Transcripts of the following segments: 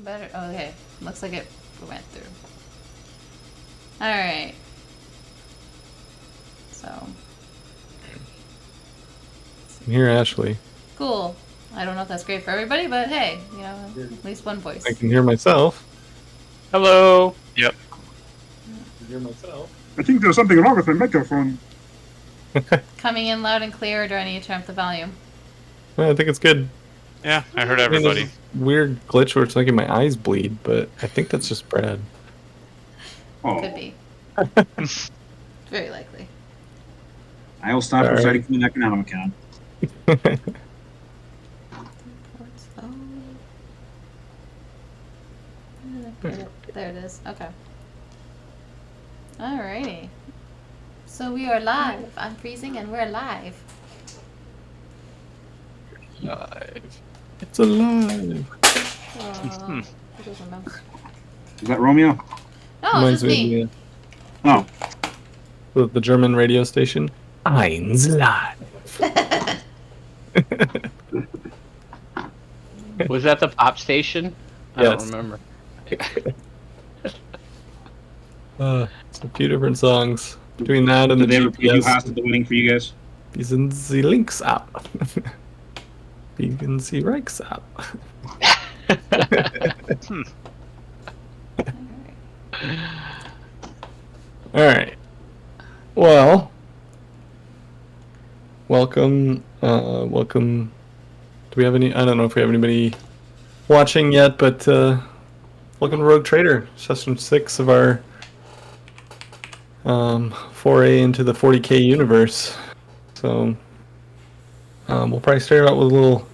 better. Oh, okay. Looks like it went through. Alright. So. I'm here, Ashley. Cool. I don't know if that's great for everybody, but hey, you know, at least one voice. I can hear myself. Hello. Yep. I can hear myself. I think there's something wrong with my microphone. Coming in loud and clear, or do I need to turn up the volume? Well, I think it's good. Yeah, I heard I mean, everybody. there's this weird glitch where it's making my eyes bleed, but I think that's just Brad. Oh, Could be. Very likely. I will stop All right. reciting from an economic account. There it is. Okay. Alrighty. So we are live. I'm freezing and we're live. Live. It's alive. There's a mouse. Is that Romeo? No, it's Reminds just me. me of Oh, the German radio station. Eins live. Was that the pop station? I Yes. don't remember. It's a few different songs. Between that and did the they ever play You GPS. House at the Wedding for you guys? Die sind sie links ab. Biegen sie rechts ab. Alright. Well, welcome. Welcome. Do we have any? I don't know if we have anybody watching yet, but welcome to Rogue Trader, session 6 of our foray into the 40k universe. So we'll probably start out with a little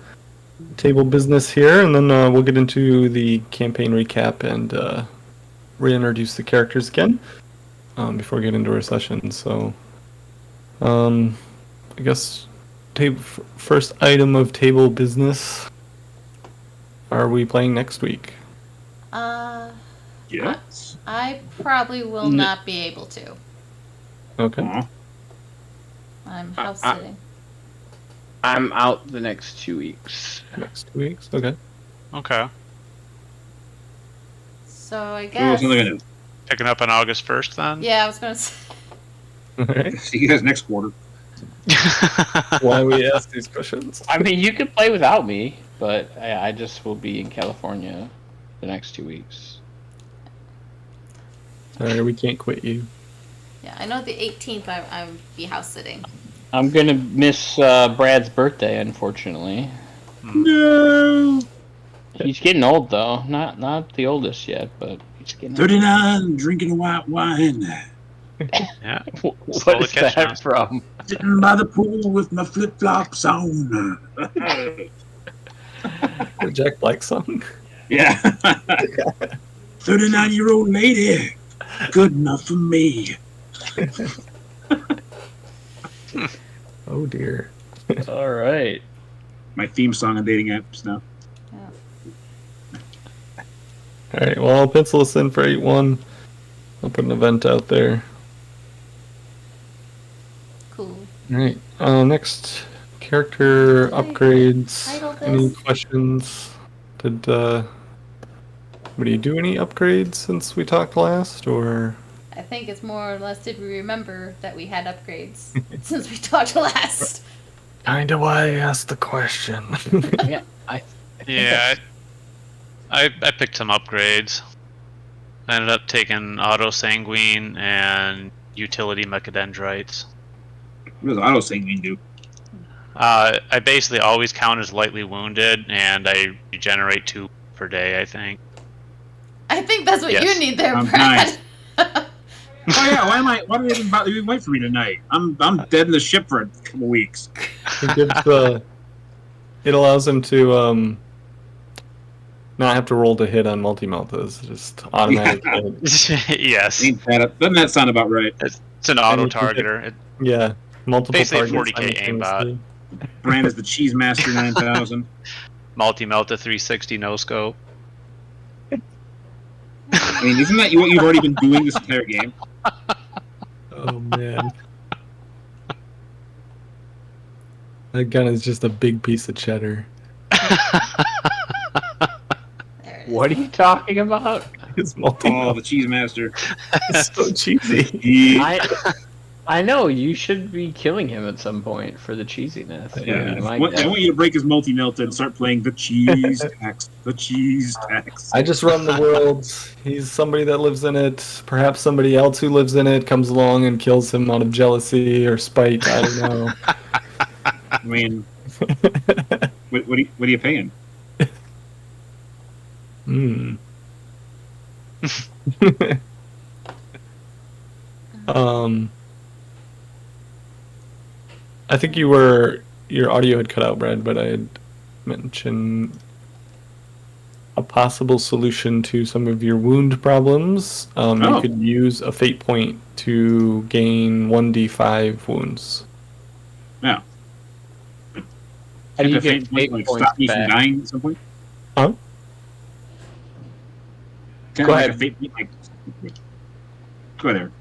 table business here, and then we'll get into the campaign recap and reintroduce the characters again before we get into our session. So I guess first item of table business. Are we playing next week? Yes. I probably will not be able to. Okay. Aw. I'm house sitting. I'm out the next 2 weeks. Next 2 weeks. Okay. Okay. So I So what's guess. another gonna do? Picking up on August 1st then? Yeah, I was gonna say. All right. See you guys next quarter. Why we ask these questions? I mean, you can play without me, but I just will be in California the next 2 weeks. Sorry, we can't quit you. Yeah, I know the 18th I'm be house sitting. I'm gonna miss Brad's birthday, unfortunately. No. He's getting old though. Not the oldest yet, but he's getting old. 39, drinking white wine, Yeah. What Slowly is catching that us. from? sitting by the pool with my flip flops on. The Jack Black song. Yeah. 39-year-old lady, good enough for me. Oh dear. All right. My theme song on dating apps now. All right. Well, I'll pencil us in for 8-1. I'll put an event out there. Cool. All right. Next, character Title upgrades. this. Any questions? Did anybody do any upgrades since we talked last, or? I think it's more or less did we remember that we had upgrades since we talked last. Kinda why I asked the question. Yeah, I think Yeah, I picked some upgrades. I ended up taking Auto Sanguine and Utility Mechadendrites. What does auto sanguine do? I basically always count as lightly wounded, and I regenerate 2 per day, I think. I think that's what Yes. you need there, I'm Brad. Oh yeah, why do you even bother you wait for me tonight? I'm dead in the ship for a couple weeks. It gives it allows him to not have to roll to hit on multi-meltas, just automatic hit. Yes. Doesn't that sound about right? It's an auto-targeter. Yeah, multiple Basically targets 40k aimbot. simultaneously. Brand is the Cheese Master 9000. Multi-Melta 360 no-scope. I mean, isn't that what you've already been doing this entire game? Oh man. That gun is just a big piece of cheddar. There it What are you talking about? It's multi. Oh, the cheese master. It's so cheesy. I know you should be killing him at some point for the cheesiness. Yeah, My I want guess. you to break his multi-melt and start playing the cheese tax. The cheese tax. I just run the world. He's somebody that lives in it. Perhaps somebody else who lives in it comes along and kills him out of jealousy or spite. I don't know. I mean, what are you paying? Hmm. I think your audio had cut out, Brad, but I had mentioned a possible solution to some of your wound problems. You could use a fate point to gain 1d5 wounds. Yeah. How do you Like a get fate like points stop me from back? dying at some point? Huh? Kind Go of like ahead. a fate point, like. Go ahead, Eric.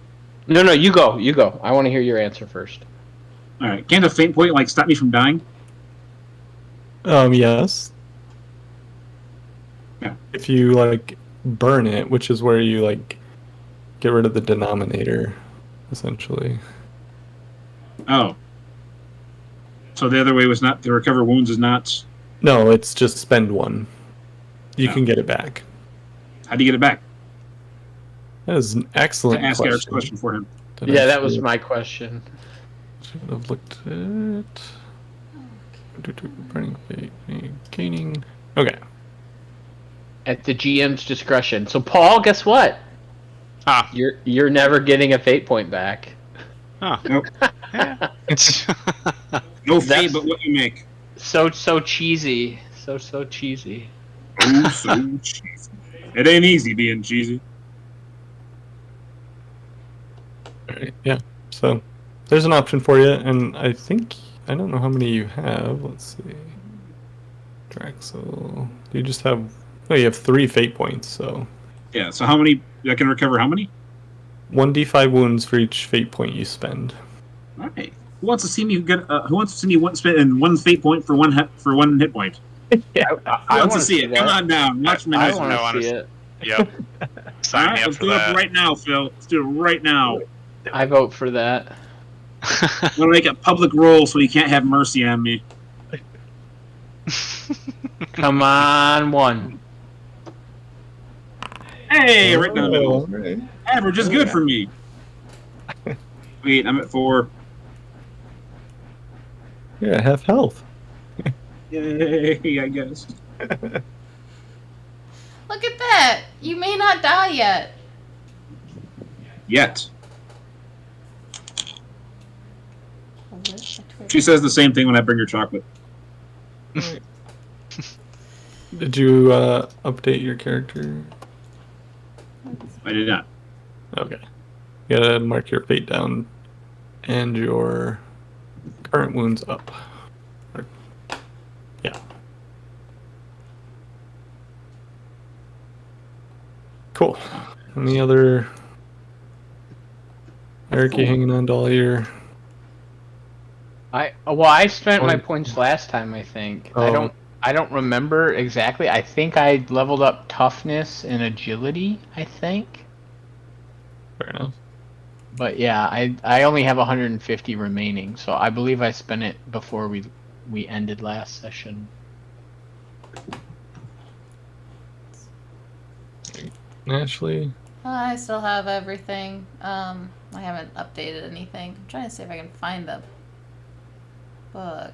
No, you go. You go. I want to hear your answer first. All right. Can't a fate point like stop me from dying? Yes. Yeah. If you like burn it, which is where you like get rid of the denominator, essentially. Oh. So the other way was not to recover wounds is not. No, it's just spend one. You Oh. can get it back. How do you get it back? That is an excellent Ask Eric's question. question for him. Yeah, that was my question. Should have looked at it. Burning fate, gaining. Okay. At the GM's discretion. So, Paul, guess what? Huh. You're never getting a fate point back. Huh. Nope. Yeah. No That's- fate, but what you make. So cheesy. So cheesy. Oh, so cheesy. It ain't easy being cheesy. Alright, yeah. So there's an option for you, and I think I don't know how many you have. Let's see. Draxel. You just have you have 3 fate points, so Yeah. So how many? I can recover how many? 1d5 wounds for each fate point you spend. All right. Who wants to see me get? Who wants to see me spend one fate point for one hit point? I Who wants wanna to see it? that. Come on down. Watch me. I nice want I to wanna see see- it. Yep. All Sign right. me up Let's for do that. it right now, Phil. Let's do it right now. I vote for that. I'm gonna make a public roll so you can't have mercy on me. Come on, one. Hey, right down the middle. Alright. Average is good for me. Wait, I'm at 4. Yeah, have health. Yay! I guess. Look at that! You may not die yet. Yet. She says the same thing when I bring her chocolate. Did you update your character? I did not. Okay. You gotta mark your fate down and your current wounds up. Yeah. Cool. Any other... Eric, you hanging on to all your... I spent my Oh. points last time. I think Oh. I don't remember exactly. I think I leveled up toughness and agility. I think, Fair enough. but yeah, I only have 150 remaining, so I believe I spent it before we ended last session. Ashley? I still have everything. I haven't updated anything. I'm trying to see if I can find the book.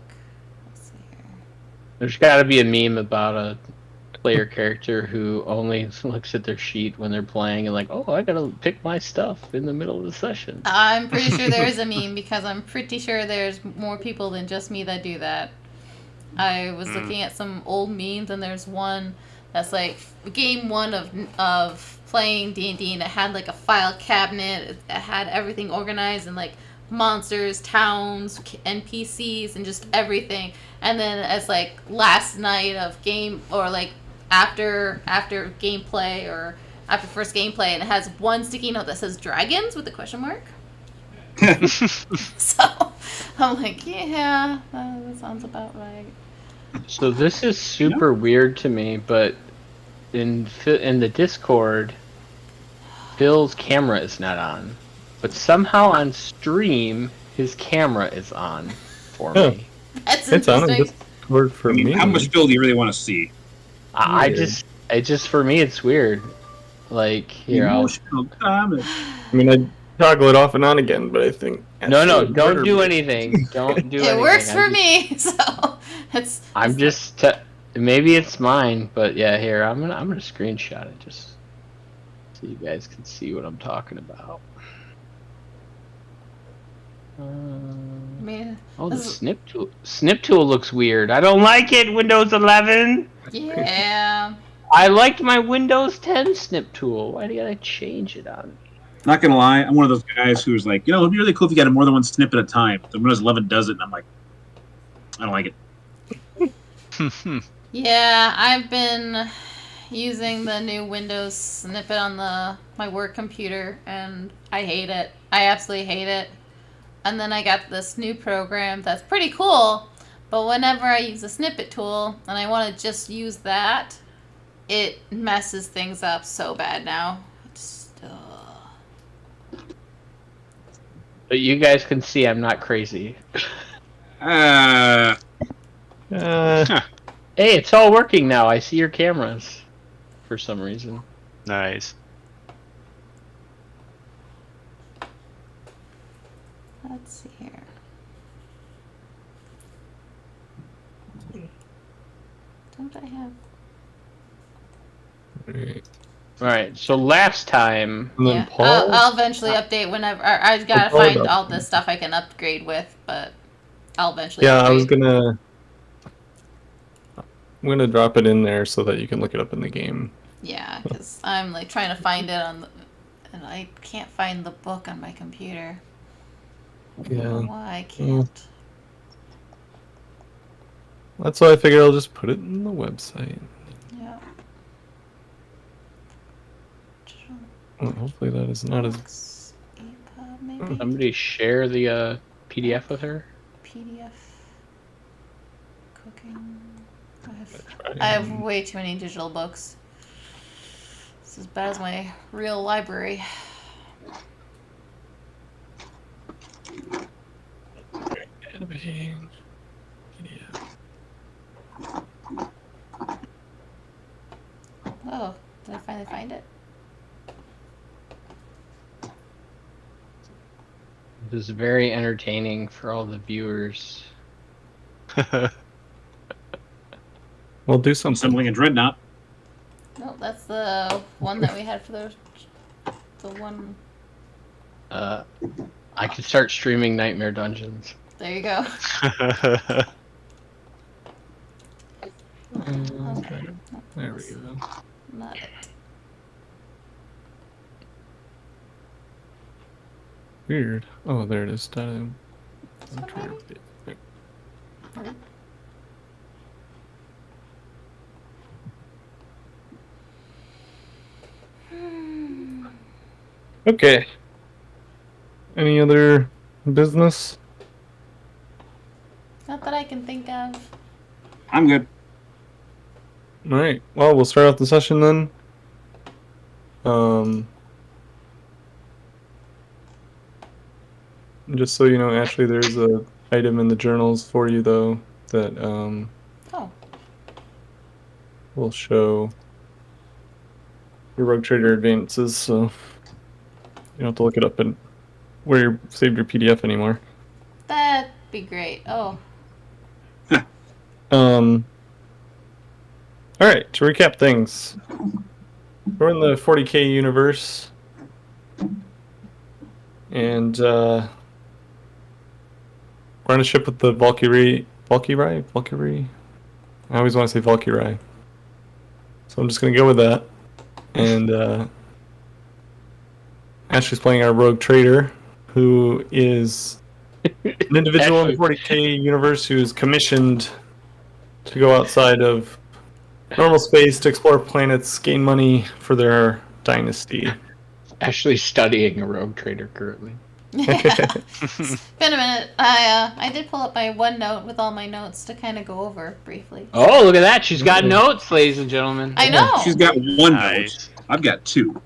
Let's see here. There's got to be a meme about a player character who only looks at their sheet when they're playing and like, oh, I gotta pick my stuff in the middle of the session. I'm pretty sure there is a meme because I'm pretty sure there's more people than just me that do that. I was looking at some old memes and there's one that's like game 1 of playing D&D and it had like a file cabinet. It had everything organized and like monsters, towns, NPCs, and just everything. And then as like last night of game or like after gameplay or after first gameplay, and it has one sticky note that says dragons with a question mark. So I'm like, yeah, that sounds about right. So this is super weird to me, but in the Discord, Phil's camera is not on, but somehow on stream his camera is on for Oh. me. That's It's on interesting. Discord for I mean, me. how much Phil do you really want to see? I Weird. just for me it's weird. Like here, Emotional damage. I mean, I toggle it off and on again, but I think no, Ashley would don't murder do me. anything. Don't do anything. It works for I'm just- me, so it's. I'm just maybe it's mine, but yeah, here I'm gonna screenshot it just so you guys can see what I'm talking about. I mean, Oh, the this is- snip tool looks weird. I don't like it. Windows 11. yeah. I liked my Windows 10 snip tool. Why do you gotta change it on me? Not gonna lie, I'm one of those guys who's like, it'd be really cool if you got more than one snip at a time. The Windows 11 does it, and I'm like, I don't like it. Yeah, I've been using the new Windows snippet on my work computer, and I hate it. I absolutely hate it. And then I got this new program that's pretty cool, but whenever I use a snippet tool and I want to just use that, it messes things up so bad now. But you guys can see I'm not crazy. Uh, Hey, it's all working now. I see your cameras for some reason. Nice. Let's see here. Don't I have? All right. So last time, And then Yeah, Paul. I'll eventually update whenever. I gotta Paul find up. all this stuff I can upgrade with, but I'll eventually. Yeah, I upgrade. was gonna. I'm gonna drop it in there so that you can look it up in the game. Yeah, because I'm like trying to find it on, and I can't find the book on my computer. I don't know Yeah, why I can't. that's why I figured I'll just put it in the website. Yeah. Well, hopefully that is not as. Books, EPUB maybe. somebody share the PDF with her. PDF. Cooking. I have way too many digital books. It's as bad as my real library. Editing. PDF. Oh, did I finally find it? This is very entertaining for all the viewers. Well, do something. assembling a dreadnought. No, that's the one that we had for the one. I could start streaming Nightmare Dungeons. There you go. Okay. There we go. Not it. Weird. Oh, there it is. This one maybe? Okay. Any other business? Not that I can think of. I'm good. All right. Well, we'll start off the session then. Just so you know, Ashley, there's a item in the journals for you though that Oh, will show your Rogue Trader advances, so you don't have to look it up and where you saved your PDF anymore. that'd be great. Oh, All right, to recap things, we're in the 40k universe, and we're on a ship with the Valkyrie. I always want to say Valkyrie, so I'm just gonna go with that. And Ashley's playing our Rogue Trader, who is an individual in the 40k universe who is commissioned to go outside of normal space to explore planets, gain money for their dynasty. Actually studying a Rogue Trader currently. It's been a minute. I did pull up my OneNote with all my notes to kind of go over briefly. Oh, look at that! She's got notes, ladies and gentlemen. I know. She's got one Nice. note. I've got two.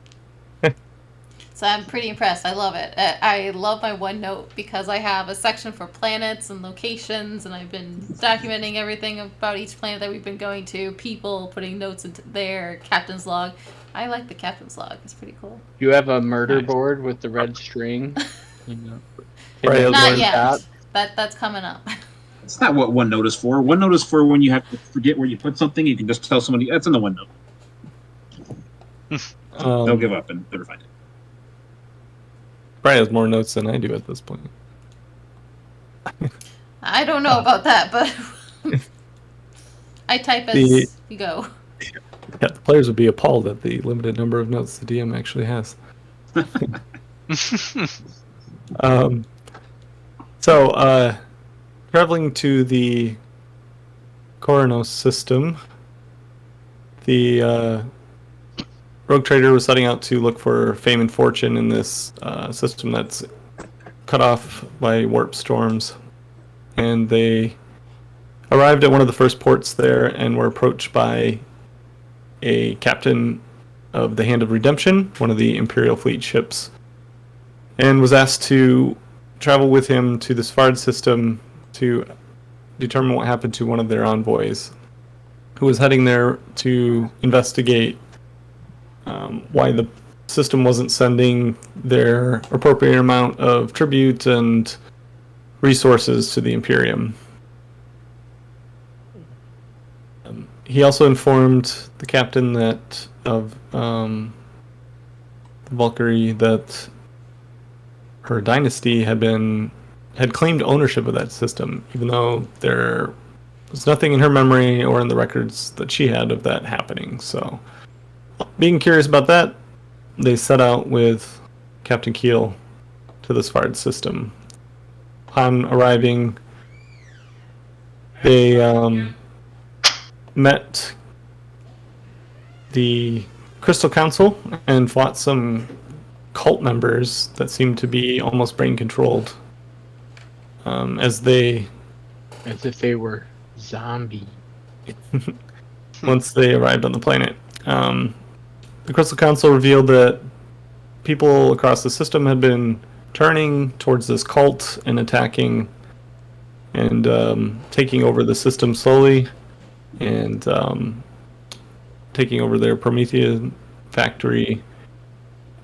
So I'm pretty impressed. I love it. I love my OneNote because I have a section for planets and locations, and I've been documenting everything about each planet that we've been going to, people, putting notes into there, captain's log. I like the captain's log. It's pretty cool. You have a murder Nice. board with the red string. You know. Right, Hidden Not on yet. top. That's coming up. It's not what OneNote is for. OneNote is for when you have to forget where you put something. You can just tell somebody that's in the OneNote. They'll give up and never find it. Brian has more notes than I do at this point. I don't know about that, but I type as The- you go. Yeah, the players would be appalled at the limited number of notes the DM actually has. Traveling to the Coronos system, the rogue trader was setting out to look for fame and fortune in this system that's cut off by warp storms. And they arrived at one of the first ports there and were approached by a captain of the Hand of Redemption, one of the Imperial fleet ships, and was asked to travel with him to the Sfard system to determine what happened to one of their envoys, who was heading there to investigate why the system wasn't sending their appropriate amount of tribute and resources to the Imperium. He also informed the captain that of the Valkyrie that her dynasty had claimed ownership of that system, even though there was nothing in her memory or in the records that she had of that happening. So, being curious about that, they set out with Captain Keel to the Sfard system. Upon arriving, they met the Crystal Council and fought some cult members that seemed to be almost brain controlled. As As if they were zombie. once they arrived on the planet, the Crystal Council revealed that people across the system had been turning towards this cult and attacking and taking over the system slowly, and taking over their Promethean factory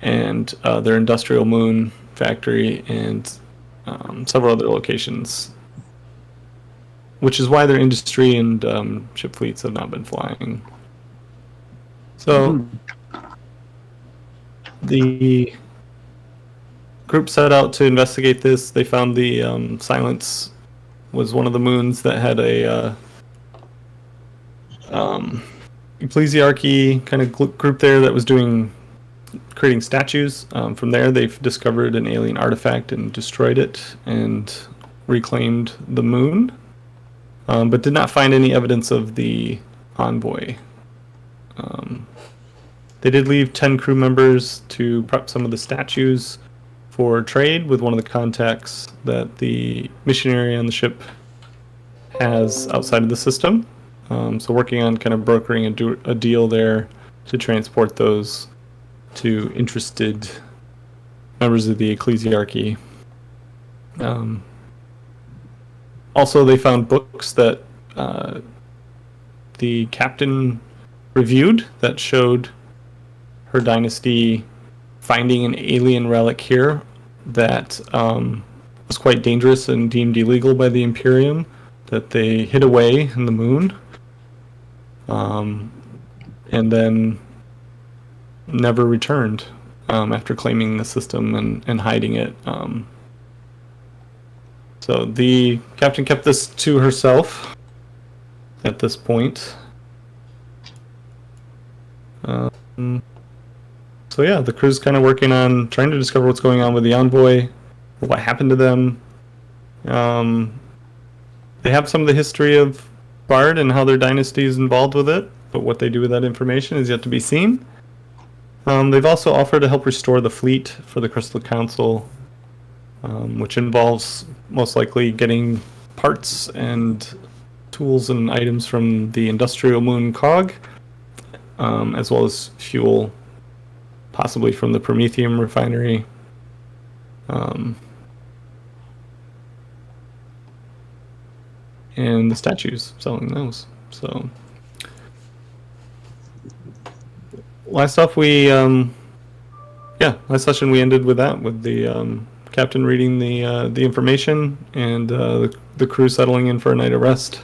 and their industrial moon factory and several other locations, which is why their industry and ship fleets have not been flying. So the group set out to investigate this. They found the Silence was one of the moons that had a ecclesiarchy kind of group there that was creating statues. From there, they've discovered an alien artifact and destroyed it and reclaimed the moon, but did not find any evidence of the envoy. They did leave 10 crew members to prep some of the statues for trade with one of the contacts that the missionary on the ship has outside of the system. So working on kind of brokering a deal there to transport those to interested members of the ecclesiarchy. Also, they found books that the captain reviewed that showed her dynasty finding an alien relic here that was quite dangerous and deemed illegal by the Imperium, that they hid away in the moon, and then never returned after claiming the system and hiding it. So the captain kept this to herself at this point. So yeah, the crew's kind of working on trying to discover what's going on with the envoy, what happened to them. They have some of the history of Bard and how their dynasty is involved with it, but what they do with that information is yet to be seen. They've also offered to help restore the fleet for the Crystal Council which involves most likely getting parts and tools and items from the Industrial Moon cog, as well as fuel, possibly from the Promethium refinery. And the statues, selling those. So last off, last session we ended with that, with the captain reading the information and the crew settling in for a night of rest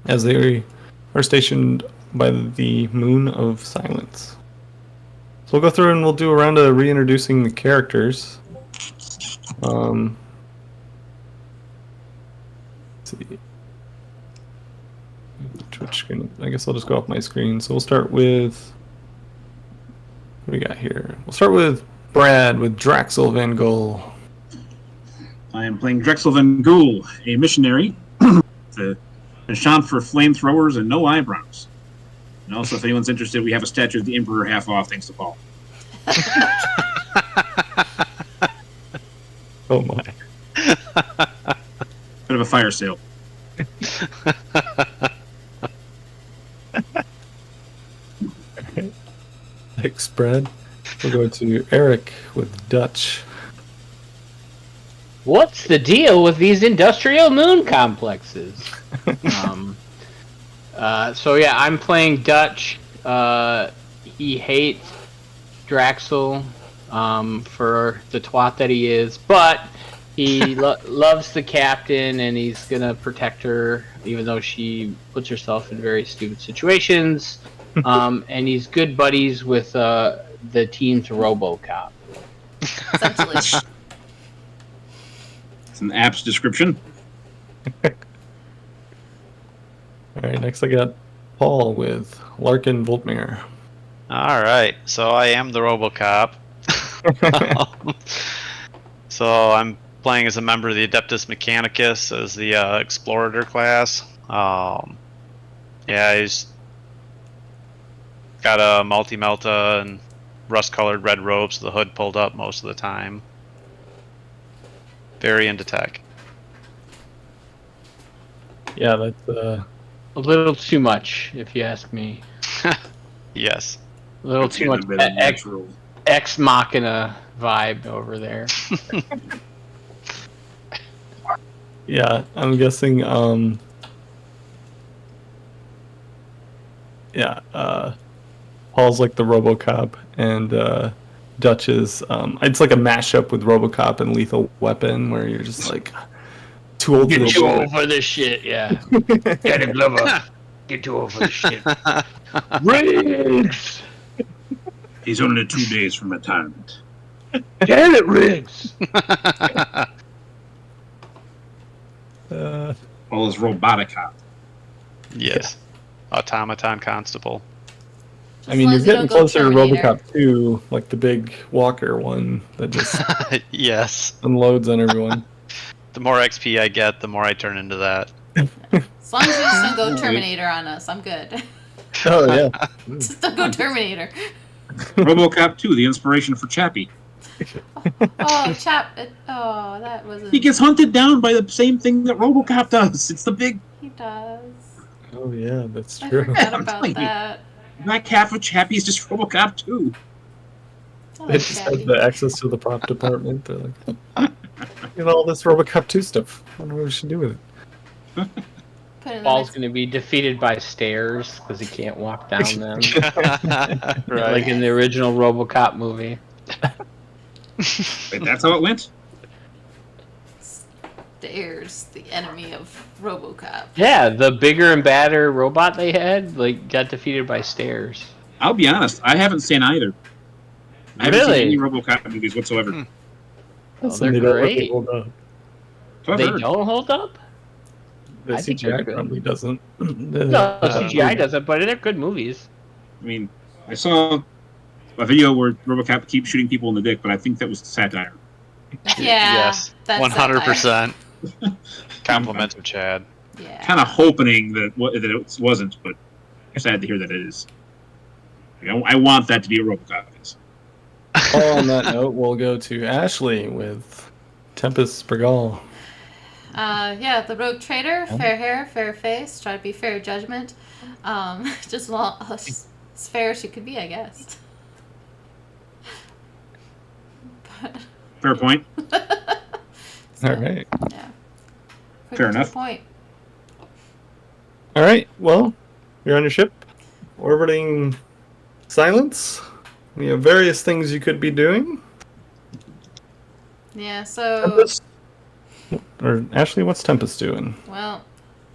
as they are stationed by the Moon of Silence. So we'll go through and we'll do a round of reintroducing the characters. Let's see. Twitch screen. I guess I'll just go off my screen. So we'll start with, what do we got here? We'll start with Brad with Draxel Van Gogh. I am playing Drexel Van Ghoul, a missionary, with a penchant for flamethrowers and no eyebrows. And also, if anyone's interested, we have a statue of the Emperor half off, thanks to Paul. Oh my. Bit of a fire sale. Thanks, Brad. We'll go to Eric with Dutch. What's the deal with these industrial moon complexes? So yeah, I'm playing Dutch. He hates Draxel for the twat that he is, but he loves the captain, and he's gonna protect her, even though she puts herself in very stupid situations. And he's good buddies with the team's RoboCop. Essentially. It's an app's description. All right, next I got Paul with Larkin Voltmere. All right, so I am the RoboCop. So I'm playing as a member of the Adeptus Mechanicus as the Explorator class. He's got a multi-melta and rust-colored red robes, the hood pulled up most of the time. Very into tech. Yeah, that's A little too much, if you ask me. Yes. A little It's too getting much a bit unnatural. Ex Machina vibe over there. yeah. I'm guessing. Paul's like the RoboCop, and Dutch is it's like a mashup with RoboCop and Lethal Weapon, where you're just like too old for Get this too shit. old for this shit, yeah. Danny Glover. Get too old for this shit. Riggs! He's only 2 days from retirement. Damn it, Riggs! Paul is Roboticop. Yes. Automaton Constable. I mean, As you're long as you getting don't go closer to Terminator. RoboCop 2, like the big Walker one that just Yes. unloads on everyone. The more XP I get, the more I turn into that. As long as you just don't go Terminator on us, I'm good. Oh yeah. Just don't go Terminator. RoboCop 2, the inspiration for Chappie. Oh, oh, that wasn't. He gets hunted down by the same thing that RoboCop does. It's the big He does. Oh yeah, that's I true. forgot I'm about telling you. that. back half of Chappie is just RoboCop 2. I They like just Chappie. have the access to the prop department. They're like, get all this RoboCop 2 stuff. I don't know what we should do with it. Put it in the Paul's next- going to be defeated by stairs because he can't walk down them. Right. Like in the original RoboCop movie. Wait, that's how it went? Stairs, the enemy of RoboCop. Yeah, the bigger and badder robot they had like got defeated by stairs. I'll be honest, I haven't seen either. I haven't Really? seen any RoboCop movies whatsoever. Hmm. Oh, So they're they don't really great. hold up. So I've They heard. don't hold up? The I think they're CGI good. probably doesn't. No, CGI doesn't, but they're good movies. I mean, I saw a video where RoboCop keeps shooting people in the dick, but I think that was satire. Yeah. Yes. That's 100%. Compliments of Chad. Yeah. Kind of hoping that it wasn't, but I'm sad to hear that it is. I want that to be what RoboCop is. On that note, we'll go to Ashley with Tempest Sprigal. Yeah, the rogue trader, fair hair, fair face, try to be fair judgment. Just as fair as she could be, I guess. But, Fair point. so, All right. Yeah. Quick Fair to the enough. point. All right. Well, you're on your ship, orbiting silence. We have various things you could be doing. Yeah. So, Tempest. Or Ashley, what's Tempest doing? well,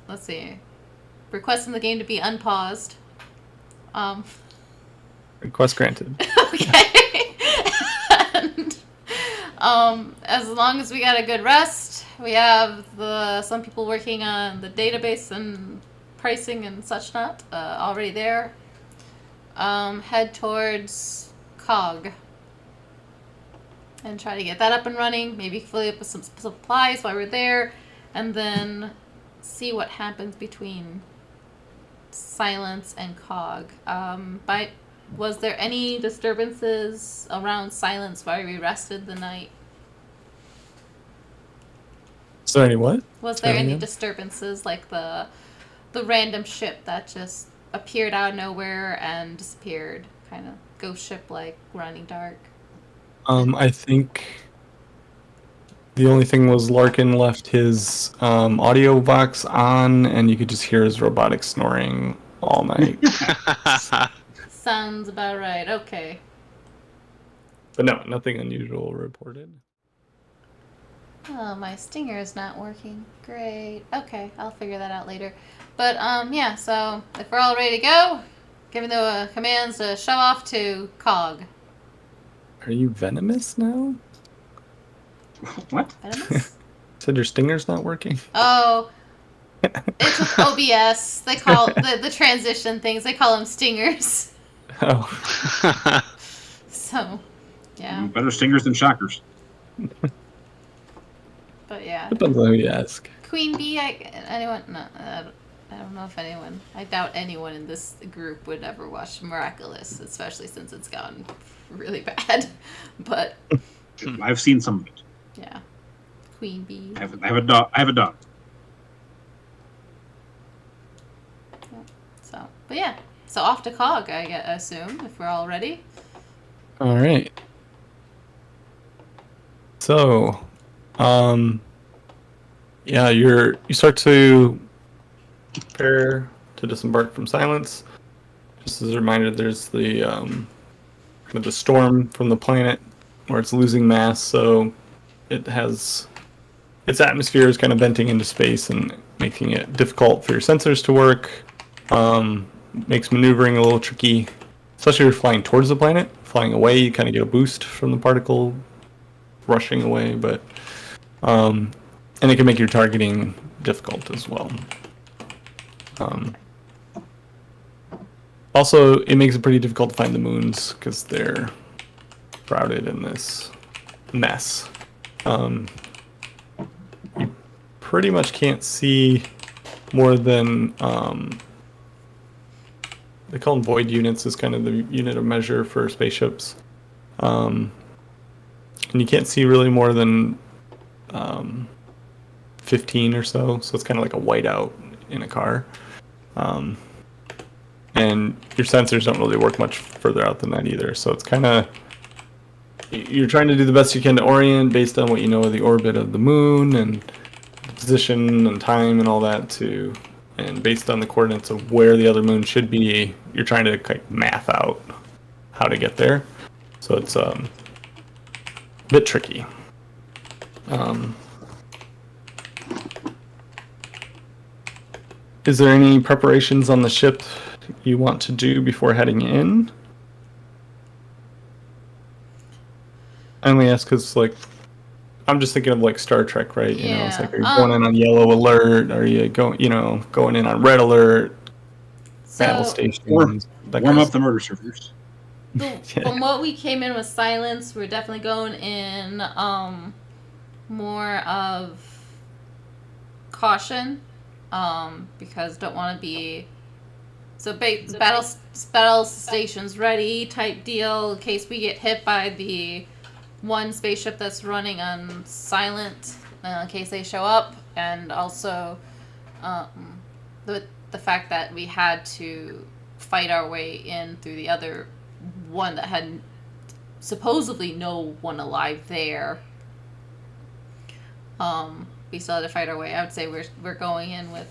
let's see. Requesting the game to be unpaused. Request granted. Okay. And, as long as we got a good rest, we have some people working on the database and pricing and such not already there. Head towards COG and try to get that up and running. Maybe fill up with some supplies while we're there, and then see what happens between Silence and COG. Was there any disturbances around Silence while we rested the night? Is there any what? Was there Say any again? disturbances, like the random ship that just appeared out of nowhere and disappeared, kind of ghost ship like running dark? I think the only thing was Larkin left his audio box on, and you could just hear his robotic snoring all night. Sounds about right. Okay. But no, nothing unusual reported. Oh, my stinger is not working. Great. Okay, I'll figure that out later. But yeah. So if we're all ready to go, giving the commands to show off to COG. Are you venomous now? What? Venomous? Said your stinger's not working? Oh, it's with OBS. They call the transition things. They call them stingers. Oh. So, yeah. Better stingers than shockers. But yeah, Depends on who you ask. Queen Bee. Anyone? No, I don't know if anyone. I doubt anyone in this group would ever watch Miraculous, especially since it's gone really bad. But I've seen some of it. yeah, Queen Bee. I have a dog. I have a dog. So, but yeah. So off to COG, I assume, if we're all ready. All right. So, yeah, you start to prepare to disembark from Silence. Just as a reminder, there's the kind of the storm from the planet where it's losing mass, so it has its atmosphere is kind of venting into space and making it difficult for your sensors to work. Makes maneuvering a little tricky, especially if you're flying towards the planet. Flying away, you kind of get a boost from the particle rushing away, but and it can make your targeting difficult as well. Also, it makes it pretty difficult to find the moons because they're shrouded in this mess. You pretty much can't see more than they call them void units, is kind of the unit of measure for spaceships. And you can't see really more than 15 or so, so it's kind of like a whiteout in a car. And your sensors don't really work much further out than that either, so it's kind of, you're trying to do the best you can to orient based on what you know of the orbit of the moon and the position and time and all that too. And based on the coordinates of where the other moon should be, you're trying to like math out how to get there. So it's a bit tricky. Is there any preparations on the ship you want to do before heading in? I only ask because, like, I'm just thinking of like Star Trek, right? You know, it's like, are you going in on yellow alert? Are you going in on red alert? Battle So stations. that Warm kind up of the murder servers. from what we came in with Silence, we're definitely going in more of caution, because don't want to be battle stations ready type deal in case we get hit by the one spaceship that's running on silent in case they show up, and also the fact that we had to fight our way in through the other one that had supposedly no one alive there. We still had to fight our way. I would say we're going in with,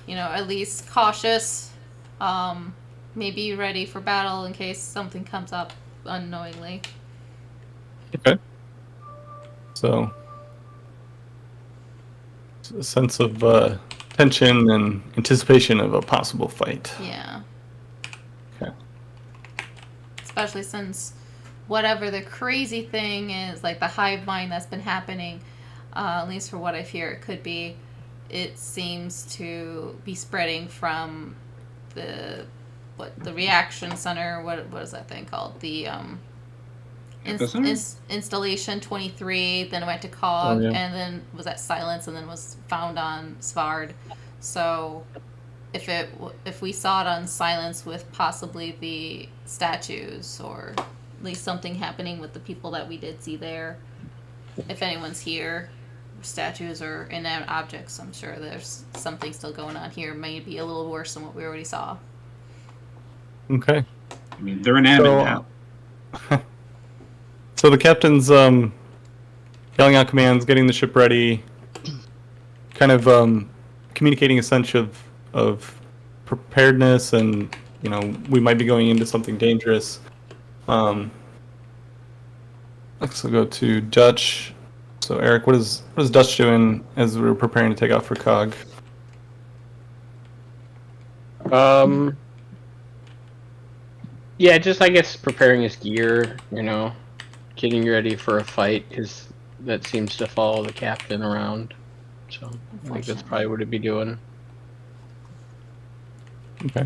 at least cautious, maybe ready for battle in case something comes up unknowingly. Okay. So, a sense of tension and anticipation of a possible fight. Yeah. Okay. Especially since whatever the crazy thing is, like the hive mind that's been happening, at least for what I fear it could be, it seems to be spreading from the reaction center. What is that thing called? The installation 23. Then it went to Cog, and then was at Silence, and then was found on Svard. So, if we saw it on Silence with possibly the statues, or at least something happening with the people that we did see there, if anyone's here, statues or inanimate objects, I'm sure there's something still going on here. Maybe a little worse than what we already saw. Okay. I mean, they're inanimate now. So the captain's yelling out commands, getting the ship ready, kind of communicating a sense of preparedness, and we might be going into something dangerous. Let's go to Dutch. So Eric, what is Dutch doing as we're preparing to take off for Cog? Yeah, just I guess preparing his gear, getting ready for a fight, because that seems to follow the captain around. So I think that's probably what he'd be doing. Okay.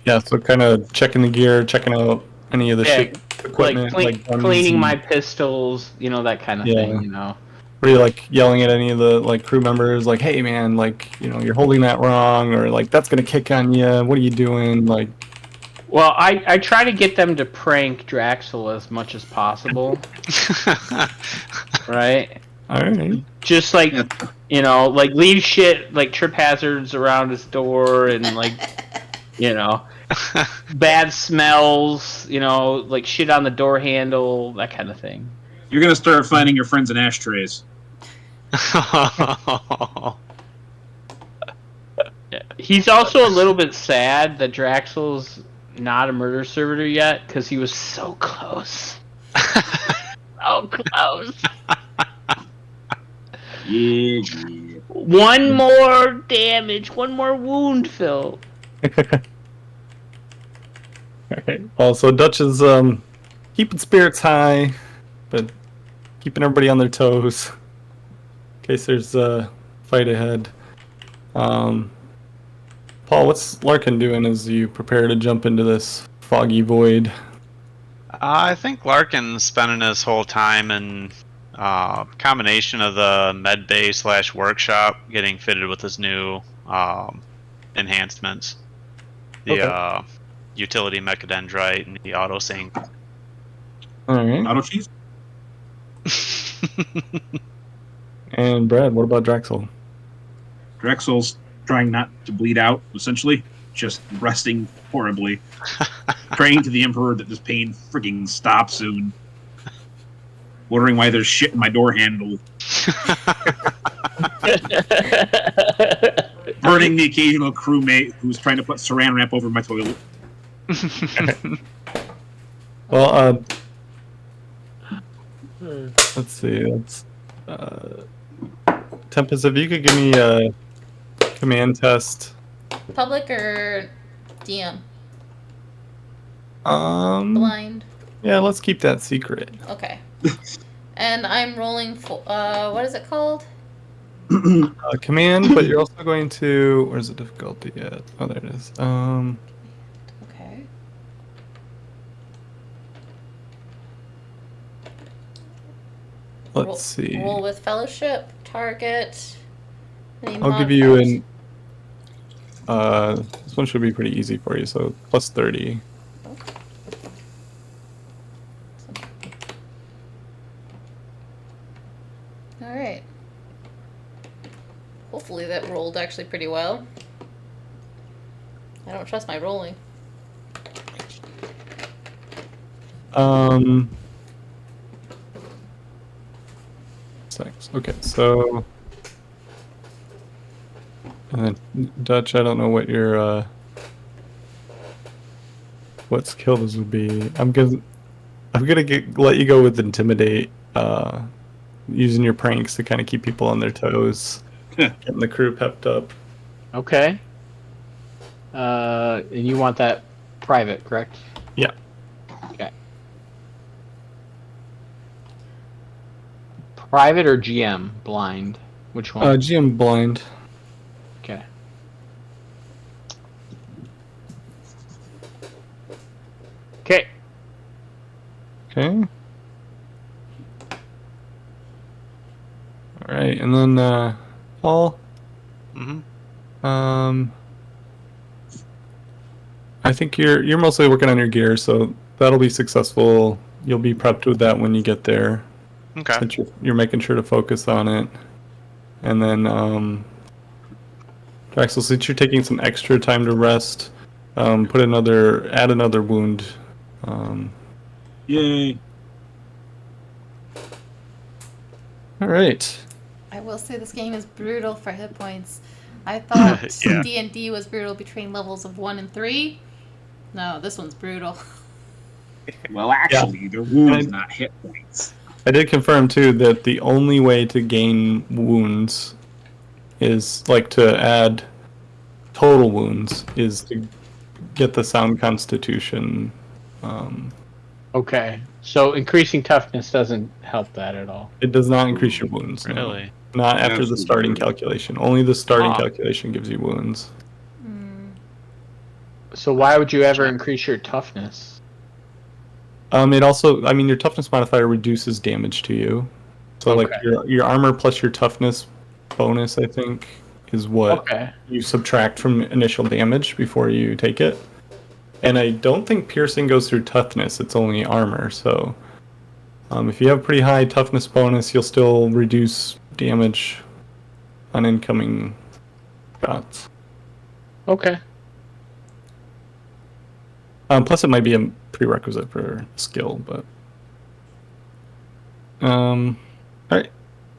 Yeah, so kind of checking the gear, checking out any of the ship equipment, like guns cleaning and- my pistols, that kind of thing, Were you yelling at any of the crew members, like, "Hey man, you're holding that wrong," or that's gonna kick on you? What are you doing? Well, I try to get them to prank Draxel as much as possible, right? All right. Just leave shit like trip hazards around his door, and bad smells, shit on the door handle, that kind of thing. You're gonna start finding your friends in ashtrays. Yeah. He's also a little bit sad that Draxel's not a murder servitor yet, because he was so close. So close. Yeah. One more damage, one more wound, Phil. Alright. Well, so Dutch is keeping spirits high, but keeping everybody on their toes in case there's a fight ahead. Paul, what's Larkin doing as you prepare to jump into this foggy void? I think Larkin's spending his whole time in combination of the med bay / workshop getting fitted with his new enhancements. The utility mechadendrite and the auto sync. Alright. Auto cheese? And Brad, what about Draxel? Drexel's trying not to bleed out, essentially. Just resting horribly. Praying to the Emperor that this pain freaking stops soon. Wondering why there's shit in my door handle. Burning the occasional crewmate who's trying to put saran wrap over my toilet. Well, let's see. Tempest, if you could give me a command test. Public or DM? Blind. Yeah, let's keep that secret. Okay. And I'm rolling for what is it called? Command, but you're also going to. Where's the difficulty at? Oh, there it is. Okay. Let's see. Roll with fellowship target. I'll give you an This one should be pretty easy for you. So plus 30. All right. Hopefully that rolled actually pretty well. I don't trust my rolling. Six. Okay, so. And then Dutch, I don't know what your what skill this would be. I'm gonna let you go with intimidate, using your pranks to kind of keep people on their toes, getting the crew pepped up. Okay. And you want that private, correct? Yeah. Okay. Private or GM blind? Which one? GM blind. Okay. Okay. Okay. All right, and then Paul. Mm-hmm. I think you're mostly working on your gear, so that'll be successful. You'll be prepped with that when you get there. Okay. Since you're making sure to focus on it. And then Draxel, since you're taking some extra time to rest, add another wound. Yay. All right. I will say this game is brutal for hit points. I thought Yeah. D&D was brutal between levels of 1 and 3. No, this one's brutal. Well, actually, they're wounds, not hit points. I did confirm too that the only way to gain wounds is to add total wounds is to get the sound constitution. Okay. So increasing toughness doesn't help that at all. It does not increase your wounds. no. Really? Not after the Absolutely. starting calculation. Only the starting Ah. calculation gives you wounds. So why would you ever increase your toughness? It also, your toughness modifier reduces damage to you. So Okay. your armor plus your toughness bonus, I think, is what Okay. you subtract from initial damage before you take it. And I don't think piercing goes through toughness. It's only armor. So if you have pretty high toughness bonus, you'll still reduce damage on incoming shots. Okay. Plus, it might be a prerequisite for skill, but. All right.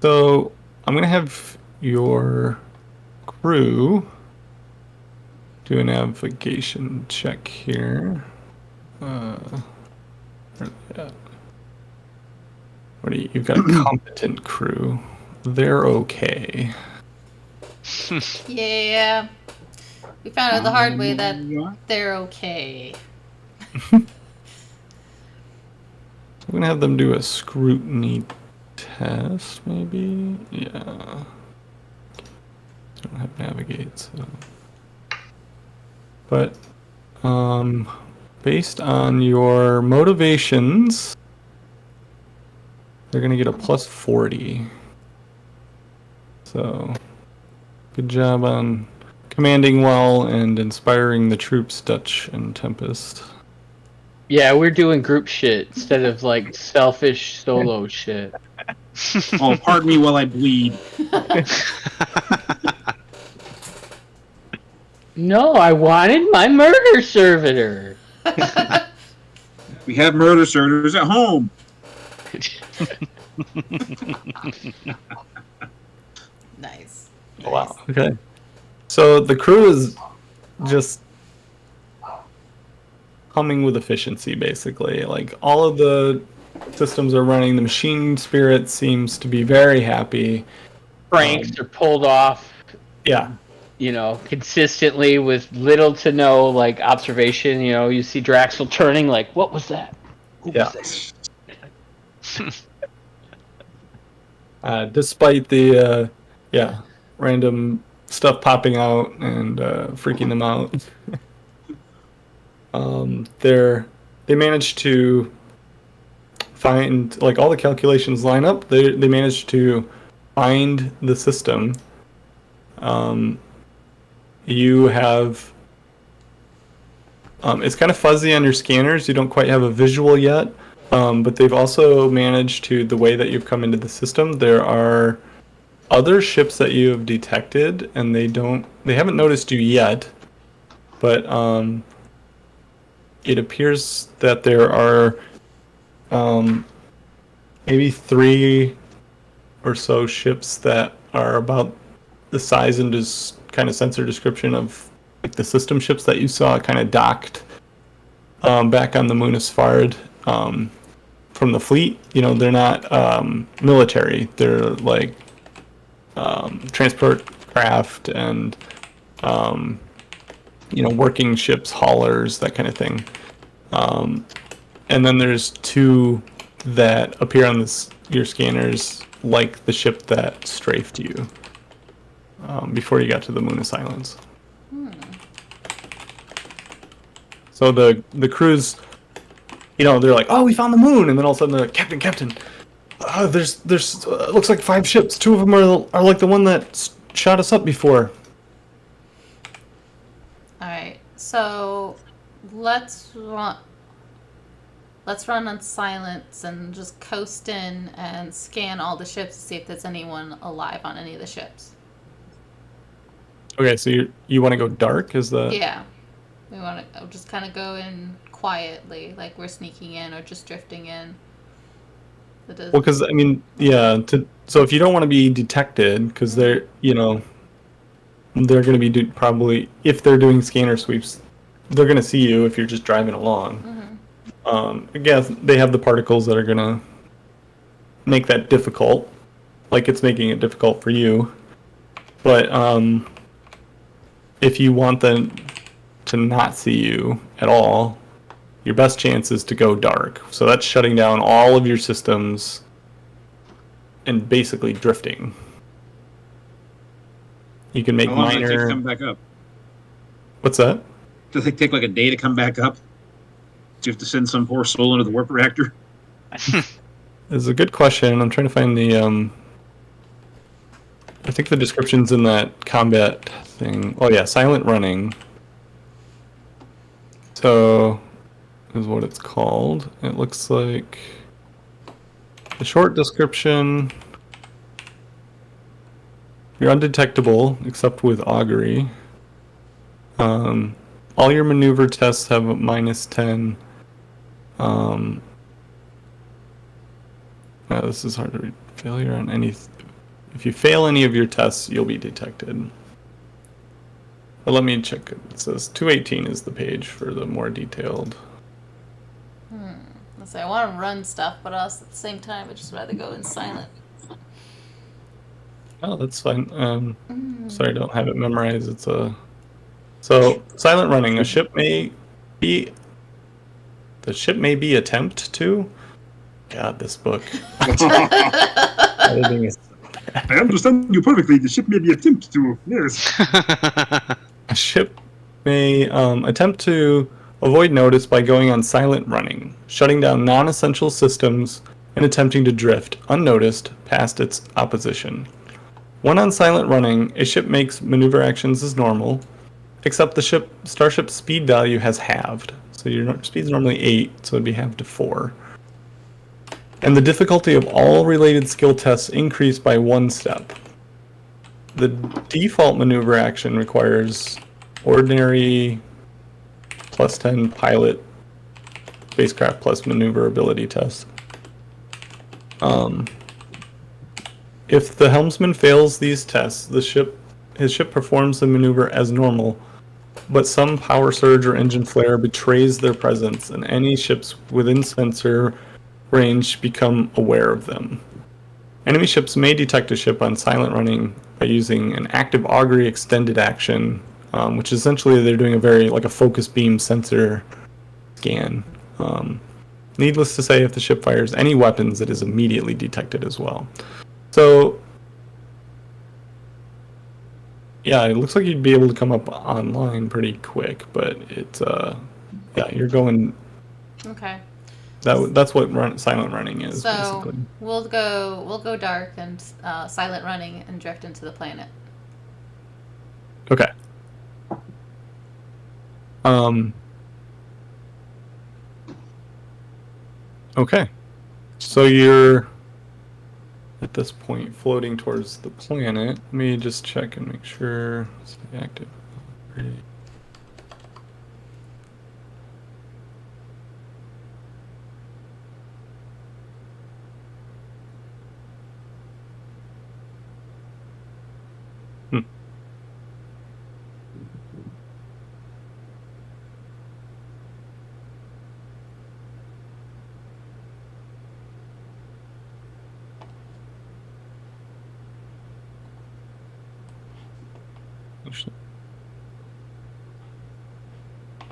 So I'm gonna have your crew do a navigation check here. Where are they at? You've got a competent crew. They're okay. Yeah. We found out the hard way that they're okay. I'm gonna have them do a scrutiny test, maybe. Yeah. I don't have navigate, so. But, based on your motivations, they're gonna get a plus 40. So, good job on commanding well and inspiring the troops, Dutch and Tempest. Yeah, we're doing group shit instead of selfish solo shit. Oh, pardon me while I bleed. No, I wanted my murder servitor. We have murder servitors at home. Nice. Wow. Okay. So the crew is just humming with efficiency, basically. All of the systems are running. The machine spirit seems to be very happy. Pranks are pulled off, Yeah. consistently with little to no observation. You see Draxel turning what was that? Who Yeah. was that? Despite the random stuff popping out and freaking them out, they managed to find all the calculations line up. They managed to find the system, you have. It's kind of fuzzy on your scanners. You don't quite have a visual yet, but they've also managed to, the way that you've come into the system, there are other ships that you have detected, and they haven't noticed you yet, but it appears that there are maybe 3 or so ships that are about the size and just kind of sensor description of like the system ships that you saw kind of docked back on the Munisfard from the fleet. You know, they're not military. They're like transport craft and working ships, haulers, that kind of thing. And then there's 2 that appear on your scanners like the ship that strafed you before you got to the Munis Islands. So the crews, they're like, oh, we found the moon, and then all of a sudden they're like, Captain, there's looks like 5 ships. 2 of them are like the one that shot us up before. All right, so let's run on silence and just coast in and scan all the ships to see if there's anyone alive on any of the ships. Okay, so you want to go dark? Is that? Yeah. We want to just kind of go in quietly, like we're sneaking in or just drifting in. Well, because so if you don't want to be detected, because they're going to be probably, if they're doing scanner sweeps, they're going to see you if you're just driving along. Again, they have the particles that are going to make that difficult, like it's making it difficult for you. But if you want them to not see you at all, your best chance is to go dark. So that's shutting down all of your systems and basically drifting. You can make How long does it take minor. to come back up? What's that? Does it take like a day to come back up? Do you have to send some poor soul into the warp reactor? It's a good question. I'm trying to find the. I think the description's in that combat thing. Oh yeah, silent running. So, is what it's called. It looks like the short description. You're undetectable except with augury. All your maneuver tests have a -10. This is hard to read. Failure on any. If you fail any of your tests, you'll be detected. But let me check. It says 218 is the page for the more detailed. Let's say I want to run stuff, but also at the same time, I'd just rather go in silent. Oh, that's fine. Sorry, I don't have it memorized. So silent running. The ship may be attempt to. God, this book. Editing is. I understand you perfectly. The ship may be attempt to. Yes. A ship may attempt to avoid notice by going on silent running, shutting down non-essential systems, and attempting to drift unnoticed past its opposition. When on silent running, a ship makes maneuver actions as normal, except the starship's speed value has halved. So your speed's normally 8, so it'd be halved to 4. And the difficulty of all related skill tests increase by 1 step. The default maneuver action requires ordinary +10 pilot spacecraft plus maneuverability test. If the helmsman fails these tests, his ship performs the maneuver as normal, but some power surge or engine flare betrays their presence, and any ships within sensor range become aware of them. Enemy ships may detect a ship on silent running by using an active augury extended action, which essentially they're doing a focus beam sensor scan. Needless to say, if the ship fires any weapons, it is immediately detected as well. So, yeah, it looks like you'd be able to come up online pretty quick, but it's you're going. Okay. That's what silent running is, So basically. we'll go dark and silent running and drift into the planet. Okay. Um. Okay. So you're at this point floating towards the planet. Let me just check and make sure it's active. Hmm.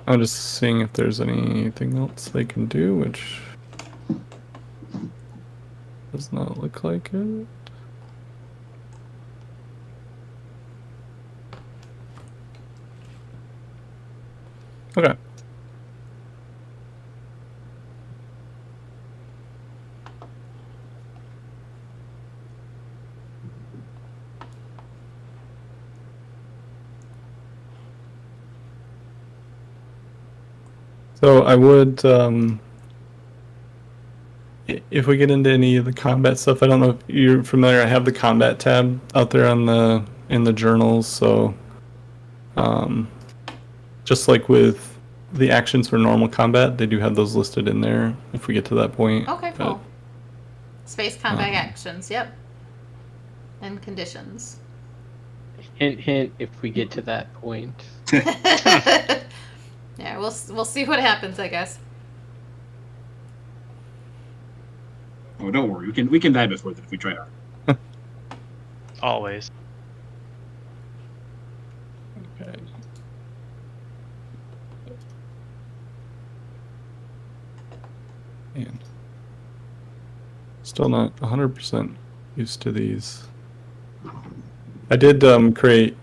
I'm just seeing if there's anything else they can do, which does not look like it. Okay. So I would, if we get into any of the combat stuff, I don't know if you're familiar. I have the combat tab out there on in the journals. So, just like with the actions for normal combat, they do have those listed in there. If we get to that point. Okay, But, cool. Space combat actions, yep. And conditions. Hint, hint. If we get to that point. Yeah, we'll see what happens, I guess. Oh, don't worry. We can die before that if we try hard. Always. Okay. And still not 100% used to these. I did create,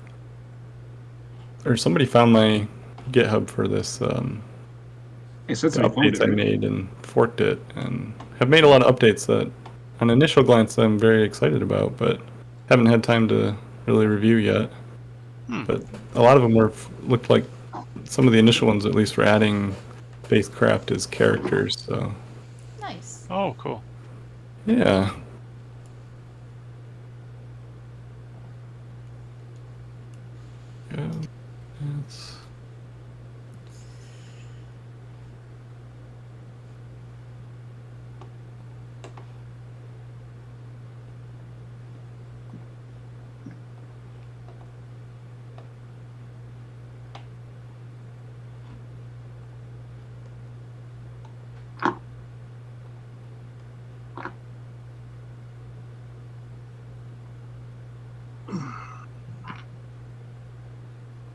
or somebody found my GitHub for this Hey, so that's the what I updates I made and forked it, and have made a lot of updates that, on initial glance, I'm very excited about, but haven't had time to really review yet. But a lot of them looked like some of the initial ones, at least, were adding spacecraft as characters. So Nice. Oh, cool. yeah. Yeah. That's...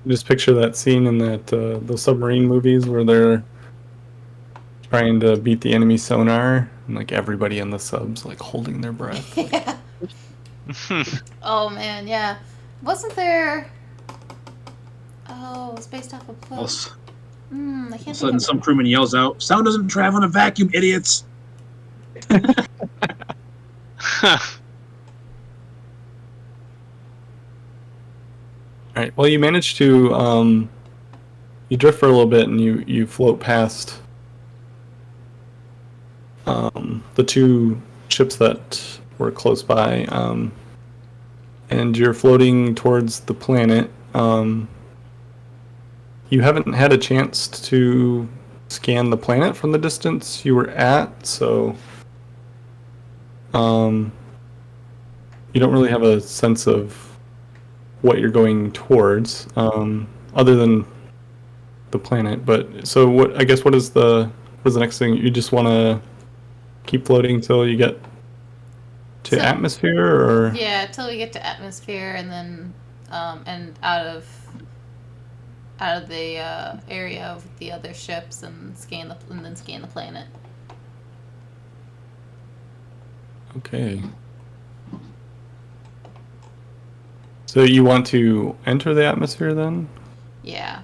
Just picture that scene in that those submarine movies where they're trying to beat the enemy sonar, and like everybody in the subs like holding their breath. Yeah. Oh man, yeah. Wasn't there? Oh, it was based off a book. All I of can't a think sudden, of some it. crewman yells out, "Sound doesn't travel in a vacuum, idiots!" All right. Well, you managed to you drift for a little bit, and you float past the two ships that were close by, and you're floating towards the planet. You haven't had a chance to scan the planet from the distance you were at, so you don't really have a sense of what you're going towards, other than the planet. But so what? I guess what is the next thing? You just want to keep floating until you get to So- atmosphere, or Yeah, till we get to atmosphere, and then and out of the area of the other ships, and then scan the planet. okay. So you want to enter the atmosphere then? Yeah.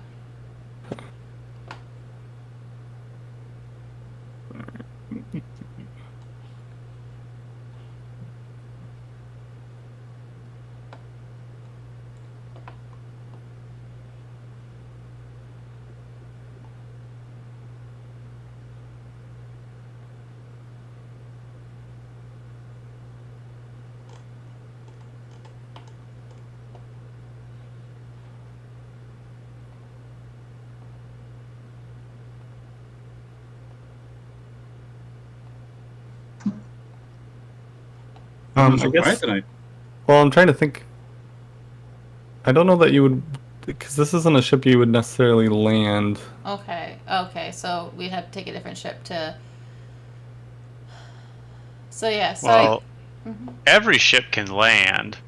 I'm I so guess. quiet tonight. Well, I'm trying to think. I don't know that you would, because this isn't a ship you would necessarily land. Okay, so we have to take a different ship to. So yeah, so Well, Mhm. every ship can land.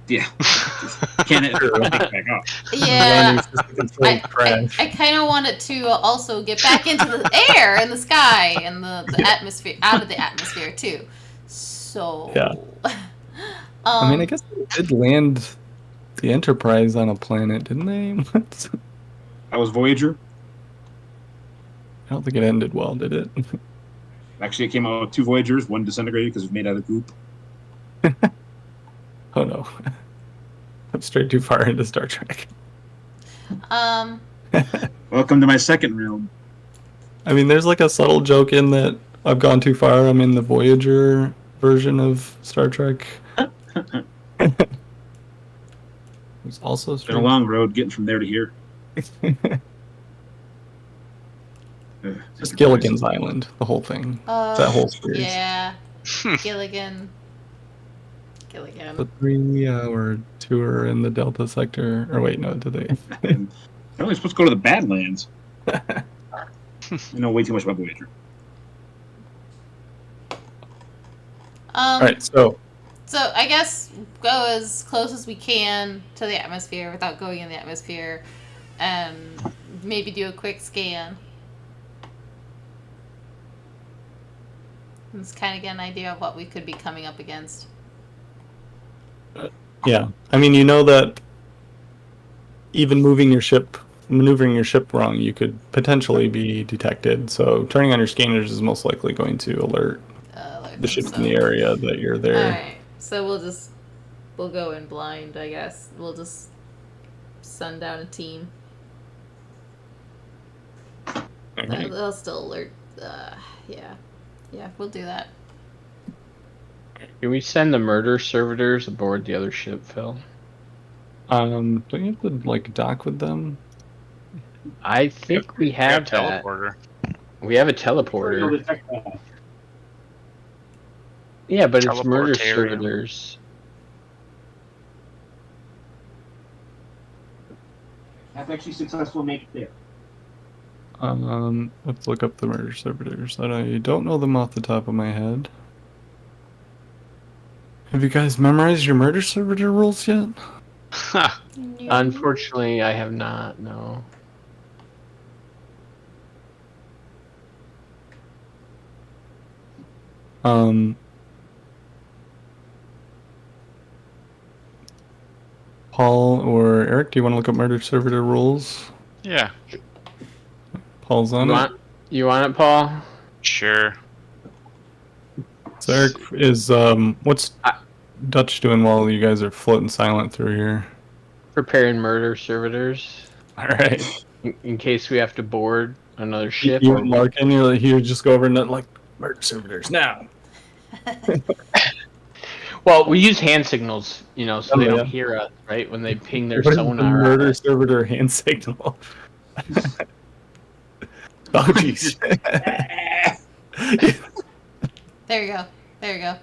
Yeah. Can't it pick back up? yeah, Landing system controlled crash. I kind of want it to also get back into the air and the sky and the atmosphere, out of the atmosphere too. So Yeah. I mean, I guess they did land the Enterprise on a planet, didn't they? That was Voyager. I don't think it ended well, did it? Actually, it came out with 2 Voyagers, 1 disintegrated because it was made out of goop. Oh no. I'm straight too far into Star Trek. Welcome to my second realm. I mean, there's like a subtle joke in that I've gone too far. I'm in the Voyager version of Star Trek. It's also It's been a long road getting from there to here. Just Gilligan's Island, the whole thing. That whole series. Yeah, Gilligan. The 3-hour tour in the Delta Sector. Or wait, no, did they? They're only supposed to go to the Badlands. I know way too much about Voyager. All right, so So I guess go as close as we can to the atmosphere without going in the atmosphere, and maybe do a quick scan. Let's kind of get an idea of what we could be coming up against. yeah, I mean, you know that even maneuvering your ship wrong, you could potentially be detected. So turning on your scanners is most likely going to alert the ships in the area that you're there. Alright, so we'll go in blind, I guess. We'll just send down a team. Okay. They'll still alert. Yeah, we'll do that. Can we send the murder servitors aboard the other ship, Phil? Don't you have to like dock with them? I think we have that. teleporter. We have a teleporter. Yeah, but it's murder Teleportarium. servitors. That's actually successful. Make it there. Let's look up the murder servitors. I don't know them off the top of my head. Have you guys memorized your murder servitor rules yet? Unfortunately, I have not. No. Paul or Eric, do you want to look up murder servitor rules? Yeah, Paul's on You want it, Paul? sure. So Eric is what's Dutch doing while you guys are floating silent through here? Preparing murder servitors All right. in case we have to board another ship. You and Larkin, you're like, here, just go over and like murder servitors now. Well, we use hand signals, so Oh, they yeah. don't hear us, right? When they ping their What is the sonar. murder servitor hand signal? Oh jeez. There you go.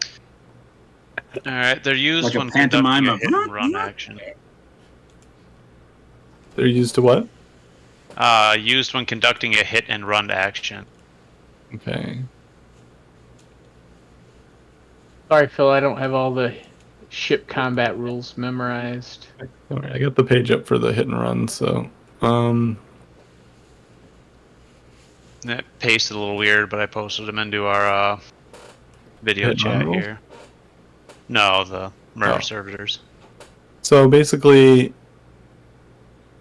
All right, they're used Like a when conducting pantomime a of- hit and run action. They're used to what? Used when conducting a hit and run action. Okay. Sorry, Phil, I don't have all the ship combat rules memorized. All right, I got the page up for the hit and run. So, That pasted a little weird, but I posted them into our video Hit and run chat rules? here. No, the murder Oh. servitors. So basically,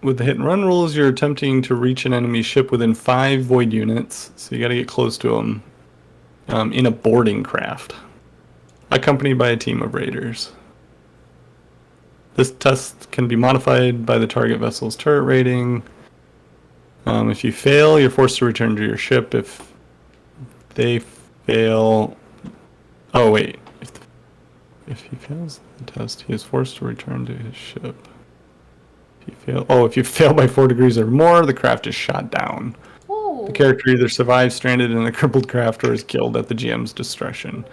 with the hit and run rules, you're attempting to reach an enemy ship within 5 void units. So you got to get close to them in a boarding craft, accompanied by a team of raiders. This test can be modified by the target vessel's turret rating. If you fail, you're forced to return to your ship. If they fail, oh wait, if he fails the test, he is forced to return to his ship. If you fail by 4 degrees or more, the craft is shot down. Ooh. The character either survives stranded in a crippled craft or is killed at the GM's discretion.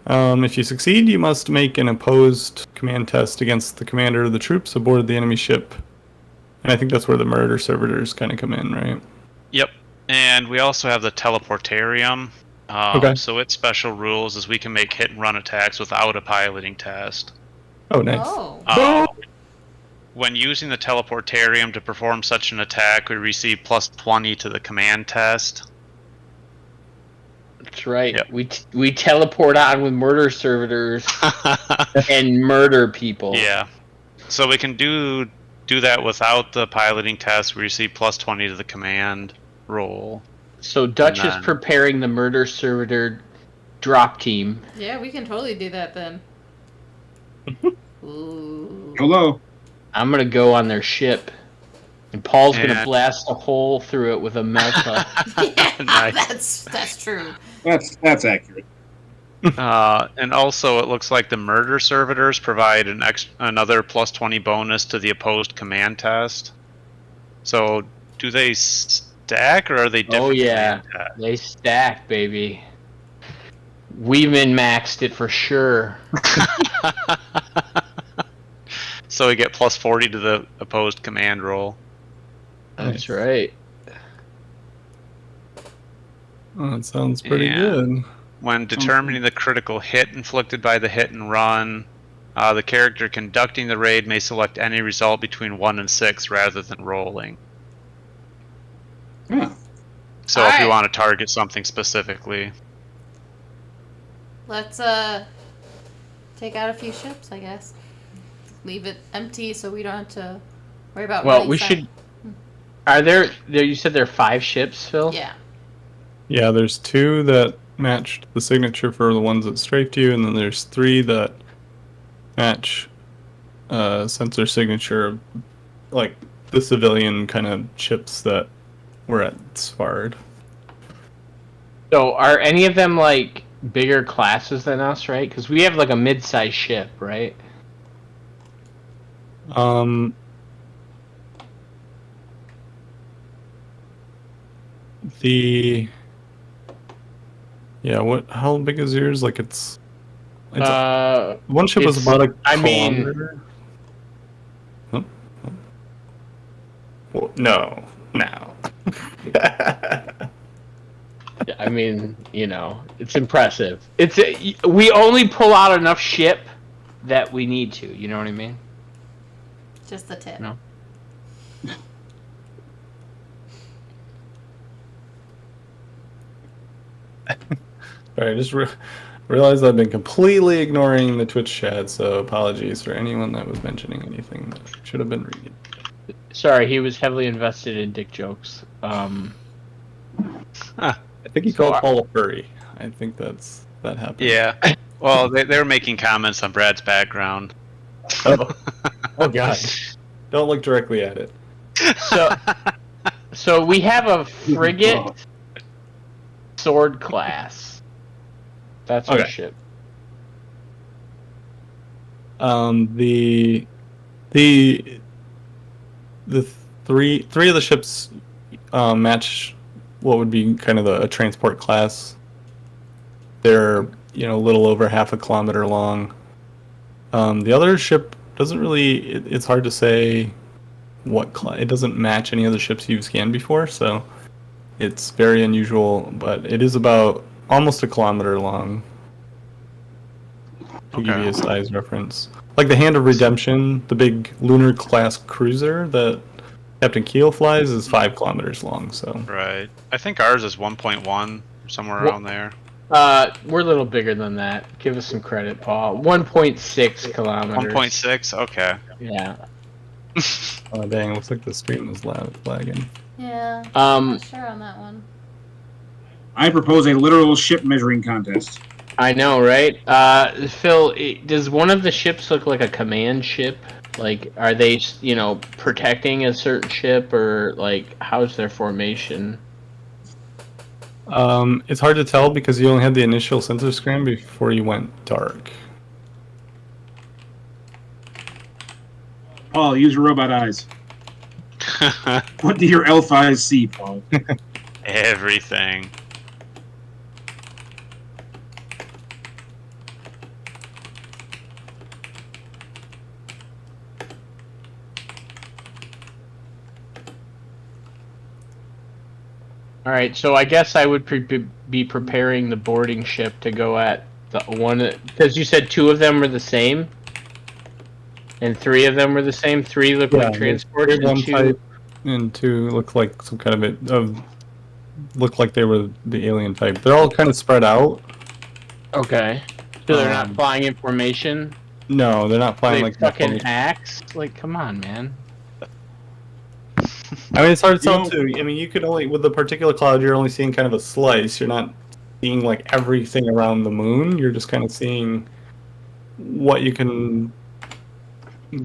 If you succeed, you must make an opposed command test against the commander of the troops aboard the enemy ship. And I think that's where the murder servitors kind of come in, right? Yep. And we also have the teleportarium. Okay. So its special rules is we can make hit and run attacks without a piloting test. Oh, nice. Oh. When using the teleportarium to perform such an attack, we receive plus 20 to the command test. That's right. Yep. We teleport on with murder servitors and murder people. Yeah. So we can do that without the piloting test. We receive plus 20 to the command roll. So Dutch is None. preparing the murder servitor drop team. Yeah, we can totally do that then. Ooh. Hello. I'm gonna go on their ship, and Paul's gonna And- blast a hole through it with a melta. Yeah, Nice. that's true. That's accurate. And also, it looks like the murder servitors provide another plus 20 bonus to the opposed command test. So, do they stack or are they different? Oh, yeah. command tests? They stack, baby. We min-maxed it for sure. So we get plus 40 to the opposed command roll. That's right. Oh, that sounds pretty Yeah. good. When determining the critical hit inflicted by the hit and run, the character conducting the raid may select any result between 1 and 6 rather than rolling. Huh. So if you Alright. want to target something specifically. Let's take out a few ships, I guess. Leave it empty so we don't have to worry about. Well, running we side- should. Are there? You said there are 5 ships, Phil? Yeah. Yeah, there's 2 that matched the signature for the ones that strafed you, and then there's 3 that match sensor signature of, like, the civilian kind of ships that were at Svard. So are any of them like bigger classes than us, right? Because we have like a mid-sized ship, right? How big is yours? Like it's one ship it's- was about a I mean- kilometer. Huh? Well, no. Yeah, I mean, it's impressive. We only pull out enough ship that we need to. You know what I mean? Just the tip. No. Sorry, I just realized I've been completely ignoring the Twitch chat, so apologies for anyone that was mentioning anything that should have been reading. Sorry, he was heavily invested in dick jokes. I think he So called Paul a furry. I think that happened. Yeah. Well, they were making comments on Brad's background. Oh gosh. Don't look directly at it. So we have a frigate sword class. That's our Okay. ship. The three of the ships match what would be kind of a transport class. They're a little over half a kilometer long. The other ship doesn't really. It's hard to say what it doesn't match any other ships you've scanned before, so it's very unusual. But it is about almost a kilometer long. To give you a size reference, like the Hand of Redemption, the big lunar class cruiser that Captain Keel flies is 5 kilometers long. So Right. I think ours is 1.1, somewhere around there. We're a little bigger than that. Give us some credit, Paul. 1.6 kilometers. 1.6? Okay. Yeah. oh dang, looks like the stream is lagging. Yeah. Um, Not sure on that one. I propose a literal ship measuring contest. I know, right? Phil, does one of the ships look like a command ship? Like, are they, protecting a certain ship, or like, how's their formation? It's hard to tell because you only had the initial sensor scan before you went dark. Paul, use your robot eyes. What do your elf eyes see, Paul? Everything. All right, so I guess I would be preparing the boarding ship to go at the one because you said 2 of them were the same, and 3 of them were the same. 3 look like transports, and one 2. type, and 2 look like some kind of look like they were the alien type. They're all kind of spread out. Okay, so they're not Um, flying in formation. No, they're not flying They like fucking hacks. Like, come on, man. I mean, it's hard to tell You know- too. I mean, you could only with the particular cloud, you're only seeing kind of a slice. You're not seeing like everything around the moon. You're just kind of seeing what you can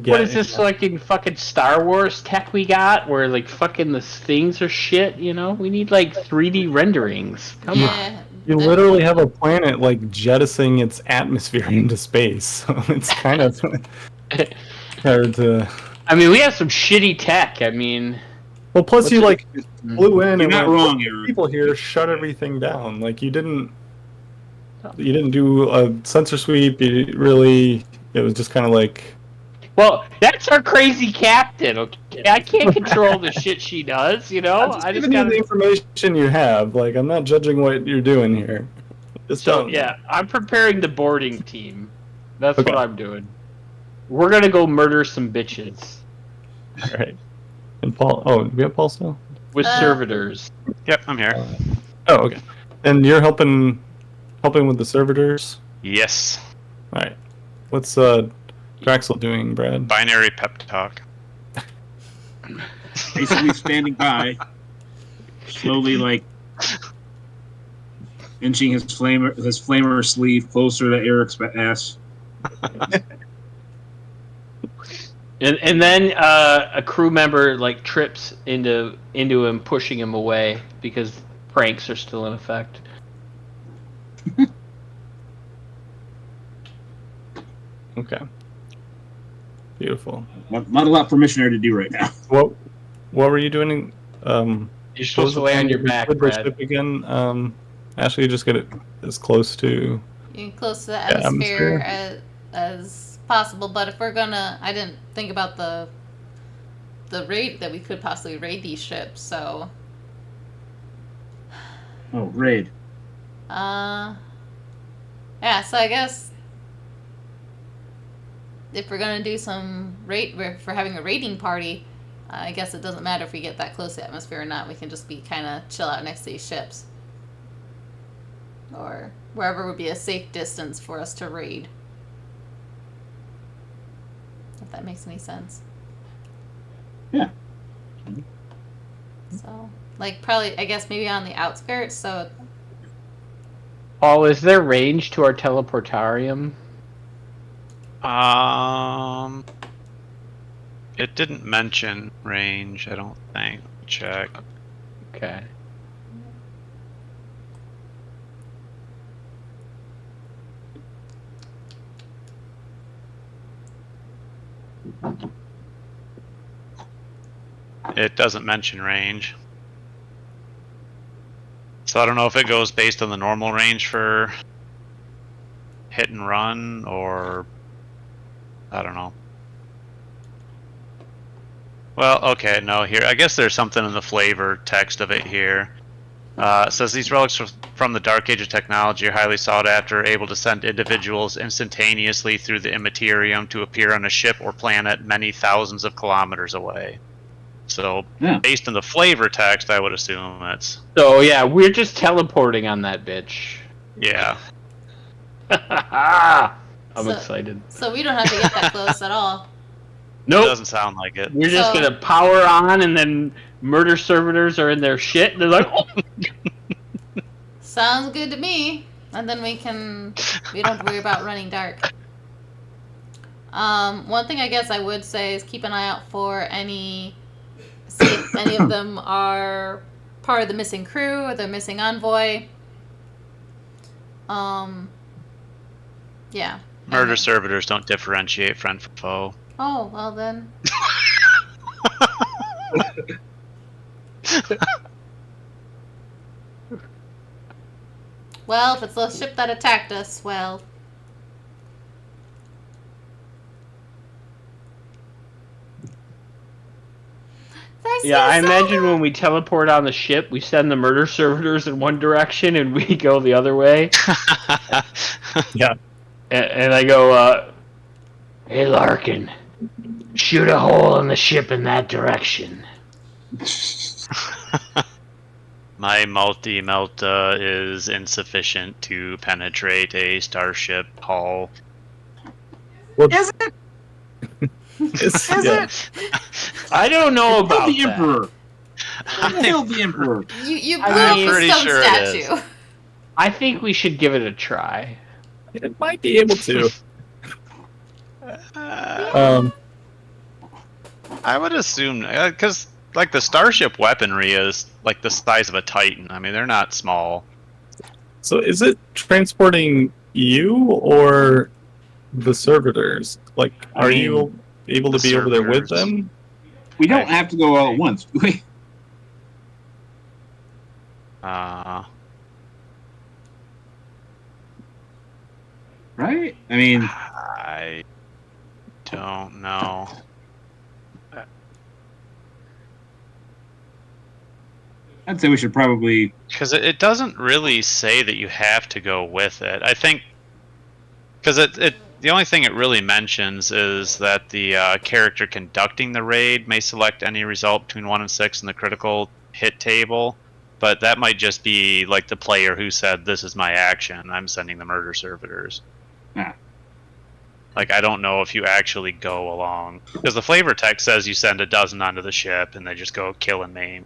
get. What is this like in fucking Star Wars tech we got? Where like fucking the things are shit. You know, we need like 3D renderings. Come on. Yeah. You literally have a planet like jettisoning its atmosphere into space, so it's kind of hard to. I mean, we have some shitty tech. I mean, Well, plus you like flew in You're and not went, wrong, Eric. people here shut everything down. Like you didn't do a sensor sweep. You really, it was just kind of like. well, that's our crazy captain. Okay, I can't control the shit she does. You know, I'm I just giving you gotta. the information you have. Like I'm not judging what you're doing here. Just So don't. yeah, I'm preparing the boarding team. That's Okay. what I'm doing. We're gonna go murder some bitches All right. And Paul. Oh, do we have Paul still? with servitors. Yep, I'm here. Oh, okay. And you're helping with the servitors. Yes. All right. What's Draxel doing, Brad? Binary pep talk. Basically standing by, slowly like inching his flamer sleeve closer to Eric's ass. And then a crew member like trips into him, pushing him away because pranks are still in effect. Okay. Beautiful. Not a lot for missionary to do right now. What were you doing? You're what supposed was to the lay on thing your you back, did the Brad. ship again? Ashley, you just get it as close to. You can close to the atmosphere. atmosphere as possible, but if we're gonna, I didn't think about the rate that we could possibly raid these ships. So, Oh, raid. yeah. So I guess if we're gonna do some for having a raiding party, I guess it doesn't matter if we get that close to the atmosphere or not. We can just be kind of chill out next to these ships, or wherever would be a safe distance for us to raid. If that makes any sense. Yeah. So, like, probably, I guess maybe on the outskirts. So, Paul, is there range to our teleportarium? It didn't mention range, I don't think. Check. Okay. It doesn't mention range. So I don't know if it goes based on the normal range for hit and run, or I don't know. Well, okay, no, here, I guess there's something in the flavor text of it here. It says these relics from the Dark Age of technology are highly sought after, able to send individuals instantaneously through the immaterium to appear on a ship or planet many thousands of kilometers away. So, Yeah. based on the flavor text, I would assume that's, So yeah, we're just teleporting on that bitch. yeah. I'm So- excited. so we don't have to get that close at all. It Nope. doesn't sound like it. We're just So- gonna power on, and then murder servitors are in their shit. And they're like, oh. Sounds good to me. And then we don't have to worry about running dark. One thing I guess I would say is keep an eye out for see if any of them are part of the missing crew or the missing envoy. Yeah. Murder servitors don't differentiate friend from foe. Oh, well then. Well, if it's the ship that attacked us, well. Did I Yeah, I imagine when we teleport on the ship, we send the murder servitors in one direction and we go the other way. Yeah. And I go, hey Larkin, shoot a hole in the ship in that direction. My multi-melta is insufficient to penetrate a starship hull. Is it? Is it? I don't know about Killed the that. Emperor. Killed the Emperor. You blew I'm up pretty the stone sure it is. statue. I think we should give it a try. It might be able to. I would assume, because like the starship weaponry is like the size of a Titan. I mean, they're not small. So is it transporting you or the servitors? Like, are you able to the be over there with servitors. them? We don't have to go all at once. Right? I mean, I don't know. I'd say we should probably. Because it doesn't really say that you have to go with it. I think because the only thing it really mentions is that the character conducting the raid may select any result between 1 and 6 in the critical hit table, but that might just be like the player who said, "This is my action. I'm sending the murder servitors." Ah. Like, I don't know if you actually go along, because the flavor text says you send a dozen onto the ship and they just go kill and maim.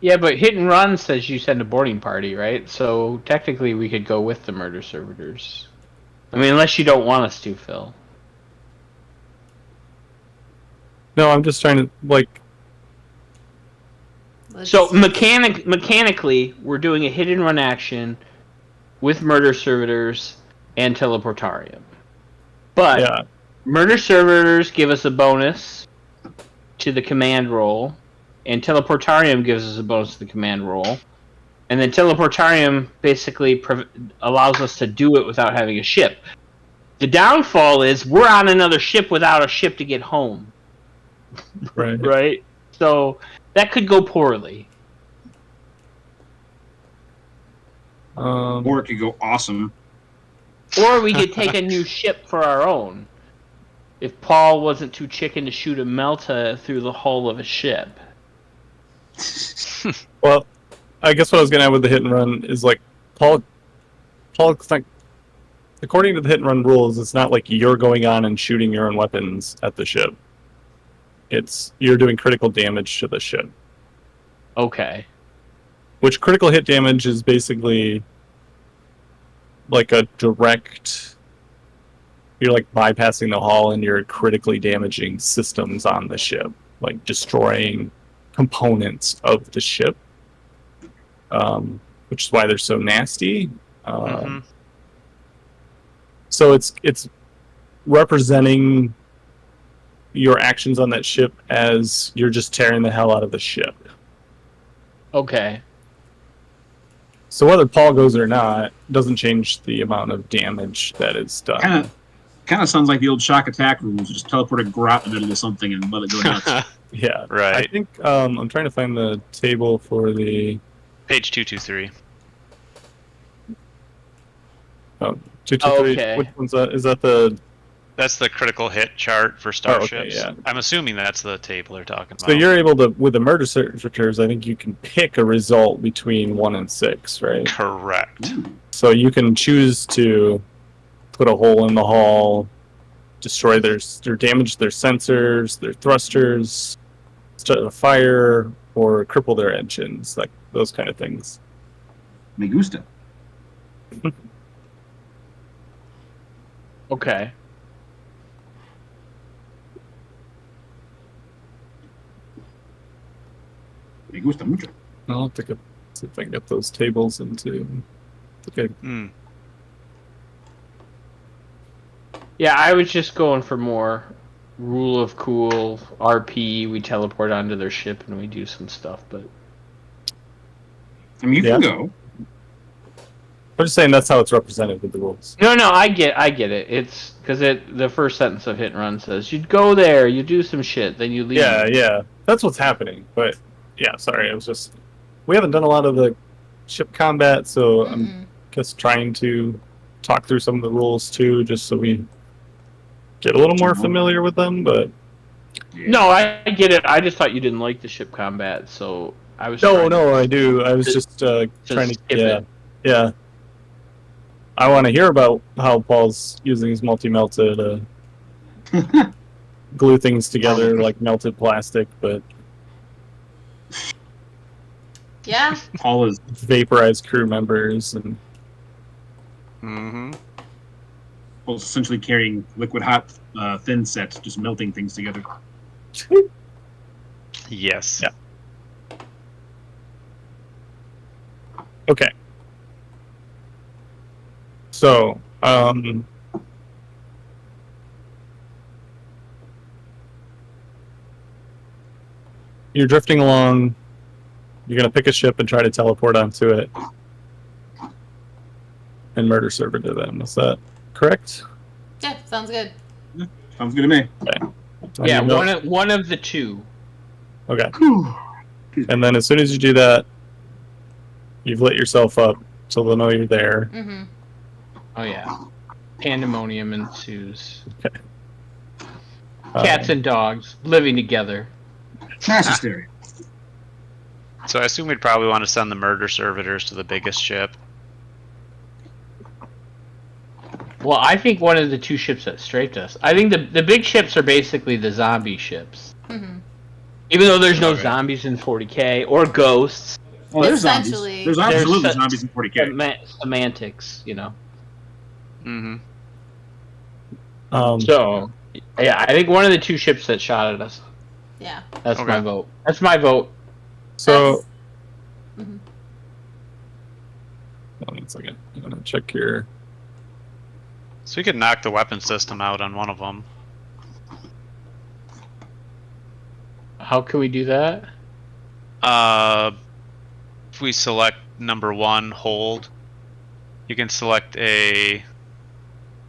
Yeah, but hit and run says you send a boarding party, right? So technically we could go with the murder servitors. I mean, unless you don't want us to, Phil. No, I'm just trying to, like, So mechanically, we're doing a hit and run action with murder servitors and teleportarium. But yeah. murder servitors give us a bonus to the command roll, and teleportarium gives us a bonus to the command roll. And then teleportarium basically allows us to do it without having a ship. The downfall is we're on another ship without a ship to get home. Right. Right? So that could go poorly. Or it could go awesome. Or we could take a new ship for our own. If Paul wasn't too chicken to shoot a Melta through the hull of a ship. Well, I guess what I was going to add with the hit and run is, like, Paul's not, according to the hit and run rules, it's not like you're going on and shooting your own weapons at the ship. It's you're doing critical damage to the ship. Okay. Which critical hit damage is basically like a direct. You're like bypassing the hull and you're critically damaging systems on the ship, like destroying components of the ship, which is why they're so nasty. So it's representing your actions on that ship as you're just tearing the hell out of the ship. Okay. So whether Paul goes or not doesn't change the amount of damage that is done. Kind of sounds like the old shock attack rules. Just teleport a grot in the middle of something and let it go nuts. Yeah, Right. I think I'm trying to find the table for the Page 223. 223. Okay. Which one's that? Is that the? That's the critical hit chart for starships. yeah. I'm assuming that's the table they're talking about. So you're able to, with the murder servitors, I think you can pick a result between 1 and 6, right? Correct. So you can choose to put a hole in the hull, destroy their damage their sensors, their thrusters, start a fire, or cripple their engines, like those kind of things. Me gusta. Okay. Me gusta mucho. I'll have to see if I can get those tables into. Okay. Hmm. Yeah, I was just going for more rule of cool RP. We teleport onto their ship and we do some stuff, but I mean, you can go. I'm just saying that's how it's represented with the rules. no, I get it. It's because the first sentence of Hit and Run says you'd go there, you do some shit, then you leave. Yeah. that's what's happening. But yeah, sorry, we haven't done a lot of the ship combat, so I'm just trying to talk through some of the rules too, just so we get a little more familiar with them. But No, I get it. I just thought you didn't like the ship combat, so I was. no, I do. I was just trying to skip it. Yeah. I want to hear about how Paul's using his multi-melta to glue things together like melted plastic, but Yeah. Paul is vaporized crew members and Mm-hmm. Paul's essentially carrying liquid hot thin sets, just melting things together. Yes. Yeah. Okay. So, you're drifting along. You're gonna pick a ship and try to teleport onto it and murder server to them. Is that correct? Yeah, sounds good. Sounds good to me. Yeah, You know- one of the two. Okay. And then as soon as you do that, you've lit yourself up so they'll know you're there. Mm-hmm. Oh yeah, pandemonium ensues. Uh, Cats and dogs living together. Mass hysteria. So I assume we'd probably want to send the murder servitors to the biggest ship. Well, I think one of the two ships that strafed us. I think the big ships are basically the zombie ships. Mm-hmm. Even though there's no Okay. zombies in 40k or ghosts, Oh, there's zombies. Essentially- There's absolutely There's- zombies in 40k. semantics, you know. Mm-hmm. So, yeah, I think one of the two ships that shot at us. Yeah. That's Okay. my vote. That's my vote. So, Mhm. hold on a second. I'm gonna check your. So we could knock the weapon system out on one of them. How can we do that? If we select number 1, hold, you can select a.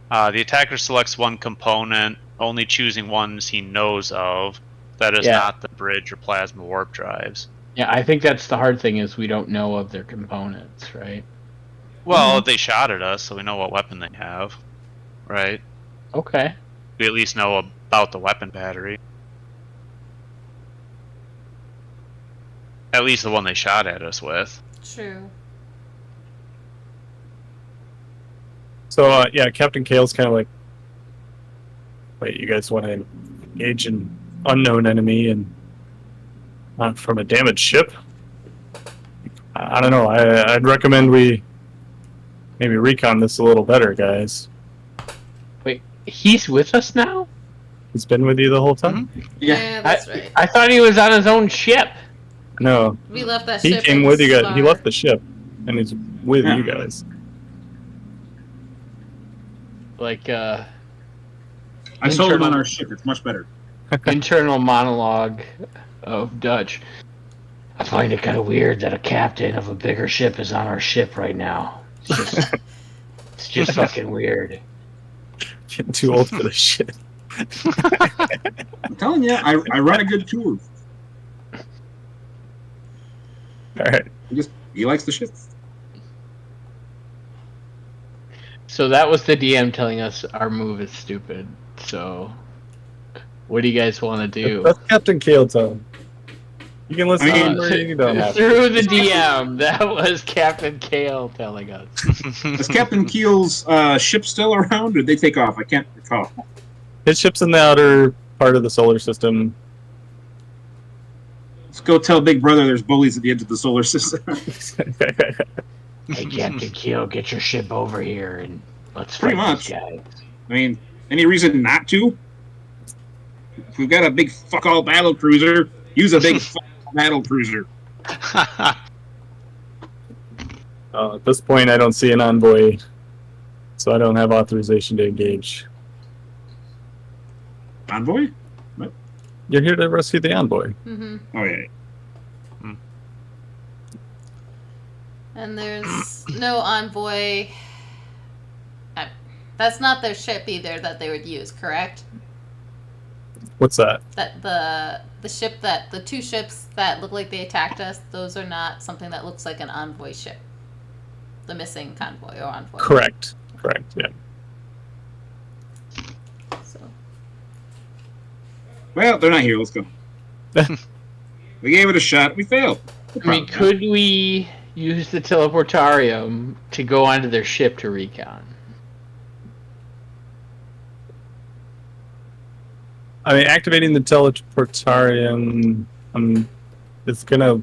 The attacker selects one component, only choosing ones he knows of. That is Yeah. not the bridge or plasma warp drives. Yeah, I think that's the hard thing is we don't know of their components, right? Well, they shot at us, so we know what weapon they have, right? Okay. We at least know about the weapon battery. At least the one they shot at us with. True. So, yeah, Captain Kale's kind of like, wait, you guys want to engage an unknown enemy and from a damaged ship? I don't know. I'd recommend we maybe recon this a little better, guys. Wait, he's with us now? He's been with you the whole time? Yeah. That's right. I thought he was on his own ship. No, We left that he ship. came in with you guys. He Star. left the ship, and he's with Yeah. you guys. Like, I sold him on internal- our ship. It's much better. internal monologue of Dutch. I find it kind of weird that a captain of a bigger ship is on our ship right now. It's just fucking weird. Getting too old for this shit. I'm telling you, I run a good tour. All right. He likes the ship. So that was the DM telling us our move is stupid. So, what do you guys want to do? That's Captain Kale time. You can listen I mean, to it or you don't have to. Through the DM, that was Captain Kale telling us. Is Captain Keel's ship still around, or did they take off? I can't recall. His ship's in the outer part of the solar system. Let's go tell Big Brother there's bullies at the edge of the solar system. Hey, Captain Kale, get your ship over here and let's Pretty fight much. these guys. I mean, any reason not to? If we've got a big fuck all battle cruiser, use a big fuck all battle cruiser. At this point, I don't see an envoy, so I don't have authorization to engage. Envoy? You're here to rescue the envoy. Mm-hmm. Oh, yeah. And there's no envoy. That's not their ship either that they would use, correct? What's that? That the two ships that look like they attacked us, those are not something that looks like an envoy ship. The missing convoy or envoy. Correct. Yeah. So Well, they're not here. Let's go. We gave it a shot. We failed. No I mean, problem. could we use the teleportarium to go onto their ship to recon? I mean, activating the teleportarium is gonna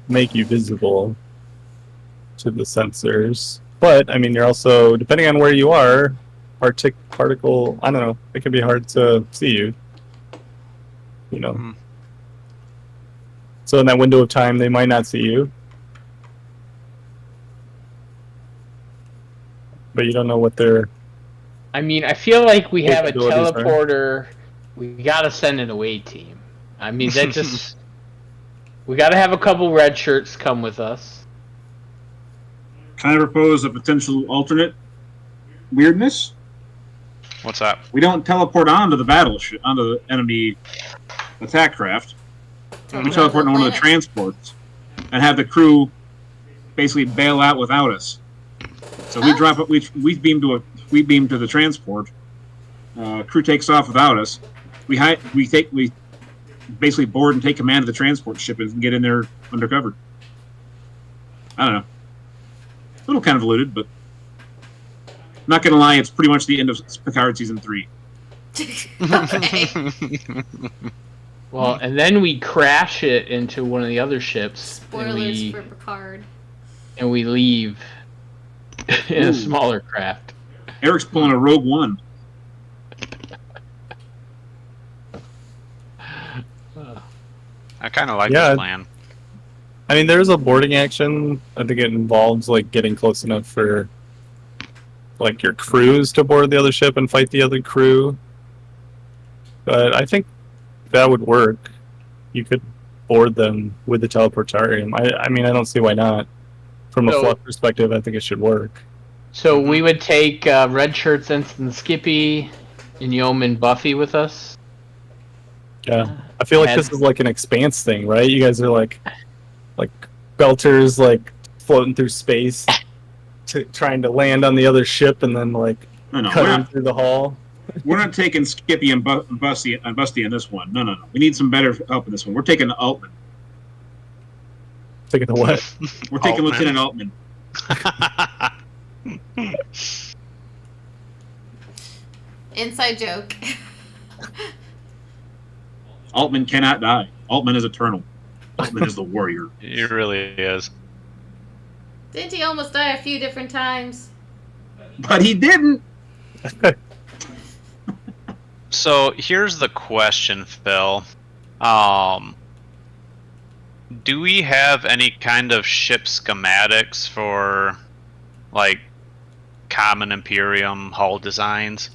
make you visible to the sensors. But I mean, you're also, depending on where you are, particle. I don't know. It can be hard to see you. You know. Mhm. So in that window of time, they might not see you. But you don't know what they're. I mean, I feel like we have a Capabilities, right? teleporter. We gotta send an away team. I mean, that just. We gotta have a couple red shirts come with us. Can I propose a potential alternate weirdness? What's that? We don't teleport onto the battleship, onto the enemy attack craft. We teleport into one of the transports and have the crew basically bail out without us. So we drop it. We beam to the transport. Crew takes off without us. We basically board and take command of the transport ship and get in there undercover. I don't know. A little convoluted, but not gonna lie, it's pretty much the end of Picard season 3. okay. Well, and then we crash it into one of the other ships. Spoilers for Picard. And we leave in Ooh. a smaller craft. Eric's pulling a Rogue One. I kind of like Yeah. this plan. I mean, there's a boarding action. I think it involves like getting close enough for like your crews to board the other ship and fight the other crew. But I think that would work. You could board them with the teleportarium. I mean, I don't see why not. From a So- fluff perspective, I think it should work. So we would take Red Shirts, Ensign Skippy, and Yeoman Buffy with us. Yeah, I feel like Had- this is like an expanse thing, right? You guys are like belters, like floating through space, trying to land on the other ship, and then like No, we're cutting not, through the hall. we're not taking Skippy and Busty in this one. No. We need some better help in this one. We're taking Altman. Thinking of what? We're taking Altman. Lieutenant Altman. Inside joke. Altman cannot die. Altman is eternal. Altman is the warrior. It really is. Didn't he almost die a few different times? But he didn't. So here's the question, Phil. Do we have any kind of ship schematics for, like, common Imperium hull designs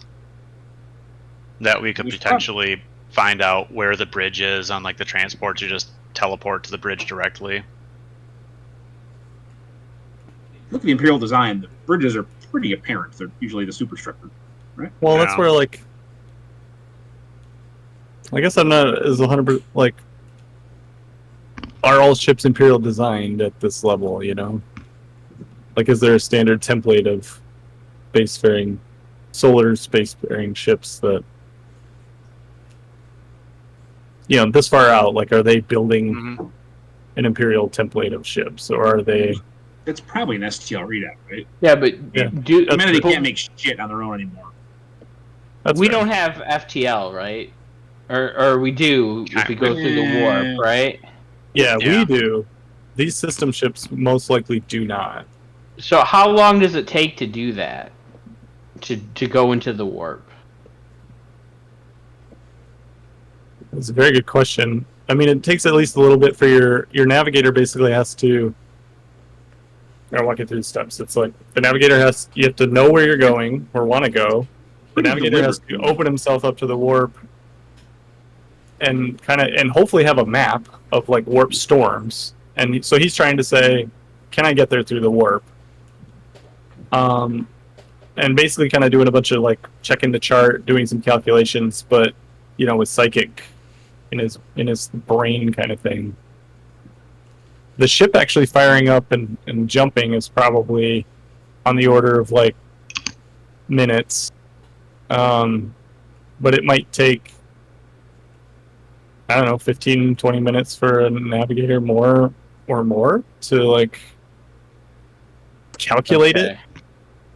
that we could We potentially find out where the bridge is on, like, the transport to just teleport to the bridge directly? Look at the Imperial design. The bridges are pretty apparent. They're usually the superstructure. Well, Yeah. that's where like, I guess I'm not as 100% like. Are all ships Imperial designed at this level? You know, like, is there a standard template of spacefaring, solar spacefaring ships that, you know, this far out? Like, are they building Mhm. an Imperial template of ships, or are they? It's probably an STL readout, right? Yeah, but Yeah. do The minute they but can't make shit on their own anymore. That's we fair. don't have FTL, right? Or we do if we go through the warp, right? Yeah, Yeah. we do. These system ships most likely do not. So how long does it take to do that? To go into the warp? That's a very good question. I mean, it takes at least a little bit for your navigator. Basically, has to. I'll walk you through the steps. It's like the navigator you have to know where you're going or want to go. The Pretty navigator has to deliberate. open himself up to the warp, and hopefully have a map of like warp storms. And so he's trying to say, can I get there through the warp? And basically kind of doing a bunch of like checking the chart, doing some calculations, but with psychic in his brain kind of thing. The ship actually firing up and jumping is probably on the order of like minutes. But it might take, I don't know, 15, 20 minutes for a navigator more to like calculate it.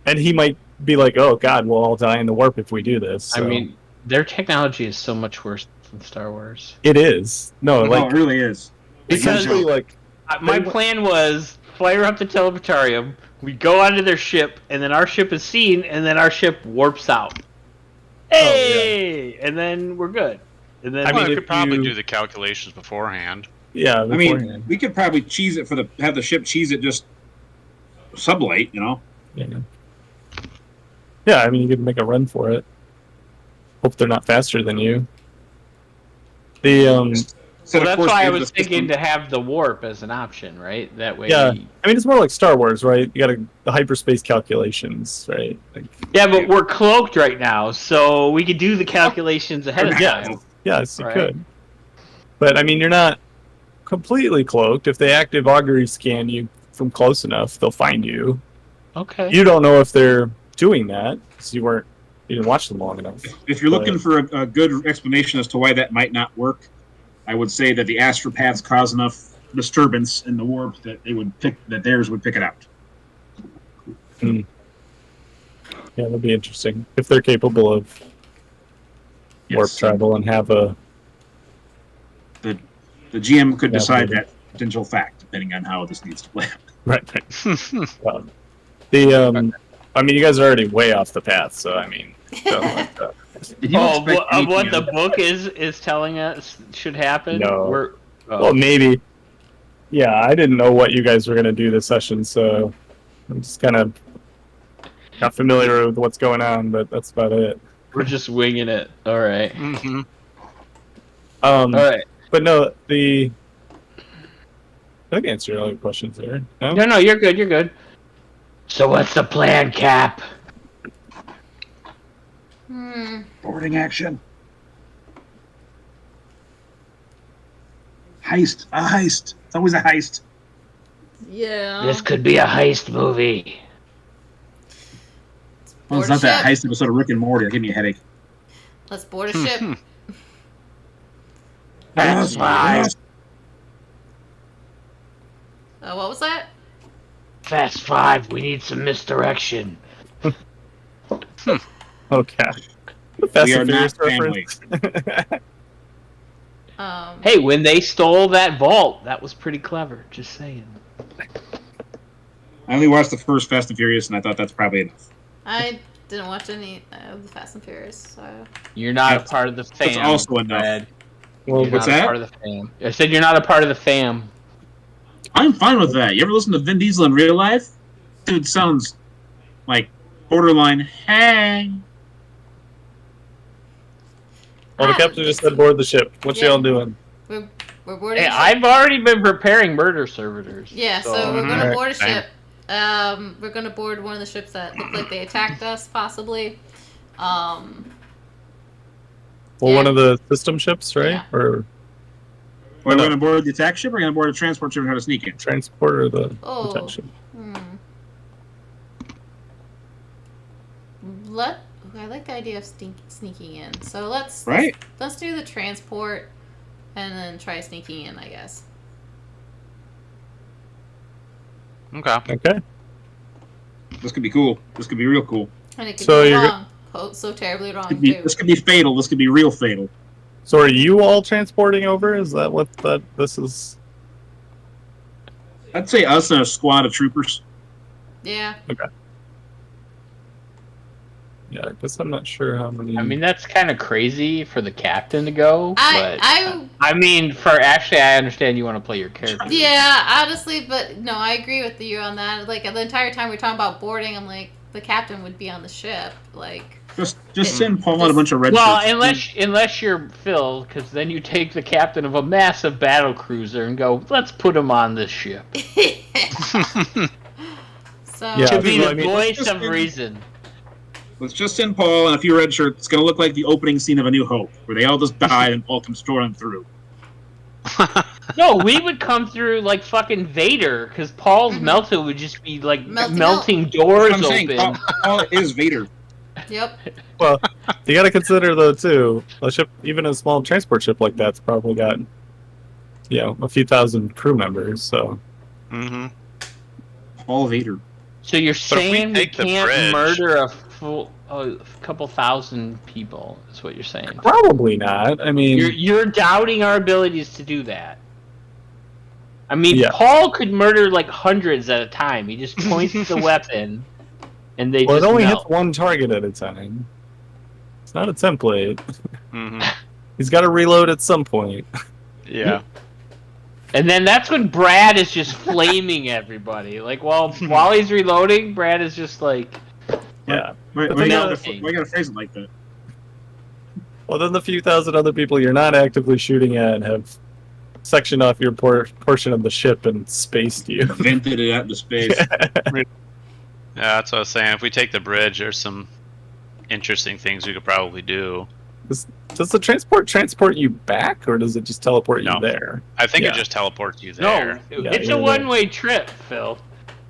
And he might be like, oh god, we'll all die in the warp if we do this. So. I mean, their technology is so much worse than Star Wars. It is. No, No, it really is. essentially like My plan was fire up the teleportarium, we go onto their ship, and then our ship is seen, and then our ship warps out. Hey! And then we're good. And then I mean, I if could probably you- do the calculations beforehand. yeah, I mean, we could probably cheese it have the ship cheese it just sublight, yeah, I mean you could make a run for it. Hope they're not faster than you. The So well, that's why I was thinking to have the warp as an option, right? That way. Yeah. I mean, it's more like Star Wars, right? You got the hyperspace calculations, right? Like, Yeah, but we're cloaked right now, so we could do the calculations ahead of time. yes, you Right. could. But I mean, you're not completely cloaked. If they active augury scan you from close enough, they'll find you. Okay. You don't know if they're doing that because you didn't watch them long enough. If you're looking for a good explanation as to why that might not work, I would say that the astropaths cause enough disturbance in the warp that theirs would pick it out. Yeah, that'd be interesting if they're capable of warp Yes. travel and have a. The GM could Yeah, decide maybe. that potential fact, depending on how this needs to play out. Right. Well, I mean, you guys are already way off the path, so I mean, don't like that. Did you Oh, expect of what anything the book is telling us should happen? No. Oh. Well, maybe. Yeah, I didn't know what you guys were going to do this session, so I'm just kind of not familiar with what's going on, but that's about it. We're just winging it. All right. Mm-hmm. All right. But no, I think I answered all your questions there. No? No, you're good. You're good. So what's the plan, Cap? boarding action? Heist. A heist. It's always a heist. Yeah. This could be a heist movie. Well, it's Board not a that ship. heist episode of Rick and Morty. It'll give me a headache. Let's board a ship. That's fine. What was that? Fast 5. We need some misdirection. Okay. Fast We are and not Furious reference. Hey, when they stole that vault, that was pretty clever. Just saying. I only watched the first Fast and Furious, and I thought that's probably enough. I didn't watch any of the Fast and Furious, so. You're not That's- a part of the fam. that's also enough. Brad. Well, You're what's not that? a part of the fam. I said you're not a part of the fam. I'm fine with that. You ever listen to Vin Diesel in real life? Dude sounds like borderline, hey. well, the captain just said board the ship. What Yeah. y'all doing? We're boarding Hey, a ship. I've already been preparing murder servitors. Yeah, so we're gonna Alright. board a Same. ship. We're gonna board one of the ships that look like they attacked us, possibly. Well, Yeah. one of the system ships, right? Yeah. Or Are we no. going to board the attack ship or are we going to board a transport ship and how to sneak in? transport or the Oh. protection? I like the idea of sneaking in. So let's Right? let's do the transport, and then try sneaking in, I guess. Okay. Okay. This could be cool. This could be real cool. And it could So be you're wrong. So terribly wrong too. This could be fatal. This could be real fatal. So are you all transporting over? Is that what this is? I'd say us and a squad of troopers. Yeah. Yeah, I guess I'm not sure how many. I mean, that's kind of crazy for the captain to go. I I mean, I understand you want to play your character. yeah, honestly, but no, I agree with you on that. Like the entire time we're talking about boarding, I'm like, the captain would be on the ship. Like, Just send Paul out a bunch of red Well, shirts. unless you're Phil, because then you take the captain of a massive battle cruiser and go, let's put him on this ship. so Yeah, To be well, the I mean, voice just of in- reason. with Justin, Paul, and a few red shirts, it's going to look like the opening scene of A New Hope, where they all just die and Paul comes storming through. No, we would come through like fucking Vader, because Paul's melted would just be like melting doors That's what I'm open. saying. Paul is Vader. Yep. Well, you got to consider though too. A ship, even a small transport ship like that's probably got, a few thousand crew members. So. Mm-hmm. Paul Vader. So you're if we saying we take the can't bridge- murder a couple thousand people? Is what you're saying? Probably not. I mean, You're doubting our abilities to do that. I mean, Yeah. Paul could murder like hundreds at a time. He just points the weapon, and they well, it just only melt. hits one target at a time. It's not a template. Mm-hmm. He's got to reload at some point. Yeah. And then that's when Brad is just flaming everybody. Like while he's reloading, Brad is just like, Yeah. Why But then gotta phrase it like that? Well, then the few thousand other people you're not actively shooting at have sectioned off your portion of the ship and spaced you. Vented it out into space. Yeah, that's what I was saying. If we take the bridge, there's some interesting things we could probably do. Does the transport you back, or does it just teleport you No. there? I think Yeah. it just teleports you there. no, Yeah, it's you're a there. one-way trip, Phil.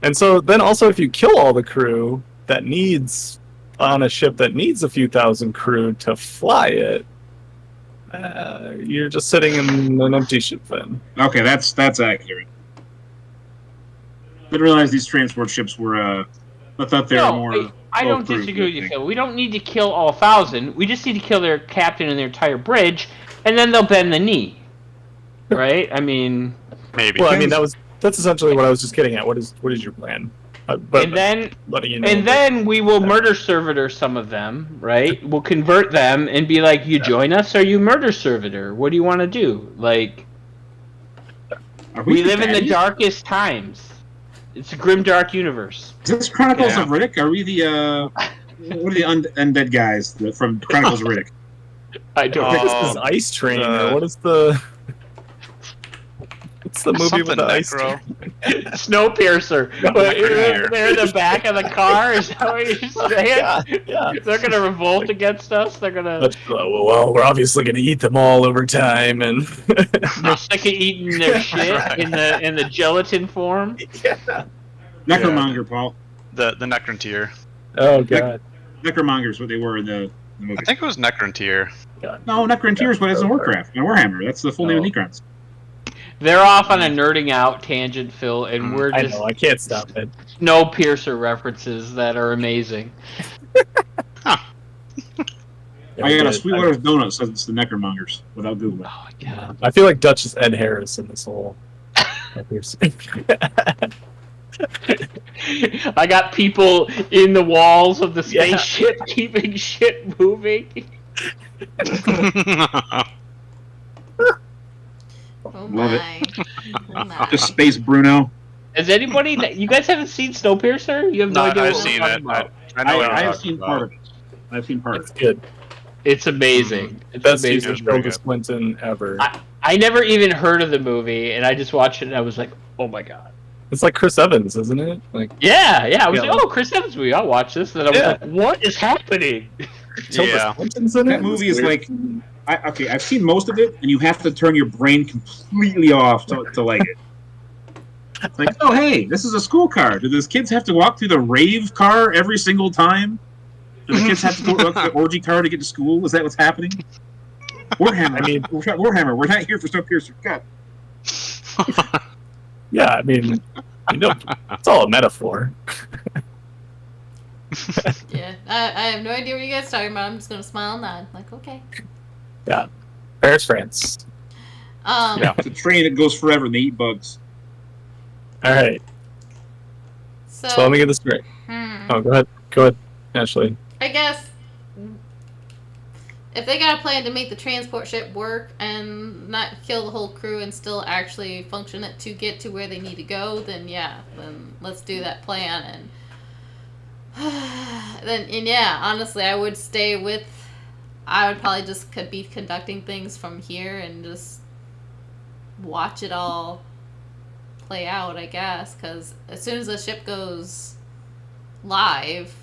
And so then also if you kill all the crew that needs on a ship that needs a few thousand crew to fly it, you're just sitting in an empty ship then. Okay, that's accurate. Didn't realize these transport ships were. I thought they were more. I don't low-crew, disagree with I you, think. Phil. We don't need to kill all 1,000. We just need to kill their captain and their entire bridge, and then they'll bend the knee. Right? I mean, Maybe. Well, I mean that's essentially what I was just getting at. What is your plan? But and then letting you know and that- then we will murder servitor some of them, right? We'll convert them and be like, you join us or you murder servitor. What do you want to do? Like, Are we live in the baddies? darkest times. It's a grim, dark universe. Is this Chronicles Yeah. of Riddick? Are we the what are the undead guys from Chronicles of Riddick? I don't what know. is this ice train? the- Or what is the? What's the movie Something with the ice necro. train? Snowpiercer. But they're in the back of the car. Is that what you're saying? Yeah. They're gonna revolt against us. They're gonna. But, well, we're obviously going to eat them all over time, and They're sick of eating their shit Right. in the gelatin form. Necromonger, Paul. The Necrontier. oh god, Necromonger's what they were in the movie. I think it was Necrontier. No, Necrontier is what it is in Warcraft and Warhammer. That's the full name of Necrons. They're off on a nerding out tangent, Phil, and we're I just know I can't stop it. Snowpiercer references that are amazing. I got a Sweetwater donut says it's the Necromongers without Googling. Oh my god. I feel like Dutch is Ed Harris in this whole. I got people in the walls of the Yeah. spaceship keeping shit moving. Oh Love it. my. Oh my. Just Space Bruno. Has anybody? You guys haven't seen Snowpiercer? You have no No, idea I've what seen we're it. talking about. I know what I you're have talking seen about. part of it. I've seen part of It's it. good. It's amazing. It's Best amazing. use of It's pretty Tilda Swinton ever. I never even heard of the movie, and I just watched it, and I was like, oh my god. It's like Chris Evans, isn't it? Like Yeah. I was Yeah. like, oh, Chris Evans movie. I'll watch this. And then I was Yeah. like, what is happening? Tilda Yeah. Swinton's in it. That movie is It's weird. like, okay, I've seen most of it, and you have to turn your brain completely off to like it. It's like, oh hey, this is a school car. Do those kids have to walk through the rave car every single time? Do the kids have to go up the orgy car to get to school? Is that what's happening? Warhammer. I mean- Warhammer. We're not here for Snowpiercer. God. Yeah, I mean, it's all a metaphor. Yeah, I have no idea what you guys are talking about. I'm just gonna smile and nod. Like, okay. Paris, France. Yeah. It's a train that goes forever, and they eat bugs. All right. So, So let me get this straight. Oh, go ahead, Ashley. I guess if they got a plan to make the transport ship work and not kill the whole crew and still actually function it to get to where they need to go, then yeah, then let's do that plan. And yeah, honestly, I would stay with. I would probably just could be conducting things from here and just watch it all play out, I guess, because as soon as the ship goes live,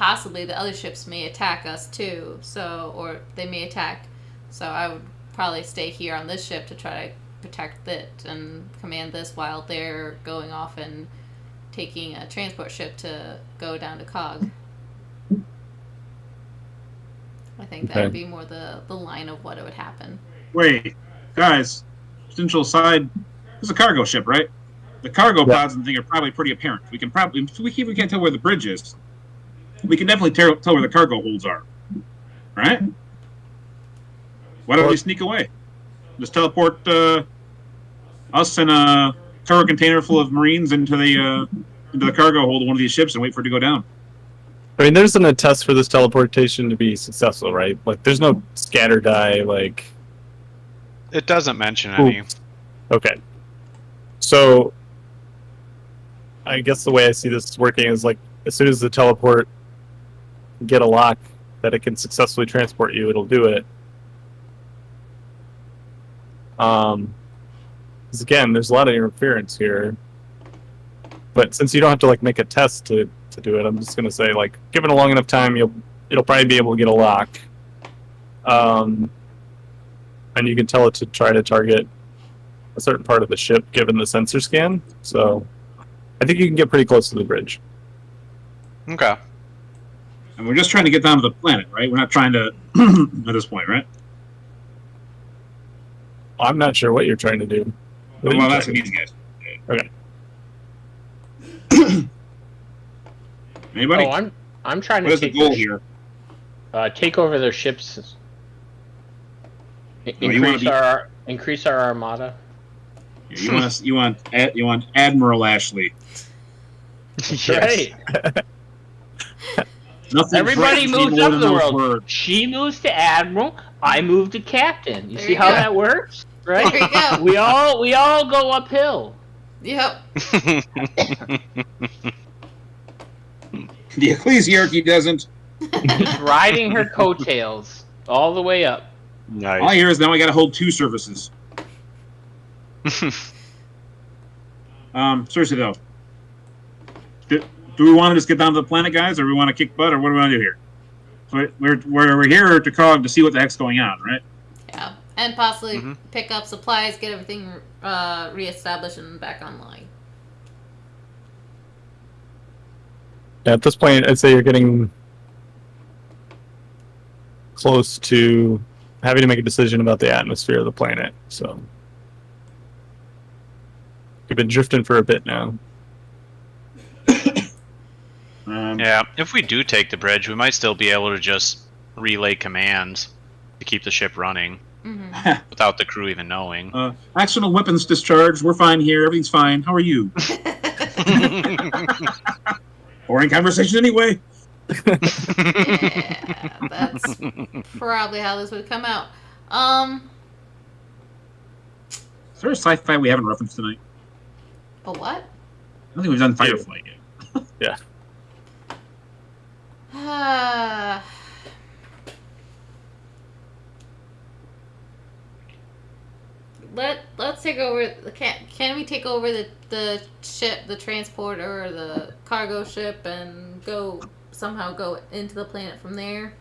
possibly the other ships may attack us too. So, or they may attack. So I would probably stay here on this ship to try to protect it and command this while they're going off and taking a transport ship to go down to Cog. I think that would be more the line of what it would happen. Wait, guys, potential side. This is a cargo ship, right? The cargo pods and thing are probably pretty apparent. We can probably, if we can't tell where the bridge is, we can definitely tell where the cargo holds are. Right? Why don't we sneak away? Just teleport us and a cargo container full of Marines into the cargo hold of one of these ships and wait for it to go down. I mean, there's a test for this teleportation to be successful, right? Like, there's no scatter die, like... It doesn't mention any. Okay. So, I guess the way I see this working is, like, as soon as the teleport get a lock that it can successfully transport you, it'll do it. Because, again, there's a lot of interference here. But since you don't have to, like, make a test to do it, I'm just going to say, like, given a long enough time, it'll probably be able to get a lock. And you can tell it to try to target a certain part of the ship given the sensor scan. So I think you can get pretty close to the bridge. Okay. And we're just trying to get down to the planet, right? We're not trying to at this point, right? I'm not sure what you're trying to do. Well, I'm asking these guys. Okay. Anybody? Oh, I'm trying What to is the take goal here? take over their ships. Increase our armada. You want Admiral Ashley. Right. Nothing Everybody threatens me moves more up than the those world. words. She moves to admiral. I move to captain. You There see you how go. that works, right? There you go. We all go uphill. Yep. The ecclesiarchy doesn't. Just riding her coattails all the way up. All I Nice. hear is now I got to hold 2 services. Seriously though, do we want to just get down to the planet, guys, or we want to kick butt, or what do we want to do here? So we're here to Cog to see what the heck's going on, right? Yeah. And possibly pick up supplies, get everything reestablished and back online. At this point, I'd say you're getting close to having to make a decision about the atmosphere of the planet. So you've been drifting for a bit now. Yeah, if we do take the bridge, we might still be able to just relay commands to keep the ship running without the crew even knowing. Accidental weapons discharged. We're fine here. Everything's fine. How are you? Boring conversation anyway. Yeah, that's probably how this would come out. Is there a sci-fi we haven't referenced tonight? A what? I don't think we've done Firefly yet. Yeah. Let's take over. Can we take over the ship, the transporter, or the cargo ship, and somehow go into the planet from there?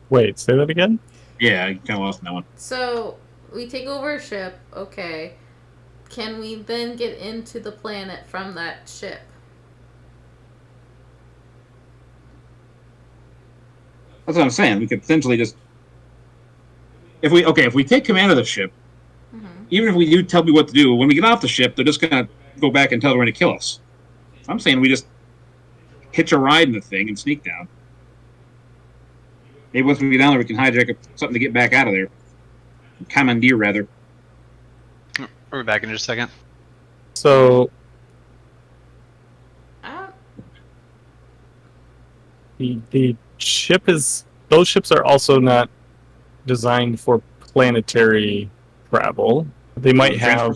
Wait, say that again? Yeah, I kind of lost in that one. So we take over a ship. Okay. Can we then get into the planet from that ship? That's what I'm saying. We could potentially just, if we take command of the ship, even if we do tell people what to do, when we get off the ship, they're just gonna go back and tell they're gonna kill us. I'm saying we just hitch a ride in the thing and sneak down. Maybe once we get down there, we can hijack something to get back out of there. Commandeer, rather. Are we back in just a second? So I the ship those ships are also not designed for planetary travel. They might have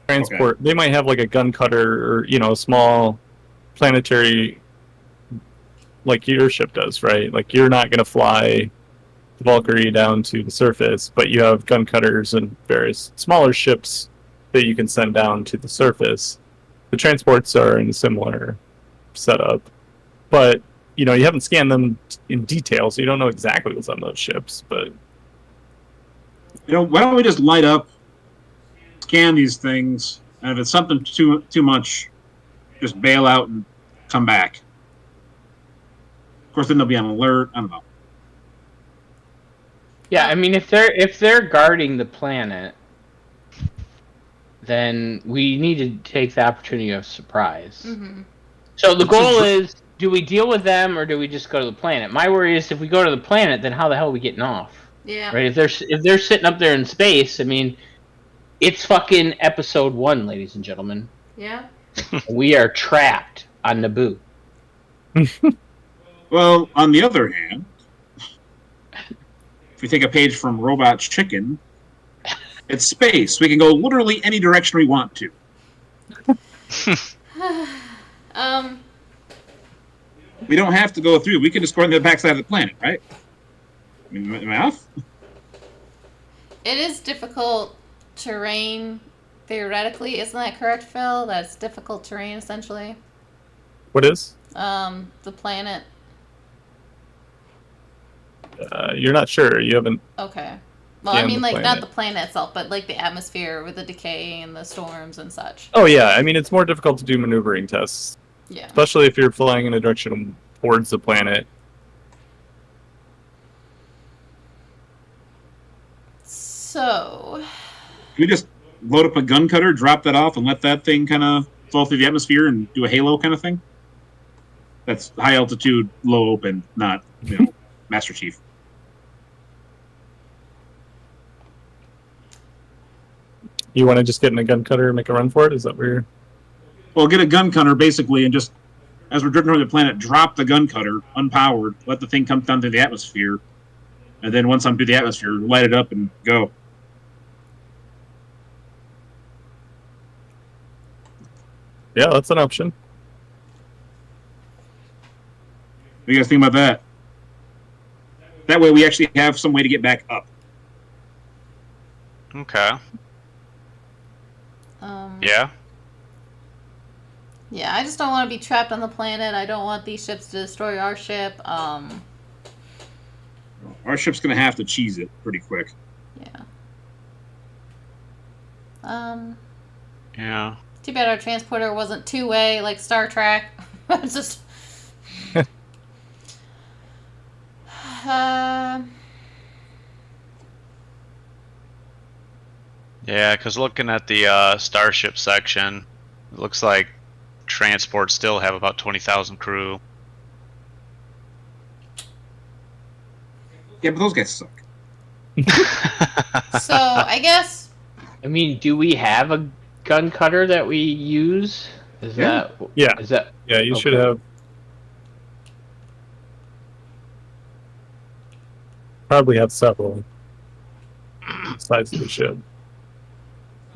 transport. Okay. They might have like a gun cutter or a small planetary, like your ship does, right? Like you're not going to fly the Valkyrie down to the surface, but you have gun cutters and various smaller ships that you can send down to the surface. The transports are in a similar setup, but you haven't scanned them in detail, so you don't know exactly what's on those ships. But Why don't we just light up, scan these things, and if it's something too much, just bail out and come back. Of course, then they'll be on alert. I don't know. Yeah, I mean, if they're guarding the planet, then we need to take the opportunity of surprise. Mm-hmm. So the goal is, do we deal with them or do we just go to the planet? My worry is if we go to the planet, then how the hell are we getting off? Yeah. Right? If they're sitting up there in space, I mean, it's fucking episode 1, ladies and gentlemen. Yeah. We are trapped on Naboo. Well, on the other hand, if we take a page from Robot Chicken, it's space. We can go literally any direction we want to. We don't have to go through. We can just go on the backside of the planet, right? I mean, am I off? It is difficult terrain, theoretically. Isn't that correct, Phil? That's difficult terrain, essentially. what is? The planet. You're not sure. You haven't. Okay. Well, Yeah, I mean, the like, not planet. the planet itself, but, like, the atmosphere with the decay and the storms and such. Oh yeah, I mean it's more difficult to do maneuvering tests, Yeah. especially if you're flying in a direction towards the planet. So, Can we just load up a gun cutter, drop that off, and let that thing kind of fall through the atmosphere and do a halo kind of thing? That's high altitude, low open, not, Master Chief. You want to just get in a gun cutter and make a run for it? Is that where you're... Well, get a gun cutter, basically, and just, as we're drifting over the planet, drop the gun cutter, unpowered, let the thing come down through the atmosphere, and then once I'm through the atmosphere, light it up and go. Yeah, that's an option. What do you guys think about that? That way we actually have some way to get back up. Okay. yeah. Yeah. I just don't want to be trapped on the planet. I don't want these ships to destroy our ship. Our ship's going to have to cheese it pretty quick. Yeah. Yeah. Too bad our transporter wasn't two-way like Star Trek. It's just. Yeah, because looking at the Starship section, it looks like transports still have about 20,000 crew. Yeah, but those guys suck. So I guess. I mean, do we have a gun cutter that we use? Is Yeah. that Yeah. Is that Yeah, you should Okay. have. Probably have several sides of the ship.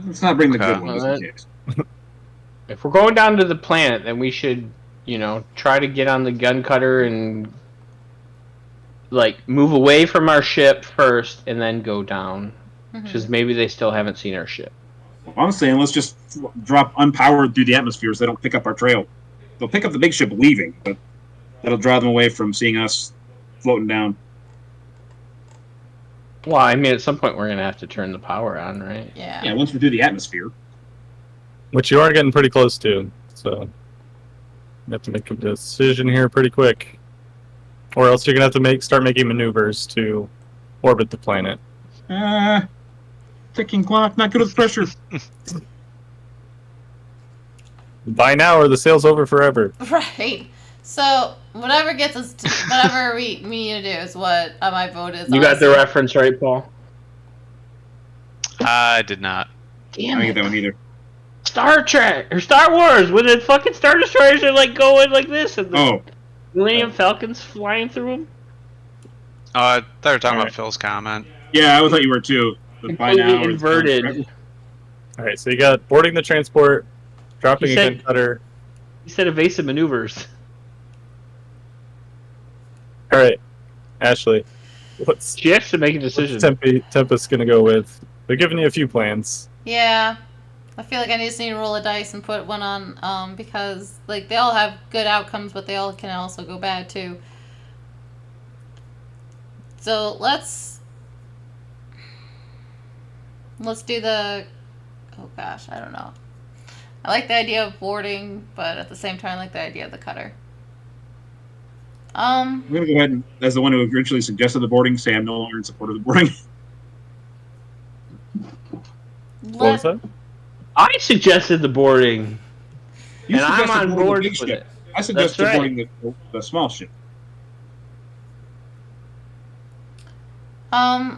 Let's not bring the Okay. good ones in case. if we're going down to the planet, then we should, try to get on the gun cutter and like move away from our ship first, and then go down, because maybe they still haven't seen our ship. Well, I'm saying let's just drop unpowered through the atmosphere so they don't pick up our trail. They'll pick up the big ship leaving, but that'll draw them away from seeing us floating down. Well, I mean, at some point we're gonna have to turn the power on, right? Yeah. Yeah, once we're through the atmosphere. Which you are getting pretty close to, so you have to make a decision here pretty quick, or else you're gonna have to start making maneuvers to orbit the planet. Ticking clock, not good with pressure. By now, or the sail's over forever. Right. So whatever gets us to whatever we need to do is what my vote is. You got the reference right, Paul? I did not. I Damn don't it. get that one either. Star Trek or Star Wars, when the fucking Star Destroyers are like going like this, and the Oh, Millennium Falcon's flying through them. Oh, I thought you were talking Alright. about Phil's comment. yeah, I thought you were too. But by Completely now, inverted. All right, so you got boarding the transport, dropping He a said- gun cutter. He said evasive maneuvers. All right, Ashley, what's She has to make a decision. Tempest gonna go with? They're giving you a few plans. Yeah. I feel like I just need to roll a dice and put one on, because like they all have good outcomes, but they all can also go bad too. So let's do the. Oh gosh, I don't know. I like the idea of boarding, but at the same time, I like the idea of the cutter. I'm going to go ahead and, as the one who originally suggested the boarding, say I'm no longer in support of the boarding. What was that? I suggested the boarding, You and I'm suggested on boarding the board big with ship. it. I suggested That's right. boarding the small ship.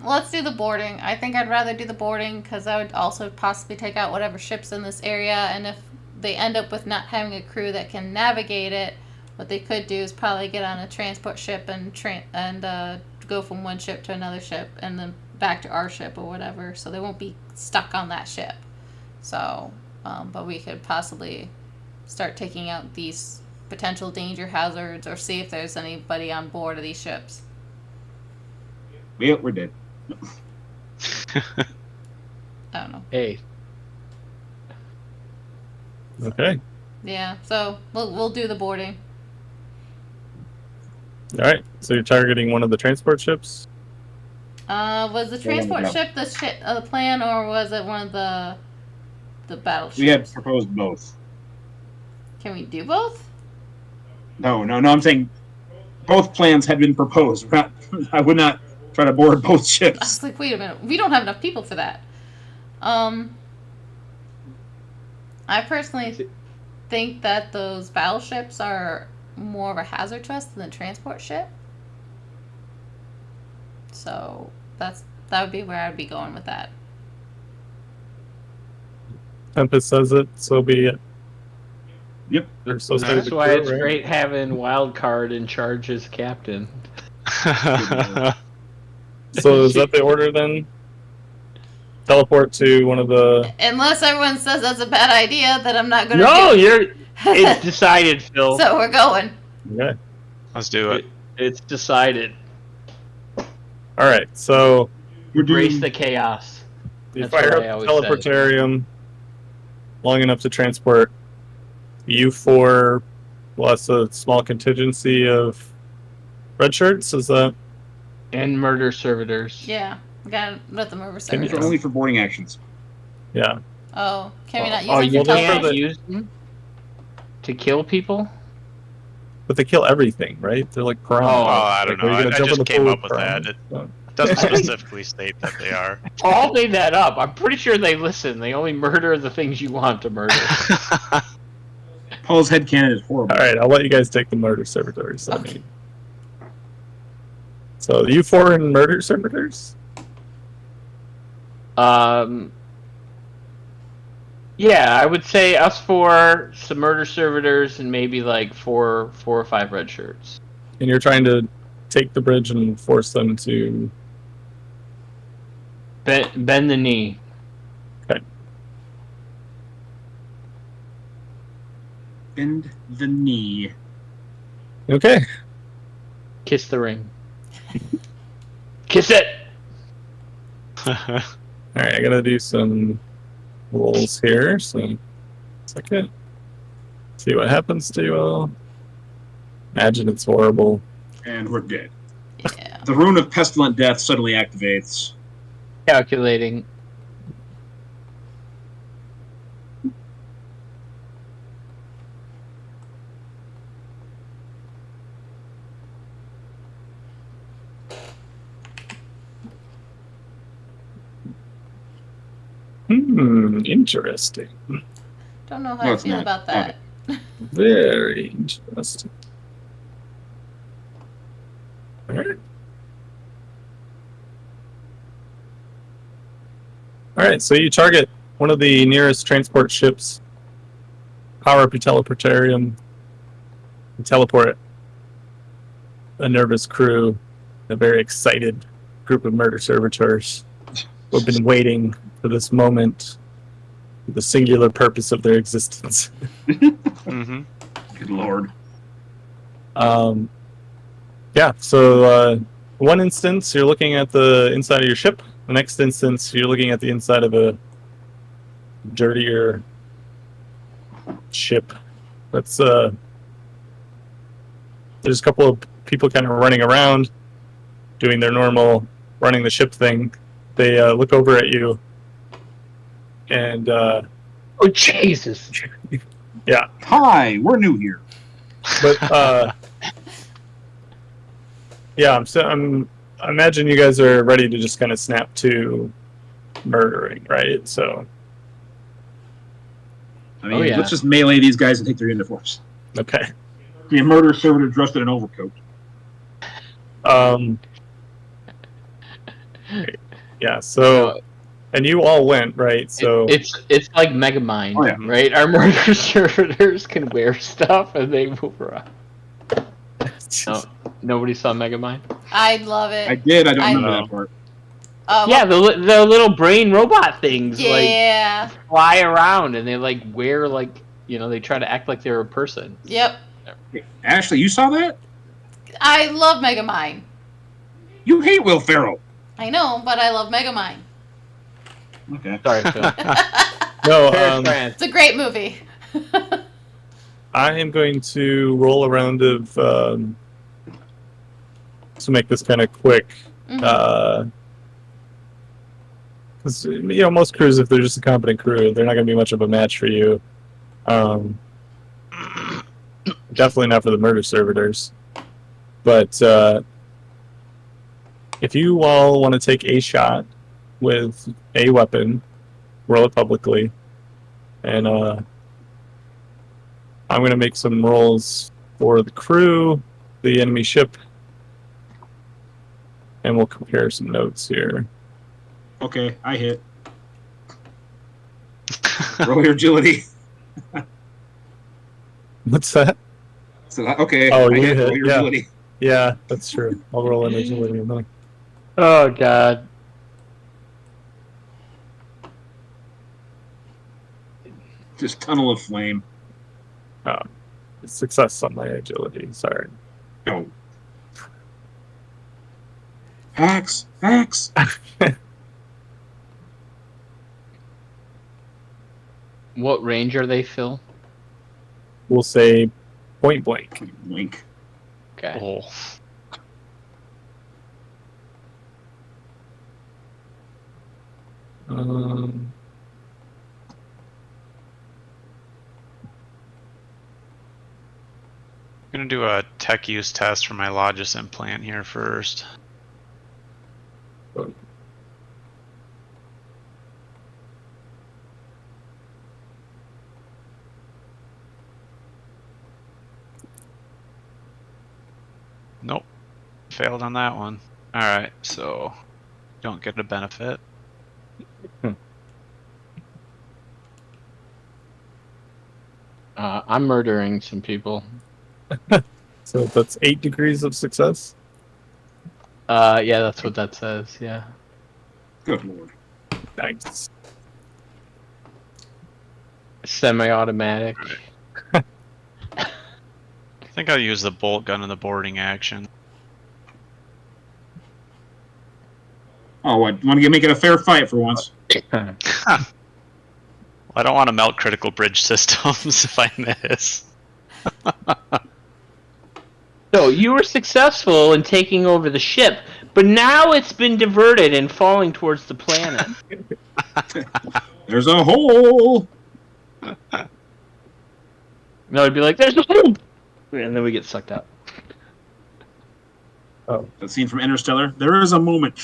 Let's do the boarding. I think I'd rather do the boarding because I would also possibly take out whatever ships in this area, and if they end up with not having a crew that can navigate it, what they could do is probably get on a transport ship and go from one ship to another ship and then back to our ship or whatever, so they won't be stuck on that ship. So, but we could possibly start taking out these potential danger hazards or see if there's anybody on board of these ships. Yeah, we're dead. I don't know. Hey, Okay. Yeah, so we'll do the boarding. All right. So you're targeting one of the transport ships. Was the transport ship the plan, or was it one of the battleships? We had proposed both. Can we do both? No. I'm saying both plans had been proposed. I would not try to board both I was ships. like, wait a minute, we don't have enough people for that. I personally think that those battleships are more of a hazard to us than the transport ship. So that would be where I'd be going with that. Tempest says it, so be it. Yep. They're so say that's the why crew, it's right? great having Wildcard in charge as captain. So is that the order then? Teleport to one of the. Unless everyone says that's a bad idea, that I'm not going to No, do. it's decided, Phil. So we're going. Okay. Let's do it. It's decided. All right. So We're Embrace doing the chaos. you That's fire what I up the always say. teleportarium long enough to transport U4 plus a small contingency of red shirts. Is that? And murder servitors. Yeah, we gotta let them over Can you these service. are only for boarding actions. Yeah. Oh, can we not use Oh, them you for those are can't the- teleport? use them to kill people? But they kill everything, right? They're like piranhas. Oh, I don't Like, are you know. gonna I jump in just the came pool up with that. piranhas? It doesn't specifically state that they are. Paul made that up. I'm pretty sure they listen. They only murder the things you want to murder. Paul's headcanon is horrible. All right, I'll let you guys take the murder servitors. I mean, so the U4 and murder servitors. Yeah, I would say us four, some murder servitors, and maybe like four or five red shirts. And you're trying to take the bridge and force them to. Bend the knee. Bend the knee. Okay. Kiss the ring. Kiss it! All right, I gotta do some rolls here. So, second. See what happens to you all. Imagine it's horrible. And we're dead. Yeah. The rune of pestilent death suddenly activates. Calculating. Interesting. Don't know how No, I it's feel not. about that. Very interesting. Alright. Alright, so you target one of the nearest transport ships, power up your teleportarium, and teleport a nervous crew, a very excited group of murder servitors who have been waiting for this moment, for the singular purpose of their existence. Mm-hmm. Good lord. Yeah, so one instance you're looking at the inside of your ship. The next instance you're looking at the inside of a dirtier ship. Let's there's a couple of people kind of running around, doing their normal running the ship thing. They look over at you, and Oh Jesus! yeah, Hi, we're new here. but yeah, I imagine you guys are ready to just kind of snap to murdering, right? So I mean, Oh, yeah. let's just melee these guys and take their uniforms. okay. Be a murder servitor dressed in an overcoat. Yeah, so and you all went, right? So It's like Megamind, Oh, yeah. right? Our murder servitors can wear stuff and they move around. No, nobody saw Megamind. I love it. I did. I don't I remember know. that part. Yeah, the little brain robot things yeah. like fly around and they like wear like they try to act like they're a person. Yep. Hey, Ashley, you saw that? I love Megamind. You hate Will Ferrell. I know, but I love Megamind. Okay. Sorry, Phil. no, It's a great movie. I am going to roll a round of to make this kind of quick. Mhm. Because most crews, if they're just a competent crew, they're not going to be much of a match for you. Definitely not for the murder servitors. But if you all want to take a shot with a weapon, roll it publicly, and I'm going to make some rolls for the crew, the enemy ship, and we'll compare some notes here. Okay, I hit. Roll your agility. What's that? So, okay. Oh, I you hit. hit, Roll your yeah. agility. Yeah, that's true. I'll roll an agility. Oh God. Just tunnel of flame. Success on my agility. Sorry. No. Hacks. Hacks. What range are they, Phil? We'll say point blank. Wink. Okay. Oh. Um, I'm gonna do a tech use test for my Logis implant here first. Nope. Failed on that one. Alright, so don't get a benefit. I'm murdering some people. so that's 8 degrees of success. Yeah, that's what that says. Yeah. Good lord. Nice. Semi-automatic. I think I'll use the bolt gun in the boarding action. Oh, what? Want to make it a fair fight for once? I don't want to melt critical bridge systems if I miss. So you were successful in taking over the ship, but now it's been diverted and falling towards the planet. There's a hole. No, it'd be like, "There's a hole," and then we get sucked out. Oh, That scene from Interstellar. There is a moment.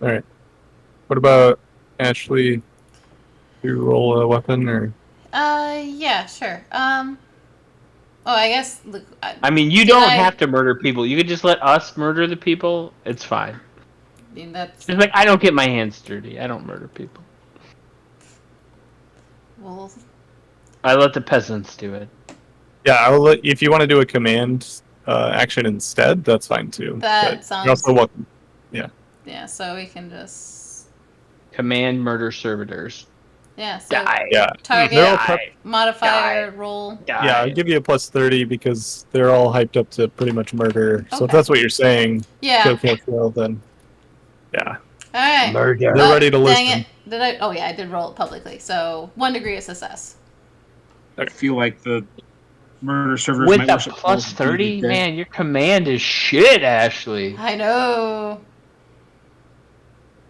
all right. What about Ashley? You roll a weapon or? Yeah, sure. Oh, I guess. Look, I mean, you Did don't I- have to murder people. You could just let us murder the people. It's fine. I mean, that's. It's like, I don't get my hands dirty. I don't murder people. Well, I let the peasants do it. Yeah, I'll let, if you want to do a command action instead, that's fine too. That But sounds- you're also welcome. yeah, so we can just. Command murder servitors. Yeah. So Die. Yeah. target They're all prep- modifier roll. Die. Yeah, I'll give you a plus 30 because they're all hyped up to pretty much murder. So if Okay. that's what you're saying, Yeah. kill, then yeah. All right. Murder. They're ready to Dang listen. it. Did I? Oh yeah, I did roll it publicly. So 1 degree of success. I feel like the murder servers With might a worship plus all 30, the- man, your command is shit, Ashley. I know.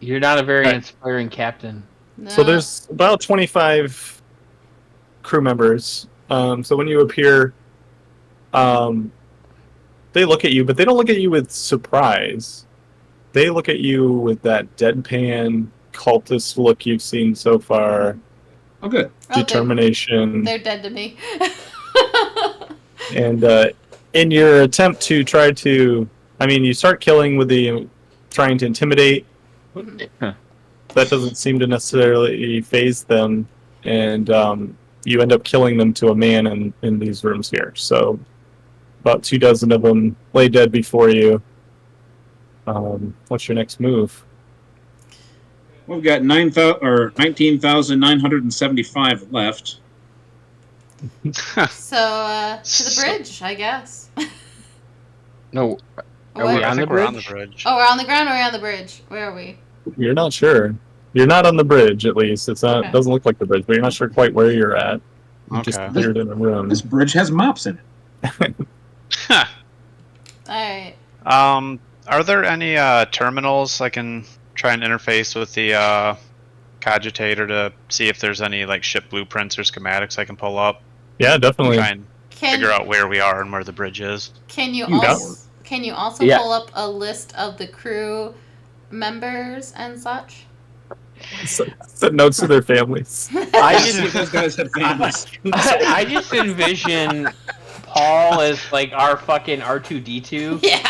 You're not a very Okay. inspiring captain. No. So there's about 25 crew members. So when you appear, they look at you, but they don't look at you with surprise. They look at you with that deadpan cultist look you've seen so far. Oh, good. Oh, Determination. They're dead to me. And in your attempt to try to, I mean, you start killing with the trying to intimidate. That doesn't seem to necessarily phase them, and you end up killing them to a man in these rooms here. So about 24 of them lay dead before you. What's your next move? We've got 19,975 left. So to the bridge, I guess. No, Are What? we I on think the we're on the bridge? bridge. Oh, we're on the ground or we're on the bridge? Where are we? You're not sure. You're not on the bridge, at least. It's not. Okay. Doesn't look like the bridge, but you're not sure quite where you're at. You just Okay. appeared in a room. This bridge has mops in it. All right. Are there any terminals I can try and interface with the cogitator to see if there's any like ship blueprints or schematics I can pull up? Yeah, definitely. Try and Can figure out where we are and where the bridge is. can you You got also Yeah. pull up a list of the crew members and such? Send notes to their families. I See if just, those guys have families. I just envision Paul as like our fucking R2D2. Yeah.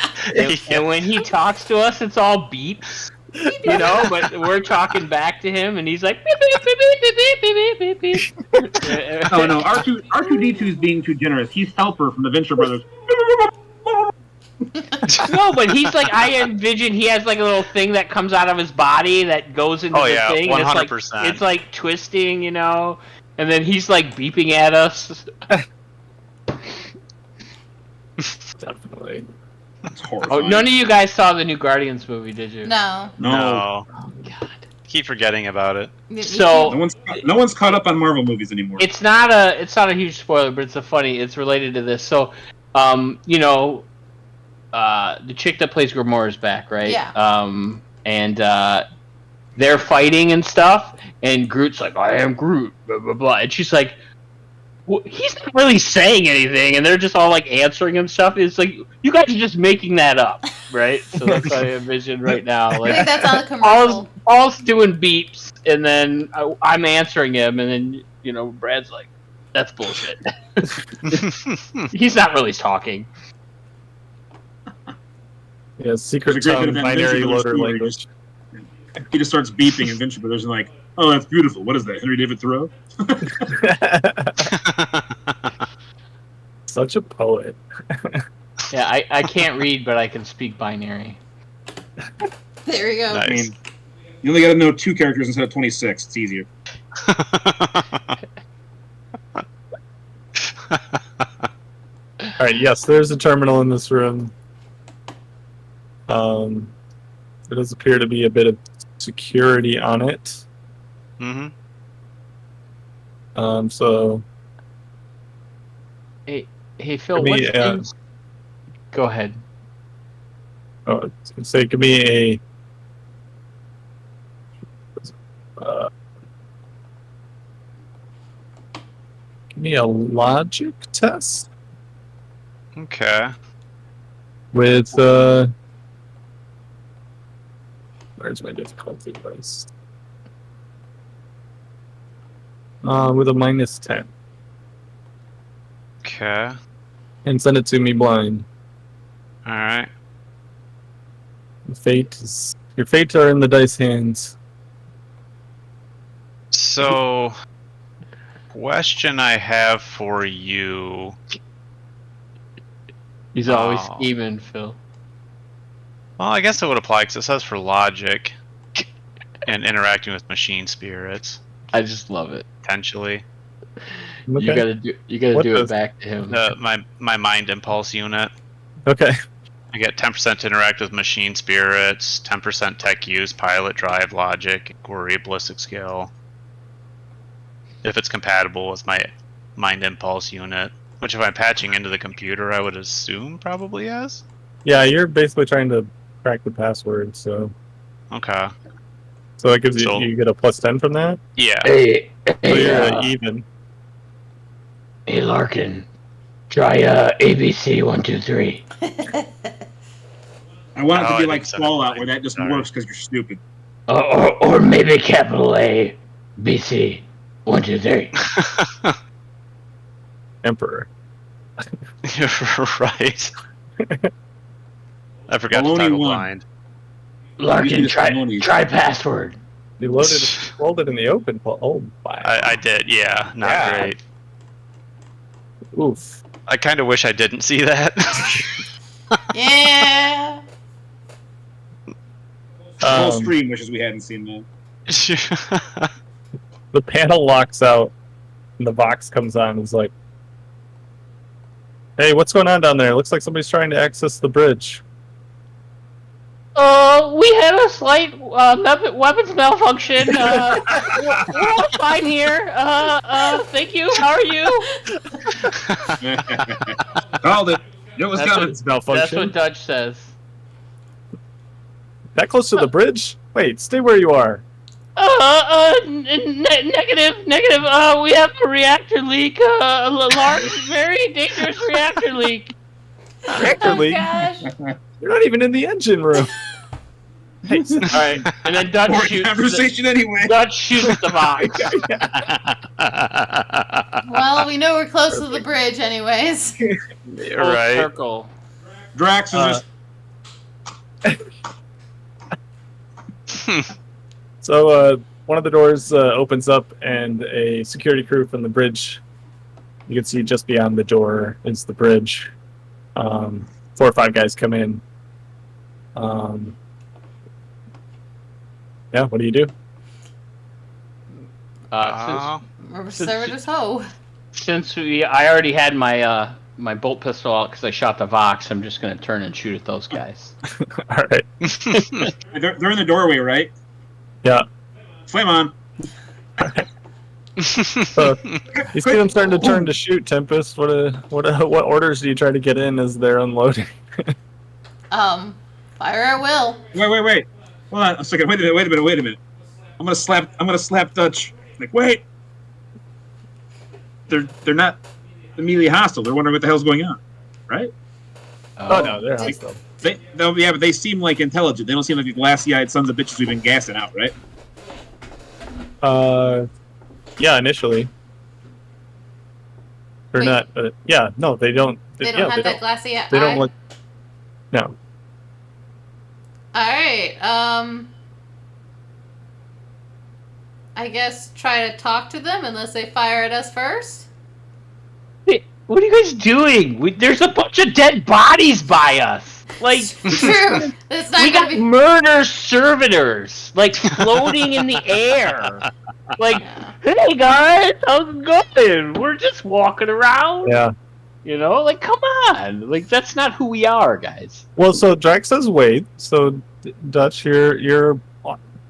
And when he talks to us, it's all beeps, you know. But we're talking back to him, and he's like, beep, beep, beep, beep, beep, beep, beep, beep, beep. Oh no, R2D2 is being too generous. He's Helper from the Venture Brothers. No, but he's like, I envision he has like a little thing that comes out of his body that goes into Oh, the yeah, thing. and 100%. It's like twisting, you know, and then he's like beeping at us. Definitely. That's Oh, horrifying. none of you guys saw the new Guardians movie, did you? No. No. God. Keep forgetting about it. So- No one's caught up on Marvel movies anymore. It's not a huge spoiler, but it's related to this. So, you know, the chick that plays Gamora is back, right? Yeah. And they're fighting and stuff, and Groot's like, I am Groot, blah blah blah, and she's like, well, he's not really saying anything, and they're just all like answering him stuff. It's like, you guys are just making that up, right? So that's what I envision right now. I Like, think that's on the commercial. Paul's doing beeps, and then I'm answering him, and then, you know, Brad's like, that's bullshit. He's not really talking. Yeah, secret There's a great tongue bit of that binary Venture Brothers loader too, where language. he just starts beeping and Venture Brothers are like, oh, that's beautiful. What is that, Henry David Thoreau? Such a poet. Yeah, I can't read, but I can speak binary. There we go. Nice. I mean, you only got to know 2 characters instead of 26. It's easier. All right. Yes, there's a terminal in this room. There does appear to be a bit of security on it. hmm So Hey, Phil, Give me, what's things... Go ahead. I was gonna say, give me a logic test Okay. with where's my difficulty dice? With a -10, Okay. and send it to me blind. All right. Your fates are in the dice hands. So, question I have for you. He's always Oh. scheming, Phil. Well, I guess it would apply because it says for logic and interacting with machine spirits. I just love it. potentially. Okay. You gotta What do does- it back to him. My mind impulse unit. Okay. I get 10% to interact with machine spirits, 10% tech use, pilot, drive, logic, inquiry, ballistic skill. If it's compatible with my mind impulse unit, which if I'm patching into the computer, I would assume probably is. Yeah, you're basically trying to crack the password, so Okay. that gives you So- you get a +10 from that. Yeah. Hey, So you're even. hey, Larkin, try ABC 123. I want it to Oh, be I like didn't set it Fallout, right. where that just Sorry. works because you're stupid. Or maybe capital A, BC 123. Emperor. You're right. I forgot Baloney to toggle one. blind. Larkin, try- try password. You rolled it in the open. Oh, wow. I did, yeah. Not Yeah. great. Oof. I kind of wish I didn't see that. Yeah. The whole Um, stream wishes we hadn't seen that. The panel locks out, and the Vox comes on and is like, "Hey, what's going on down there? Looks like somebody's trying to access the bridge." We had a slight weapons malfunction. We're all fine here. Thank you. How are you? Called it. It was That's coming. its malfunction. That's what Dutch says. That close to the bridge? Wait, stay where you are. Negative. We have a reactor leak. A large, very dangerous reactor leak. Reactor Oh leak? gosh. You're not even in the engine room. All right, and then Dutch Boring shoots. conversation anyway. Dutch shoots the box. Well, we know we're close to the bridge, anyways. Full right. circle. Drax is just So one of the doors opens up, and a security crew from the bridge. You can see just beyond the door is the bridge. 4 or 5 guys come in. Yeah, what do you do? Servitors ho. Since I already had my my bolt pistol out because I shot the Vox, I'm just gonna turn and shoot at those guys. All right. they're in the doorway, right? Yeah. Flame on. You see them starting to turn to shoot, Tempest. What orders do you try to get in as they're unloading? Fire at will. Wait. Hold on a second. Wait a minute. I'm gonna slap Dutch. Like, wait. They're not immediately hostile. They're wondering what the hell's going on, right? Oh no, they're hostile. But they seem like intelligent. They don't seem like the glassy-eyed sons of bitches we've been gassing out, right? Yeah, initially. Or Wait. not, but yeah, no, they don't. They don't have that glassy eye. They don't look. No. Alright, I guess try to talk to them unless they fire at us first. What are you guys doing? There's a bunch of dead bodies by us. Like True. It's not we gonna got be. murder servitors like floating in the air. Like, Yeah. hey guys, how's it going? We're just walking around. Yeah. You know, like come on. Like that's not who we are, guys. Well, so Drax says wait. So Dutch, you're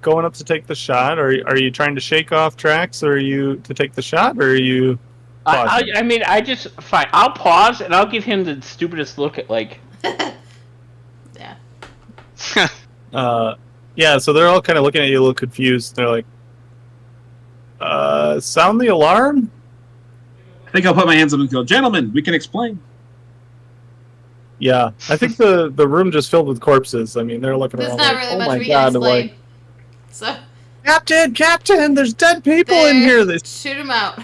going up to take the shot. Or are you trying to shake off Drax? Or are you to take the shot? Or are you? I mean, I just fine. I'll pause and I'll give him the stupidest look at like. Yeah. Yeah. So they're all kind of looking at you a little confused. They're like, sound the alarm. I think I'll put my hands up and go, gentlemen, we can explain. Yeah, I think the room just filled with corpses. I mean, they're looking There's around not like, really oh much my we god, can I'm explain. like, So Captain, there's dead people in here. They shoot them out.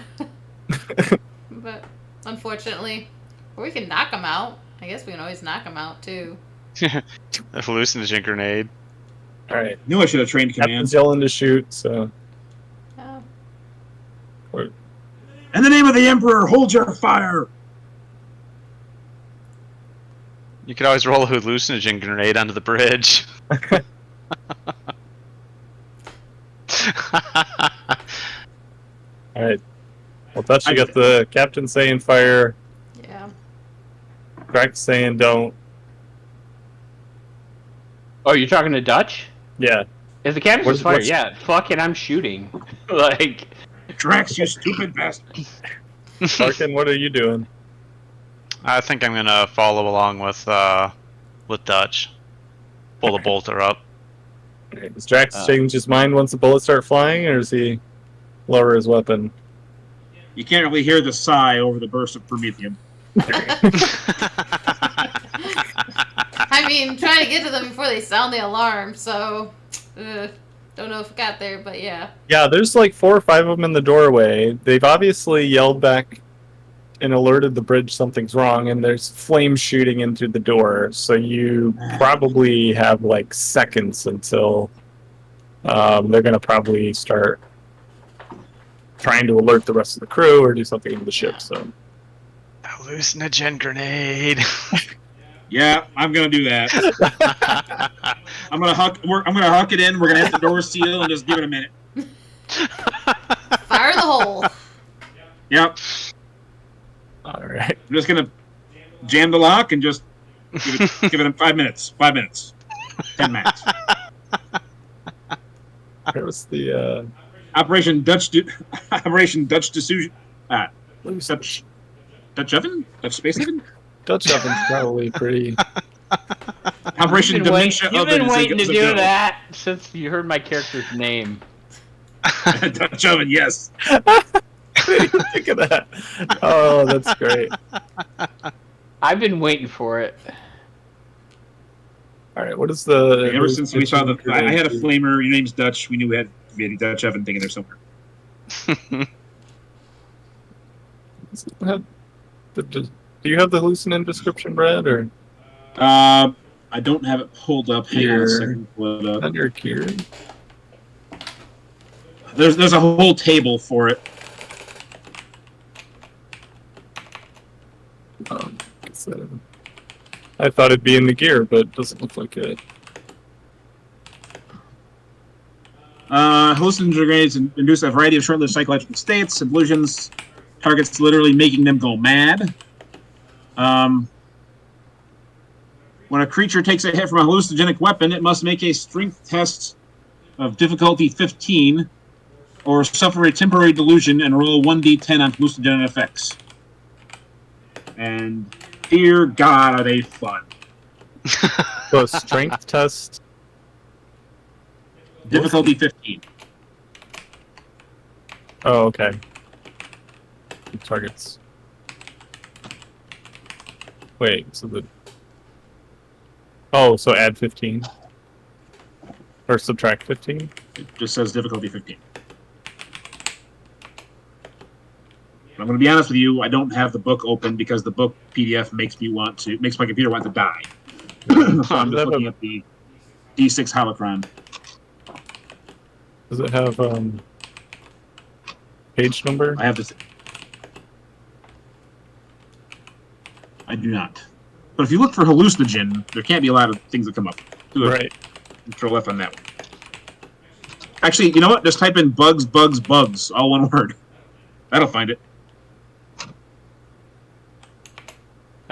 But unfortunately, or we can knock them out. I guess we can always knock them out too. A hallucinogen grenade. all right. Knew I should have trained Captain's commands. yelling to shoot. So Oh. In the name of the Emperor, hold your fire. You could always roll a hallucinogen grenade onto the bridge. All right. Well, Dutch, you got the captain saying fire. Yeah. Drax saying don't. Oh, you're talking to Dutch? Yeah. If the captain says fire, what's- yeah, fuck it, I'm shooting. Like, Drax, you stupid bastard. Larkin, what are you doing? I think I'm gonna follow along with Dutch. Pull the bolter up. Okay, does Drax change his mind once the bullets start flying, or does he lower his weapon? You can't really hear the sigh over the burst of promethium. I mean, trying to get to them before they sound the alarm, so don't know if it got there, but yeah. Yeah, there's like 4 or 5 of them in the doorway. They've obviously yelled back and alerted the bridge something's wrong, and there's flames shooting into the door. So you probably have like seconds until they're going to probably start trying to alert the rest of the crew or do something to the ship. So Hallucinogen grenade. Yeah, I'm gonna do that. I'm gonna huck it in. We're gonna hit the door seal and just give it a minute. Fire the hole. Yep. all right. I'm just gonna jam the lock and just give it 5 minutes. 5 minutes. 10 max. Where was the Operation Dutch Diffusion. Dutch Oven? Dutch Space Oven? Dutch oven's probably pretty. Operation Dementia You've Oven. been waiting to is a do go. that since you heard my character's name. Dutch Oven, yes. Think of that. Oh, that's great. I've been waiting for it. All right, what is the? Ever since we saw I had a flamer. Your name's Dutch. We knew we had a Dutch Oven thing in there somewhere. Do you have the hallucinant description, Brad, or I don't have it pulled up. Hang on a Here. second. Pull it up. under gear? There's a whole table for it. I thought it'd be in the gear, but it doesn't look like it. Hallucinogen grenades induce a variety of short-lived psychological states, illusions, targets literally making them go mad. When a creature takes a hit from a hallucinogenic weapon, it must make a strength test of difficulty 15 or suffer a temporary delusion and roll 1d10 on hallucinogenic effects. And dear God, are they fun. So a strength test. Difficulty 15. Oh, okay. Targets. Wait, so the. Oh, so add 15. Or subtract 15? It just says difficulty 15. I'm going to be honest with you. I don't have the book open because the book PDF makes my computer want to die. So I'm just looking at the D6 holocron. Does it have page number? I have this. I do not. But if you look for hallucinogen, there can't be a lot of things that come up. Do it. Right. Control F on that one. Actually, you know what? Just type in bugs, bugs, bugs, all one word. That'll find it.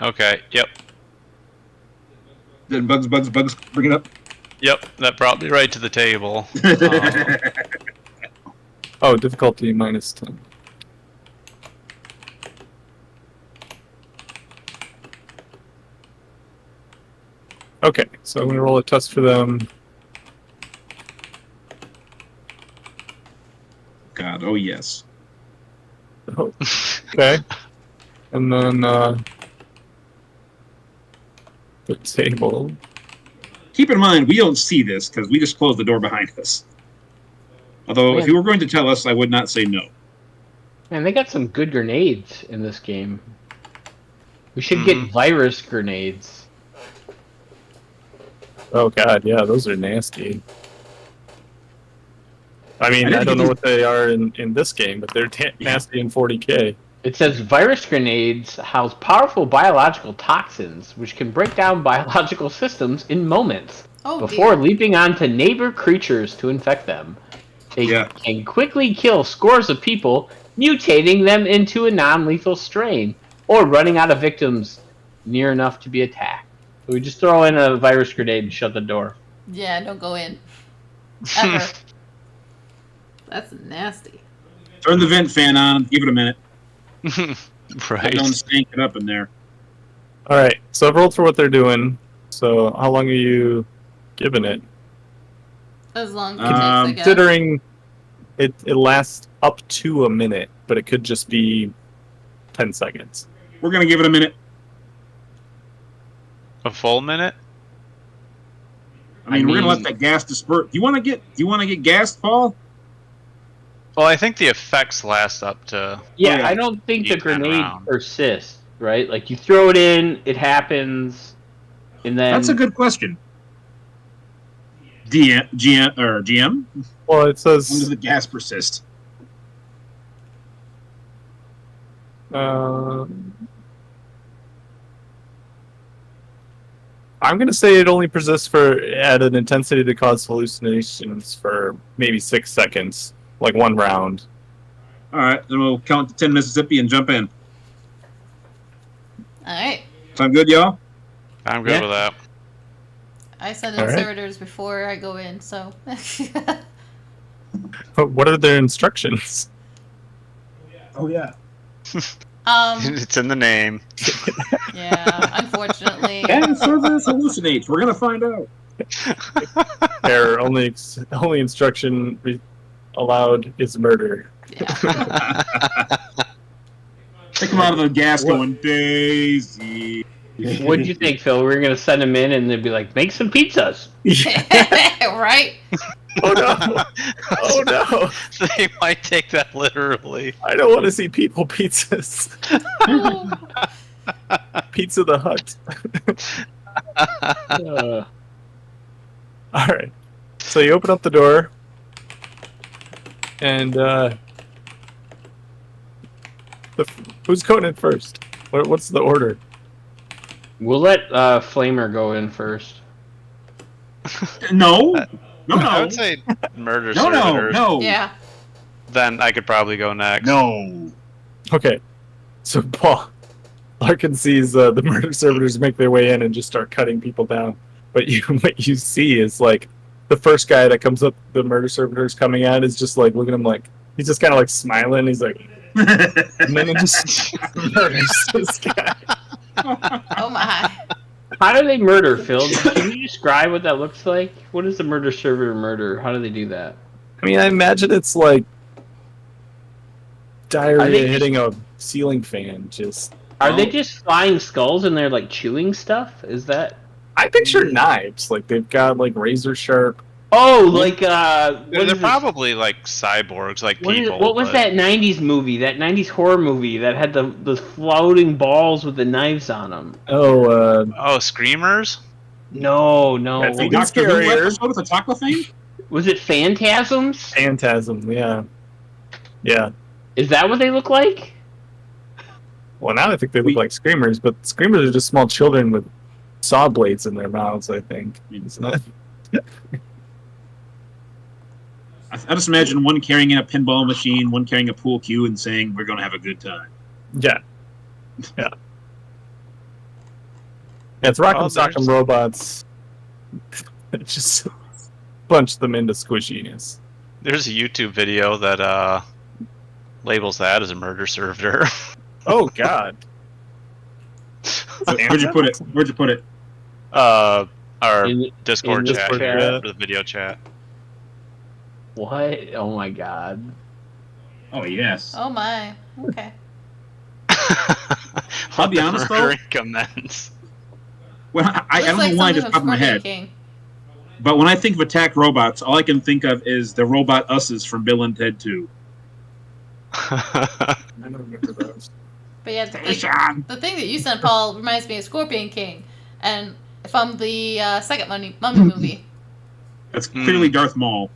Okay. Yep. Then bugs, bugs, bugs. Bring it up. Yep. That brought me right to the table. Oh, difficulty minus 10. Okay, so I'm going to roll a test for them. God, oh yes. Oh, okay. And then the table. Keep in mind, we don't see this because we just closed the door behind us. Although, if you were going to tell us, I would not say no. Man, they got some good grenades in this game. We should get virus grenades. Oh god, yeah, those are nasty. I mean, I I don't know think what they are in this game, but they're nasty in 40k. It says virus grenades house powerful biological toxins which can break down biological systems in moments Oh, before dear. leaping onto neighbor creatures to infect them. They Yeah. can quickly kill scores of people mutating them into a non-lethal strain, or running out of victims near enough to be attacked. So we just throw in a virus grenade and shut the door. Yeah, don't go in. Ever. That's nasty. Turn the vent fan on. Give it a minute. Right. Don't stank it up in there. All right, so I've rolled for what they're doing. So how long are you giving it? As long as it Um, takes, I guess. Considering it lasts up to a minute, but it could just be 10 seconds. We're gonna give it a minute. A full minute? I mean, we're gonna let that gas disperse. Do you want to get gassed, Paul? Well, I think the effects last up to. Yeah, yeah. I don't think the 8-10 grenade round. persists, right? Like you throw it in, it happens, and then That's a good question. GM? Well, it When does says the gas persist? I'm going to say it only persists for at an intensity to cause hallucinations for maybe 6 seconds, like one round. All right, then we'll count to 10 Mississippi and jump in. Alright. Sound good, y'all? I'm good Yeah. with that. I send in All right. servitors before I go in, so. What are their instructions? Oh yeah. It's in the name. Yeah, unfortunately. And servers hallucinates. We're gonna find out. Their only instruction allowed is murder. Yeah. They come out of the gas going, Daisy. what'd you think, Phil? We were gonna send them in, and they'd be like, "Make some pizzas." Right? Oh no! Oh no! They might take that literally. I don't want to see people pizzas. Pizza the Hut. All right. So you open up the door, and who's going in first? What's the order? We'll let Flamer go in first. No. No, I no. would say murder No, no, servitors. no. Yeah. Then I could probably go next. No. Okay. So Paul Larkin sees the murder servitors make their way in and just start cutting people down. But what you see is like the first guy that comes up, the murder servitors coming at, is just like looking at him like he's just kind of like smiling. He's like, and then it just murders this guy. Oh my. How do they murder, Phil? Can you describe what that looks like? What is the murder servitor murder? How do they do that? I mean, I imagine it's like I diarrhea think- hitting a ceiling fan. Just Are they just flying skulls and they're like chewing stuff? Is that? I picture knives. Like they've got like razor sharp. Oh, like They're probably like cyborgs, like people. What was but- that '90s movie? That '90s horror movie that had the floating balls with the knives on them? Oh, Oh, screamers? No. That's The even Doctor Who scarier. episode with the taco thing? Was it Phantasms? Phantasm. Yeah, yeah. Is that what they look like? Well, now I think they look like screamers, but screamers are just small children with saw blades in their mouths. I think. Isn't it? I just imagine one carrying a pinball machine, one carrying a pool cue, and saying, "We're going to have a good time." Yeah. Yeah. Yeah, it's Rock'em Oh, Sock'em there's- robots. Just bunch them into squishiness. There's a YouTube video that labels that as a murder servitor. Oh God. Where'd you put it? Where'd you put it? Our In Discord in chat, Discord here, chat. the video chat. What? Oh my god. Oh yes. Oh my. Okay. I'll be honest, though. Commence. Well, I Looks don't like know why it something just from popped in my Scorpion head, King. but when I think of attack robots, all I can think of is the robot us's from Bill and Ted 2. I don't remember those. But yeah, Station! the thing that you sent, Paul, reminds me of Scorpion King, and from the second Mummy movie. That's clearly Darth Maul.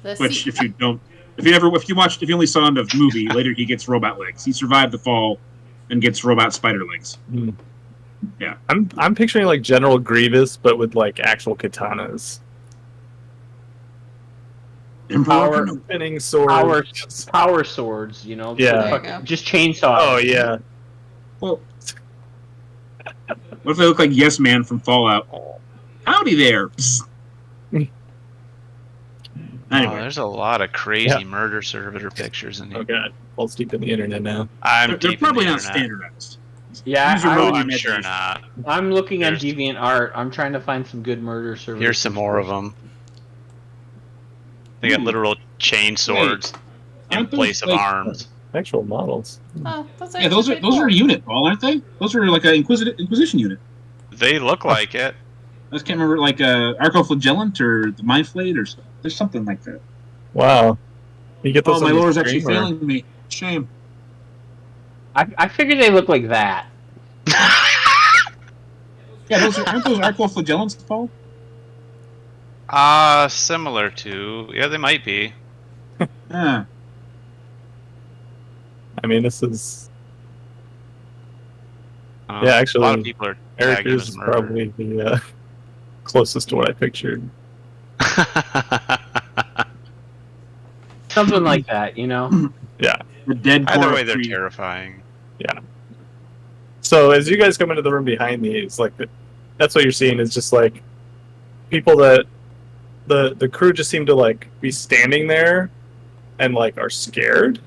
The Which, se- if you only saw the movie, later he gets robot legs. He survived the fall and gets robot spider legs. I'm picturing like General Grievous, but with like actual katanas. Emperor Power- Kenobi. spinning sword. Power swords, you know. Yeah. There you go. Just chainsaw. Oh yeah. Well, what if they look like Yes Man from Fallout? Howdy there. Oh, Anyway, there's a lot of crazy Yeah. murder servitor pictures in here. Oh god. Paul's deep in the internet now. I'm they're deep in probably the not internet. standardized. Yeah, Use your I- mode Oh, I'm imagination. sure not. I'm looking at There's- DeviantArt. I'm trying to find some good murder servers. Here's some more of them. They got Ooh. literal chain swords in Aren't those, place of like- arms. Actual models. Oh, those are Yeah, those are pretty cool. a unit, Paul, aren't they? Those are like an Inquisition unit. They look like it. I just can't remember, like Arcoflagellant or the Mind Flayed or something. There's something like that. Wow. You get Oh, those my on the lore's actually stream, or- failing me. Shame. I figured they look like that. Yeah, aren't those Arcoflagellants, Paul? Similar to. Yeah, they might be. Ah, I mean, this is Yeah, Yeah, actually, a lot of people are Eric tagging is as murder. probably the closest to what I pictured. Something like that, you know? the dead Either core way, of they're Creed. terrifying. So as you guys come into the room behind me, it's like that's what you're seeing is just like people that the crew just seem to like be standing there and like are scared,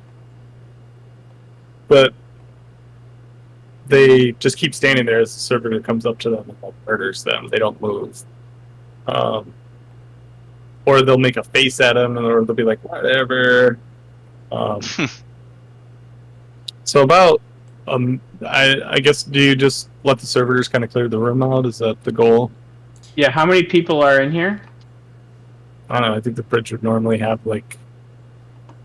but they just keep standing there as the servitor comes up to them and like, murders them. They don't move, or they'll make a face at him, or they'll be like whatever. So about I guess, do you just let the servitors kind of clear the room out? Is that the goal? Yeah, how many people are in here? I don't know. I think the bridge would normally have like,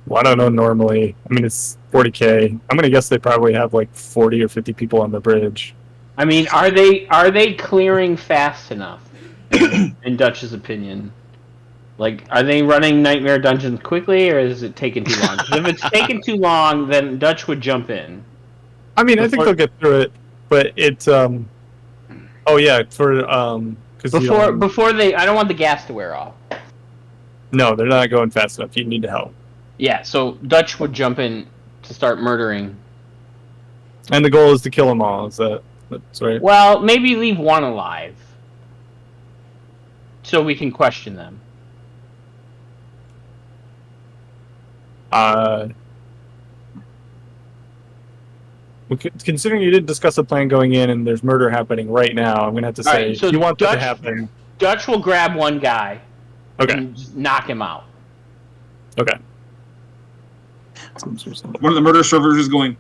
well, I don't know. Normally, I mean, it's 40K. I'm gonna guess they probably have like 40 or 50 people on the bridge. I mean, are they clearing fast enough? In Dutch's opinion, like, are they running Nightmare Dungeons quickly, or is it taking too long? 'Cause if it's taking too long, then Dutch would jump in. I mean, I think Before- they'll get through it, but it's oh yeah, for because Before they, I don't want the gas to wear off. no, they're not going fast enough. You need help, Yeah, so Dutch would jump in to start murdering. and the goal is to kill them all. That's right? Well, maybe leave one alive, so we can question them. Considering you did discuss a plan going in and there's murder happening right now, I'm gonna have to All say right, so you want that to Dutch- happen. Dutch will grab one guy Okay. and just knock him out. Okay. One of the murder servers is going,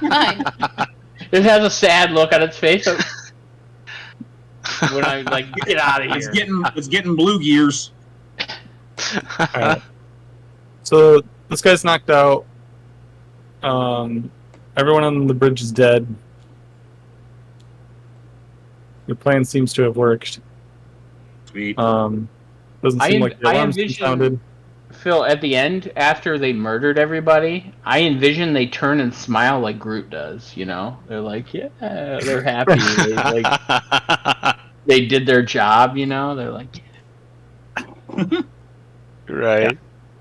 Fine. It has a sad look on its face. When I like get out of it's here. getting blue gears. Alright. So this guy's knocked out. Everyone on the bridge is dead. Your plan seems to have worked. Sweet. Doesn't I seem en- like the I alarm's been envision- sounded. Phil, at the end, after they murdered everybody, I envision they turn and smile like Groot does. You know, they're like, yeah, they're happy. They did their job. You know, they're like, Right.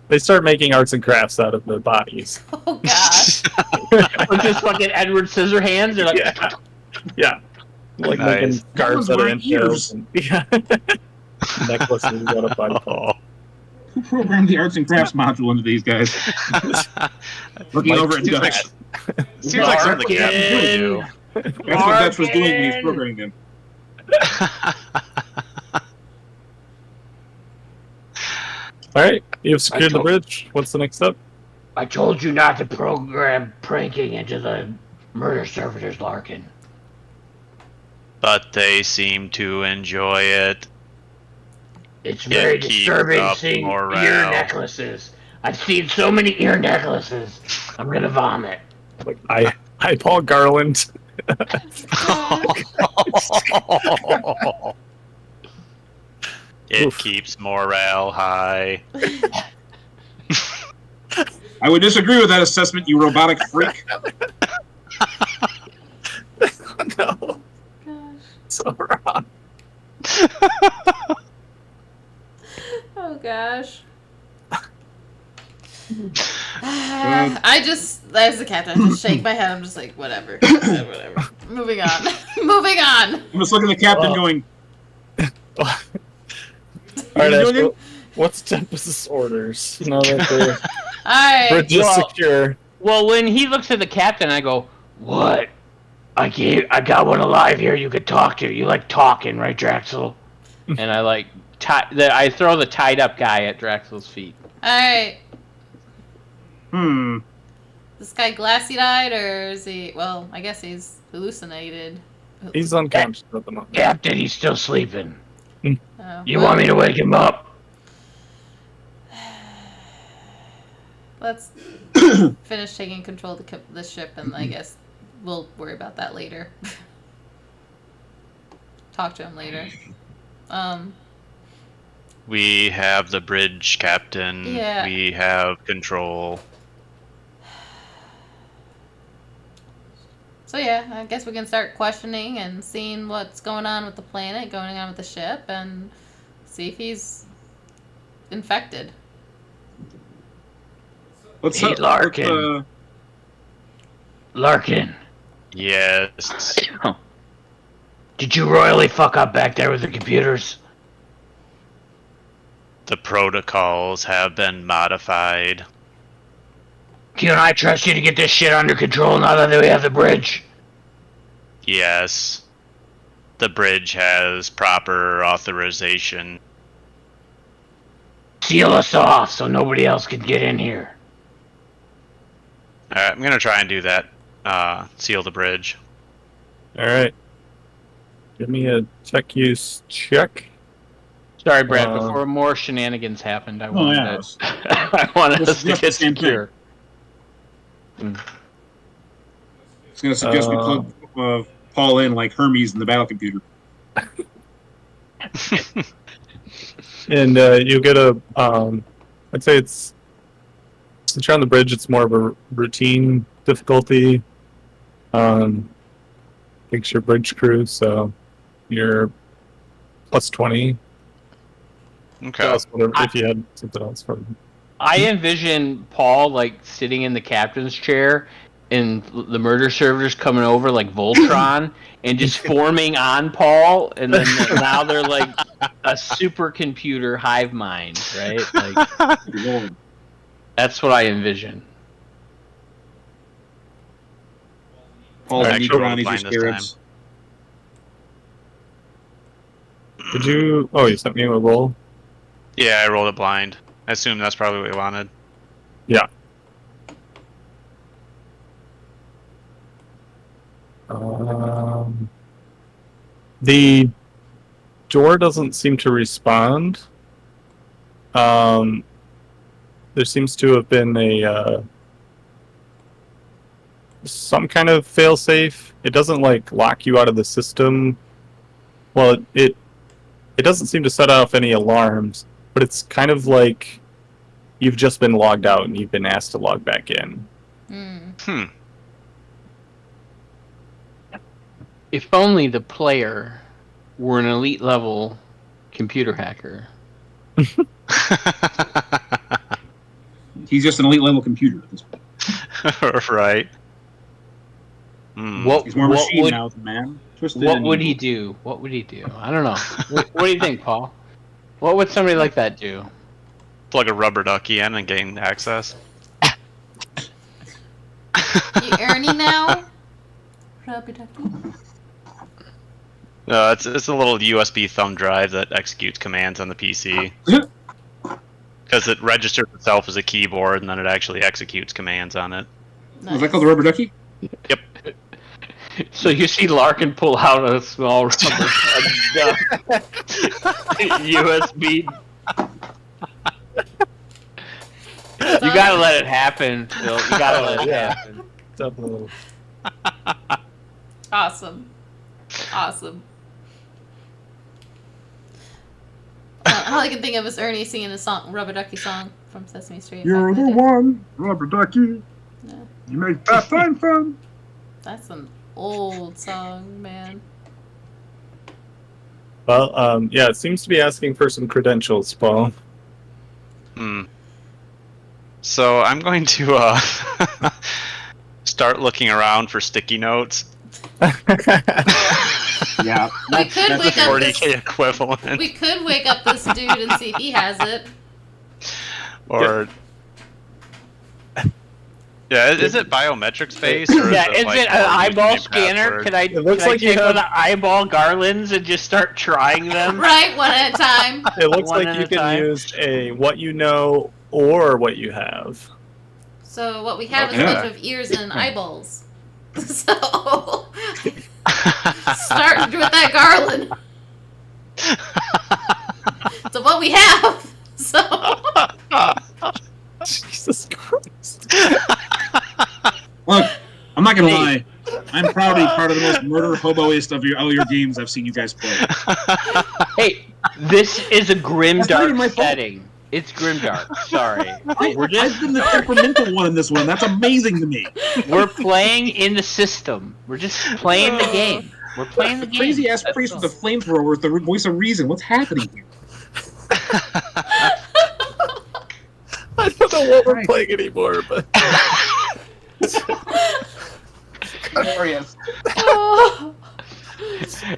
They start making arts and crafts out of the bodies. Oh gosh. or just fucking Edward Scissorhands. They're like, Yeah. Yeah. Like Nice. making scarves That out of one's wearing entrails. And, yeah. Necklaces out of body parts. Who programmed the arts and crafts module into these guys? Looking over at seems Dutch. like- Seems like something the captain would do. That's what Dutch was doing when he was programming them. Alright, you've secured the told- bridge. What's the next step? I told you not to program pranking into the murder servitors, Larkin. But they seem to enjoy it. It's It very keeps disturbing up seeing morale. ear necklaces. I've seen so many ear necklaces. I'm gonna vomit. Like, I Paul Garland. It Oof. keeps morale high. I would disagree with that assessment, you robotic freak. No, Gosh. so wrong. Oh gosh. I just, as the captain, I just shake my head. I'm just like, whatever. Whatever. Moving on. Moving on. I'm just looking at the captain going, All right, What are you Ash, doing? what's Tempest's orders? Now that the Alright. bridge is Well- secure. Well, when he looks at the captain, I go, "What? I got one alive here. You could talk to. You like talking, right, Draxel?" And I like I throw the tied up guy at Draxel's feet. Alright. hmm. This guy glassy eyed, or is he, well, I guess he's hallucinated. He's unconscious at the moment. Captain, he's still sleeping. Oh, You want me to wake him up? Let's finish taking control of the ship, and I guess we'll worry about that later. Talk to him later. We have the bridge captain. Yeah. We have control. So yeah, I guess we can start questioning and seeing what's going on with the planet, going on with the ship, and see if he's infected. Hey, Larkin. Larkin, Yes. did you royally fuck up back there with the computers? The protocols have been modified. Can I trust you to get this shit under control now that we have the bridge? Yes. The bridge has proper authorization. Seal us off so nobody else can get in here. Alright, I'm gonna try and do that. Seal the bridge. All right. Give me a tech use check. Sorry, Brad. Uh, Before more shenanigans happened, I Oh, wanted yeah. us, I wanted us to Just the get same thing. secure. I was going to suggest we plug Paul in like Hermes in the battle computer. And you get a, I'd say it's, since you're on the bridge, it's more of a routine difficulty. Thanks your bridge crew, so you're plus 20. Okay. Plus whatever, if you had something else for I envision Paul like sitting in the captain's chair, and the murder servitors coming over like Voltron and just forming on Paul, and then now they're like a supercomputer hive mind, right? Like Lord. that's what I envision. Paul's Actually, we'll Necron, blind these this spirits. Did you? Oh, you sent me a roll. Yeah, I rolled a blind. I assume that's probably what you wanted. Yeah. The door doesn't seem to respond. There seems to have been a some kind of failsafe. It doesn't like lock you out of the system. Well, it doesn't seem to set off any alarms, but it's kind of like you've just been logged out and you've been asked to log back in. Hmm. If only the player were an elite level computer hacker. He's just an elite level computer at this point. Right. Hmm. He's more machine now than man. Twisted What and would he evil. do? What would he do? I don't know. What do you think, Paul? What would somebody like that do? Plug a rubber ducky in and gain access. You Ernie now? Rubber ducky. No, it's a little USB thumb drive that executes commands on the PC. Because it registers itself as a keyboard and then it actually executes commands on it. Was that called the rubber ducky? Yep. So you see Larkin pull out a small rubber USB. You gotta let it happen, Phil. You gotta let it Yeah. happen. Definitely. Awesome. Awesome. All I can think of is Ernie singing the song, Rubber Ducky song from Sesame Street. You're back in the the day. one, rubber ducky. Yeah. You make pastime fun. That's an old song, man. Well, yeah, it seems to be asking for some credentials, Paul. So I'm going to start looking around for sticky notes. Yeah, We could wake up 40k equivalent. We could wake up this dude and see if he has it. Or yeah, is it biometrics based? Or Yeah, is like, it an or eyeball username, scanner? password? Can I, It looks can I like you take one have- of the eyeball garlands and just start trying them? Right, one at a time. It looks One like at you a can time. use a what you know or what you have. So what we have is Yeah. a bunch of ears and eyeballs. So start with that garland. So what we have. So Jesus Christ. Look, I'm not gonna lie. I'm proud to be part of the most murder hoboist of all your games I've seen you guys play. Hey, this is a That's not even my grimdark fault. setting. It's grimdark. Sorry. We're I've just been the temperamental one in this one. That's amazing to me. we're playing in the system. We're just playing the game. We're playing the game. Crazy ass That's priest all. with the flamethrower with the voice of reason. What's happening here? I don't know what we're playing anymore, but oh.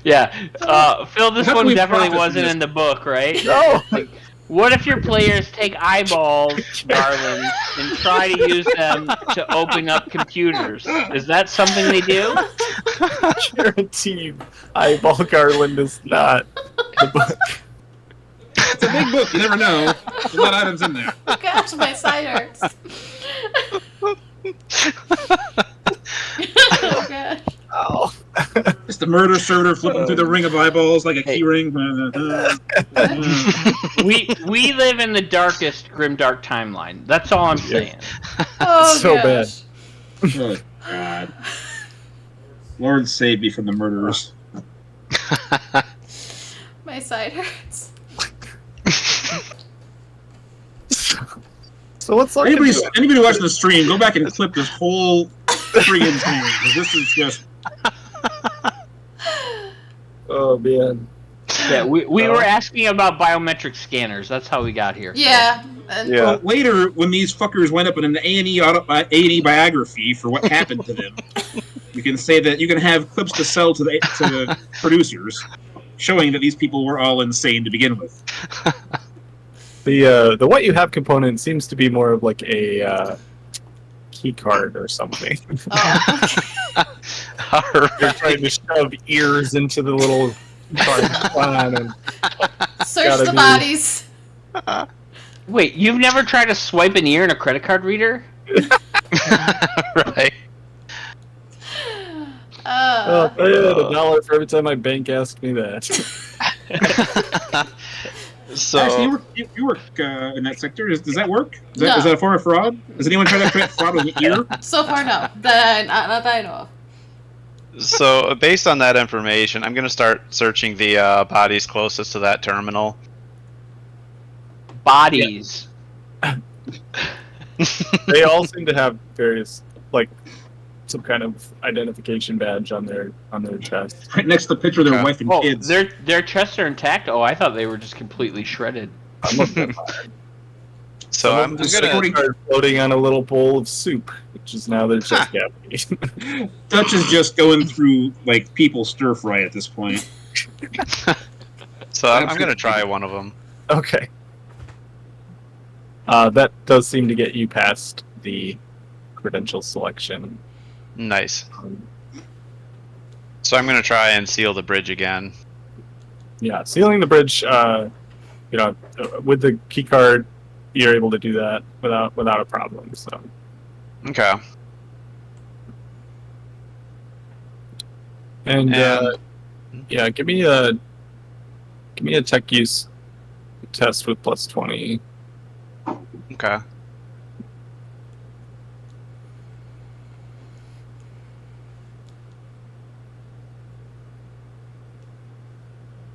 Yeah. Phil, this How can one we definitely profit from wasn't this? in the book, right? no. Like, what if your players take eyeballs, garlands, and try to use them to open up computers? Is that something they do? I guarantee you, Eyeball Garland is not the book. It's a big book. You never know. There's a lot of items in there. Gosh, my side hurts. Oh gosh. Oh. Just a murder servitor flipping through the ring of eyeballs like a key ring. We live in the darkest grimdark timeline. That's all I'm saying. Oh So gosh. Oh, God. Lord save me from the murderers. My side hurts. So what's up? Anybody watching the stream, go back and clip this whole friggin' thing. 'Cause this is just... Oh man. Yeah, we were asking about biometric scanners. That's how we got here. Yeah. And Yeah. Well, later, when these fuckers wind up in an A&E biography for what happened to them, you can say that you can have clips to sell to the producers, showing that these people were all insane to begin with. The what you have component seems to be more of like a key card or something. Oh. They're trying to shove ears into the little card and Search Gotta the be- bodies. Wait, you've never tried to swipe an ear in a credit card reader? Right. oh, I had $1 for every time my bank asked me that. So Actually, you work in that sector. Does that work? Is No. that a form of fraud? Has anyone tried to commit fraud with an ear? So far, no. That not that I know of. So, based on that information, I'm going to start searching the bodies closest to that terminal. Bodies. They all seem to have various, like, some kind of identification badge on their chest. Right next to the picture of their Okay. wife and Oh, kids. their chests are intact? Oh, I thought they were just completely shredded. I'm a vampire. So, Some of I'm them just going to. are floating on a little bowl of soup, which is now their chest cavity. Dutch is just going through like people stir fry at this point. So, I'm going to try one of them. Okay. That does seem to get you past the credential selection. Nice. So, I'm going to try and seal the bridge again. Yeah, sealing the bridge, with the key card, you're able to do that without a problem. So, Okay. and yeah, give me a tech use test with +20. Okay.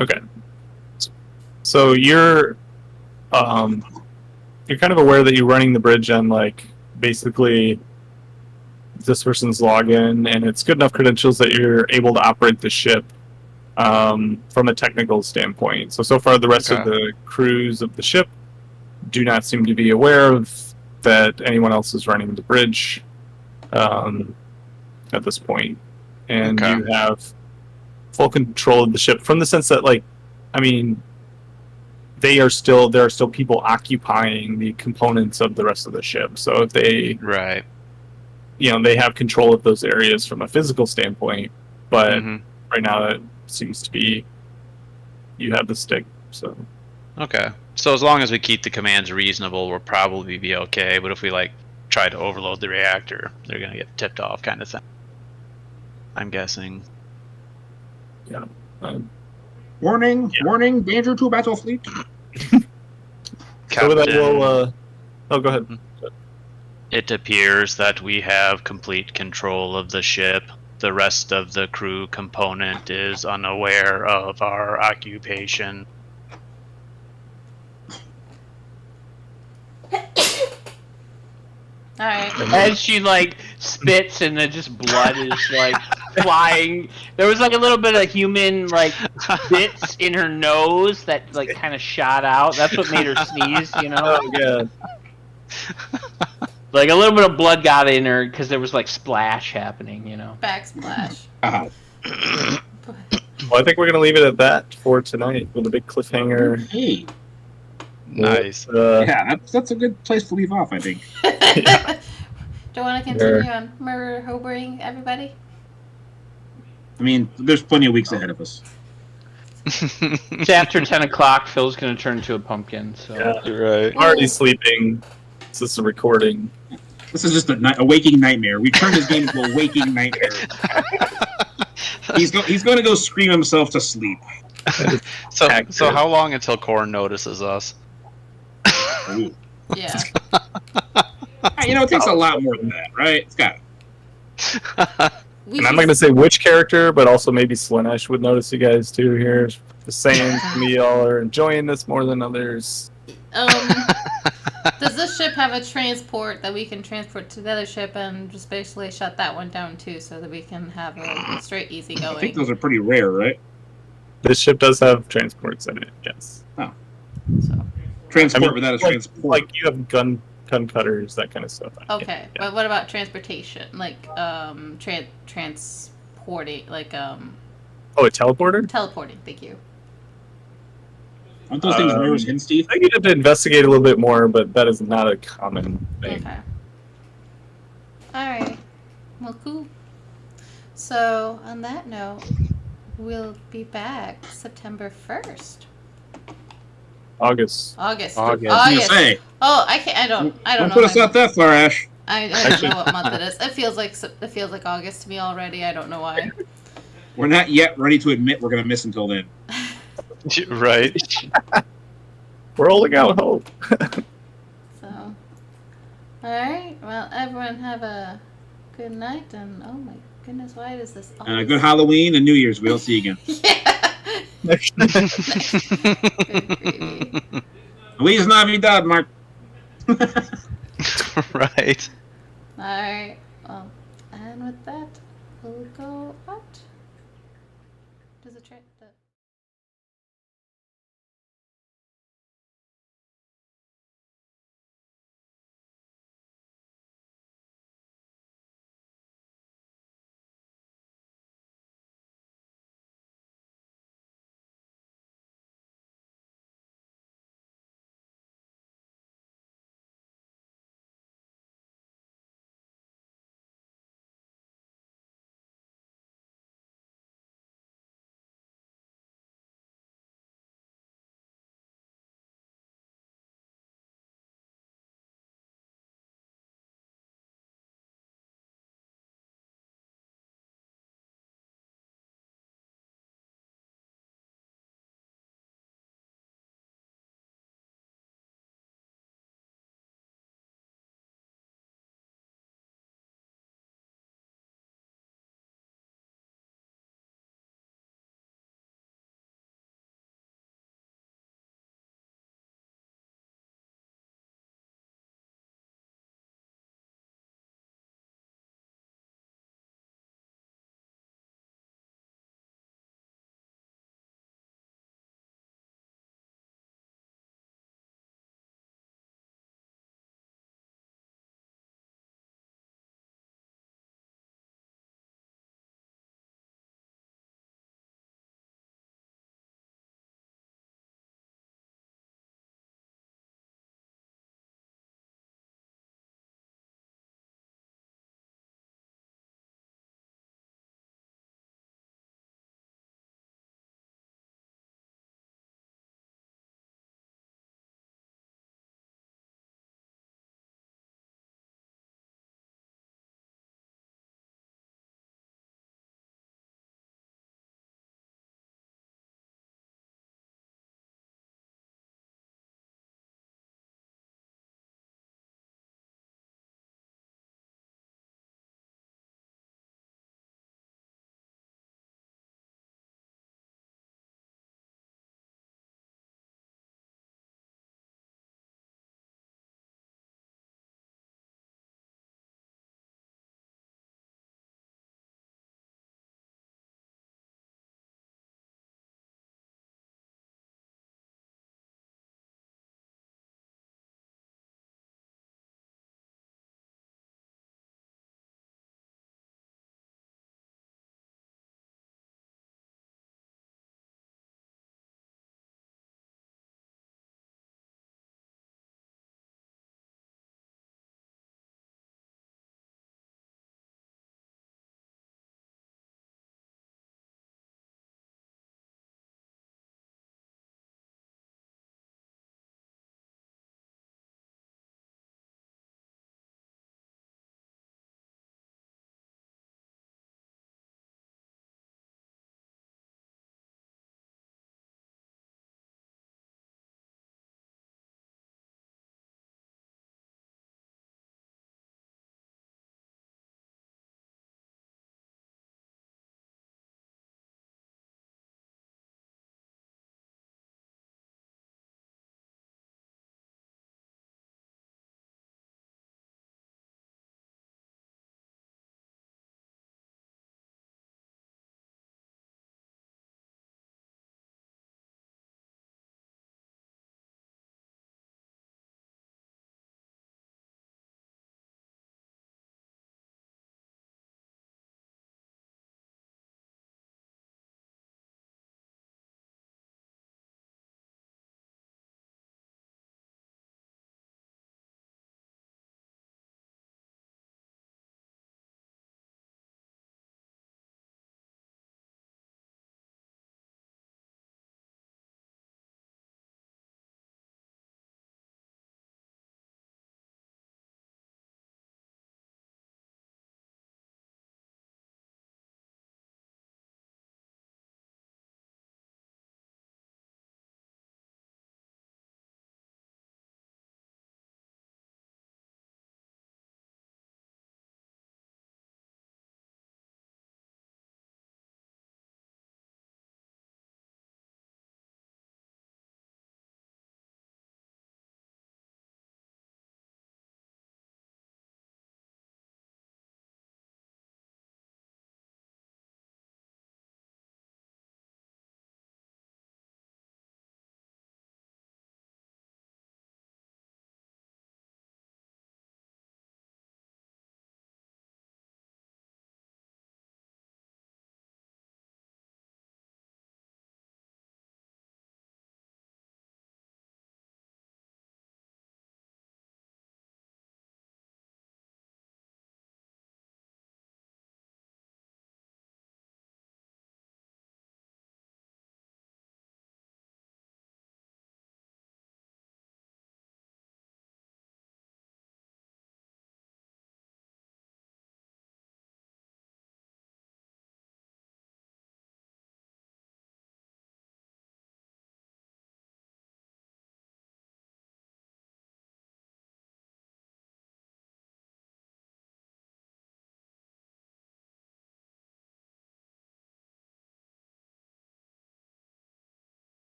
Okay. So you're kind of aware that you're running the bridge on like basically this person's login, and it's good enough credentials that you're able to operate the ship from a technical standpoint. So far, the rest of Okay. the crews of the ship do not seem to be aware of that anyone else is running the bridge at this point. And Okay. you have full control of the ship from the sense that, like, I mean, there are still people occupying the components of the rest of the ship. So if they, Right. they have control of those areas from a physical standpoint, but Mhm. right now it seems to be you have the stick. So Okay. So as long as we keep the commands reasonable, we'll probably be okay. But if we like try to overload the reactor, they're gonna get tipped off, kind of thing. I'm guessing. um, Warning! Yeah. Warning! Danger to battle fleet. so with that, we'll. Go ahead. It appears that we have complete control of the ship. The rest of the crew component is unaware of our occupation. All right. As she like spits and then just blood is like flying. There was like a little bit of human like bits in her nose that like kind of shot out. That's what made her sneeze, you know. Oh yeah. Like a little bit of blood got in her because there was like splash happening, you know. Backsplash. Well, I think we're gonna leave it at that for tonight with a big cliffhanger. Hey, Nice. yeah, that's a good place to leave off, I think. Do you want to continue on murder hobering, everybody? I mean, there's plenty of weeks ahead of us. It's after 10 o'clock. Phil's gonna turn into a pumpkin. So Yeah. Right. Already sleeping. This is a recording. This is just a waking nightmare. We turned this game into a waking nightmare. He's going to go scream himself to sleep. So Accurate. how long until Korn notices us? Ooh. Yeah. It takes a lot more than that, right? It's got. We And I'm not gonna say which character, but also maybe Slaanesh would notice you guys too here. Just saying to me, y'all are enjoying this more than others. Does this ship have a transport that we can transport to the other ship and just basically shut that one down too, so that we can have a straight easy I think going? those are pretty rare, right? This ship does have transports in it, yes. So, Transport without a transport. Like you have gun cutters, that kind of stuff. okay, Yeah. but what about transportation? Like transporting, like Oh, a teleporter? teleporting. Thank you. Aren't those things rare as hen, Steve? I think you'd have to investigate a little bit more, but that is not a common thing. Okay. Alright. Well, cool. So, on that note, we'll be back September 1st. August. August. I was gonna say, Oh, I can't. I don't don't know. put us my- out that far, Ash. I don't know what month it is. It feels like August to me already. I don't know why. We're not yet ready to admit we're gonna miss until then. Right. We're holding out hope. So, all right. Well, everyone have a good night, and oh my goodness, why is this? Good Halloween and New Year's. We'll see you again. Yeah. Good gravy. Feliz Navidad, Mark. Right. All right. Well, and with that,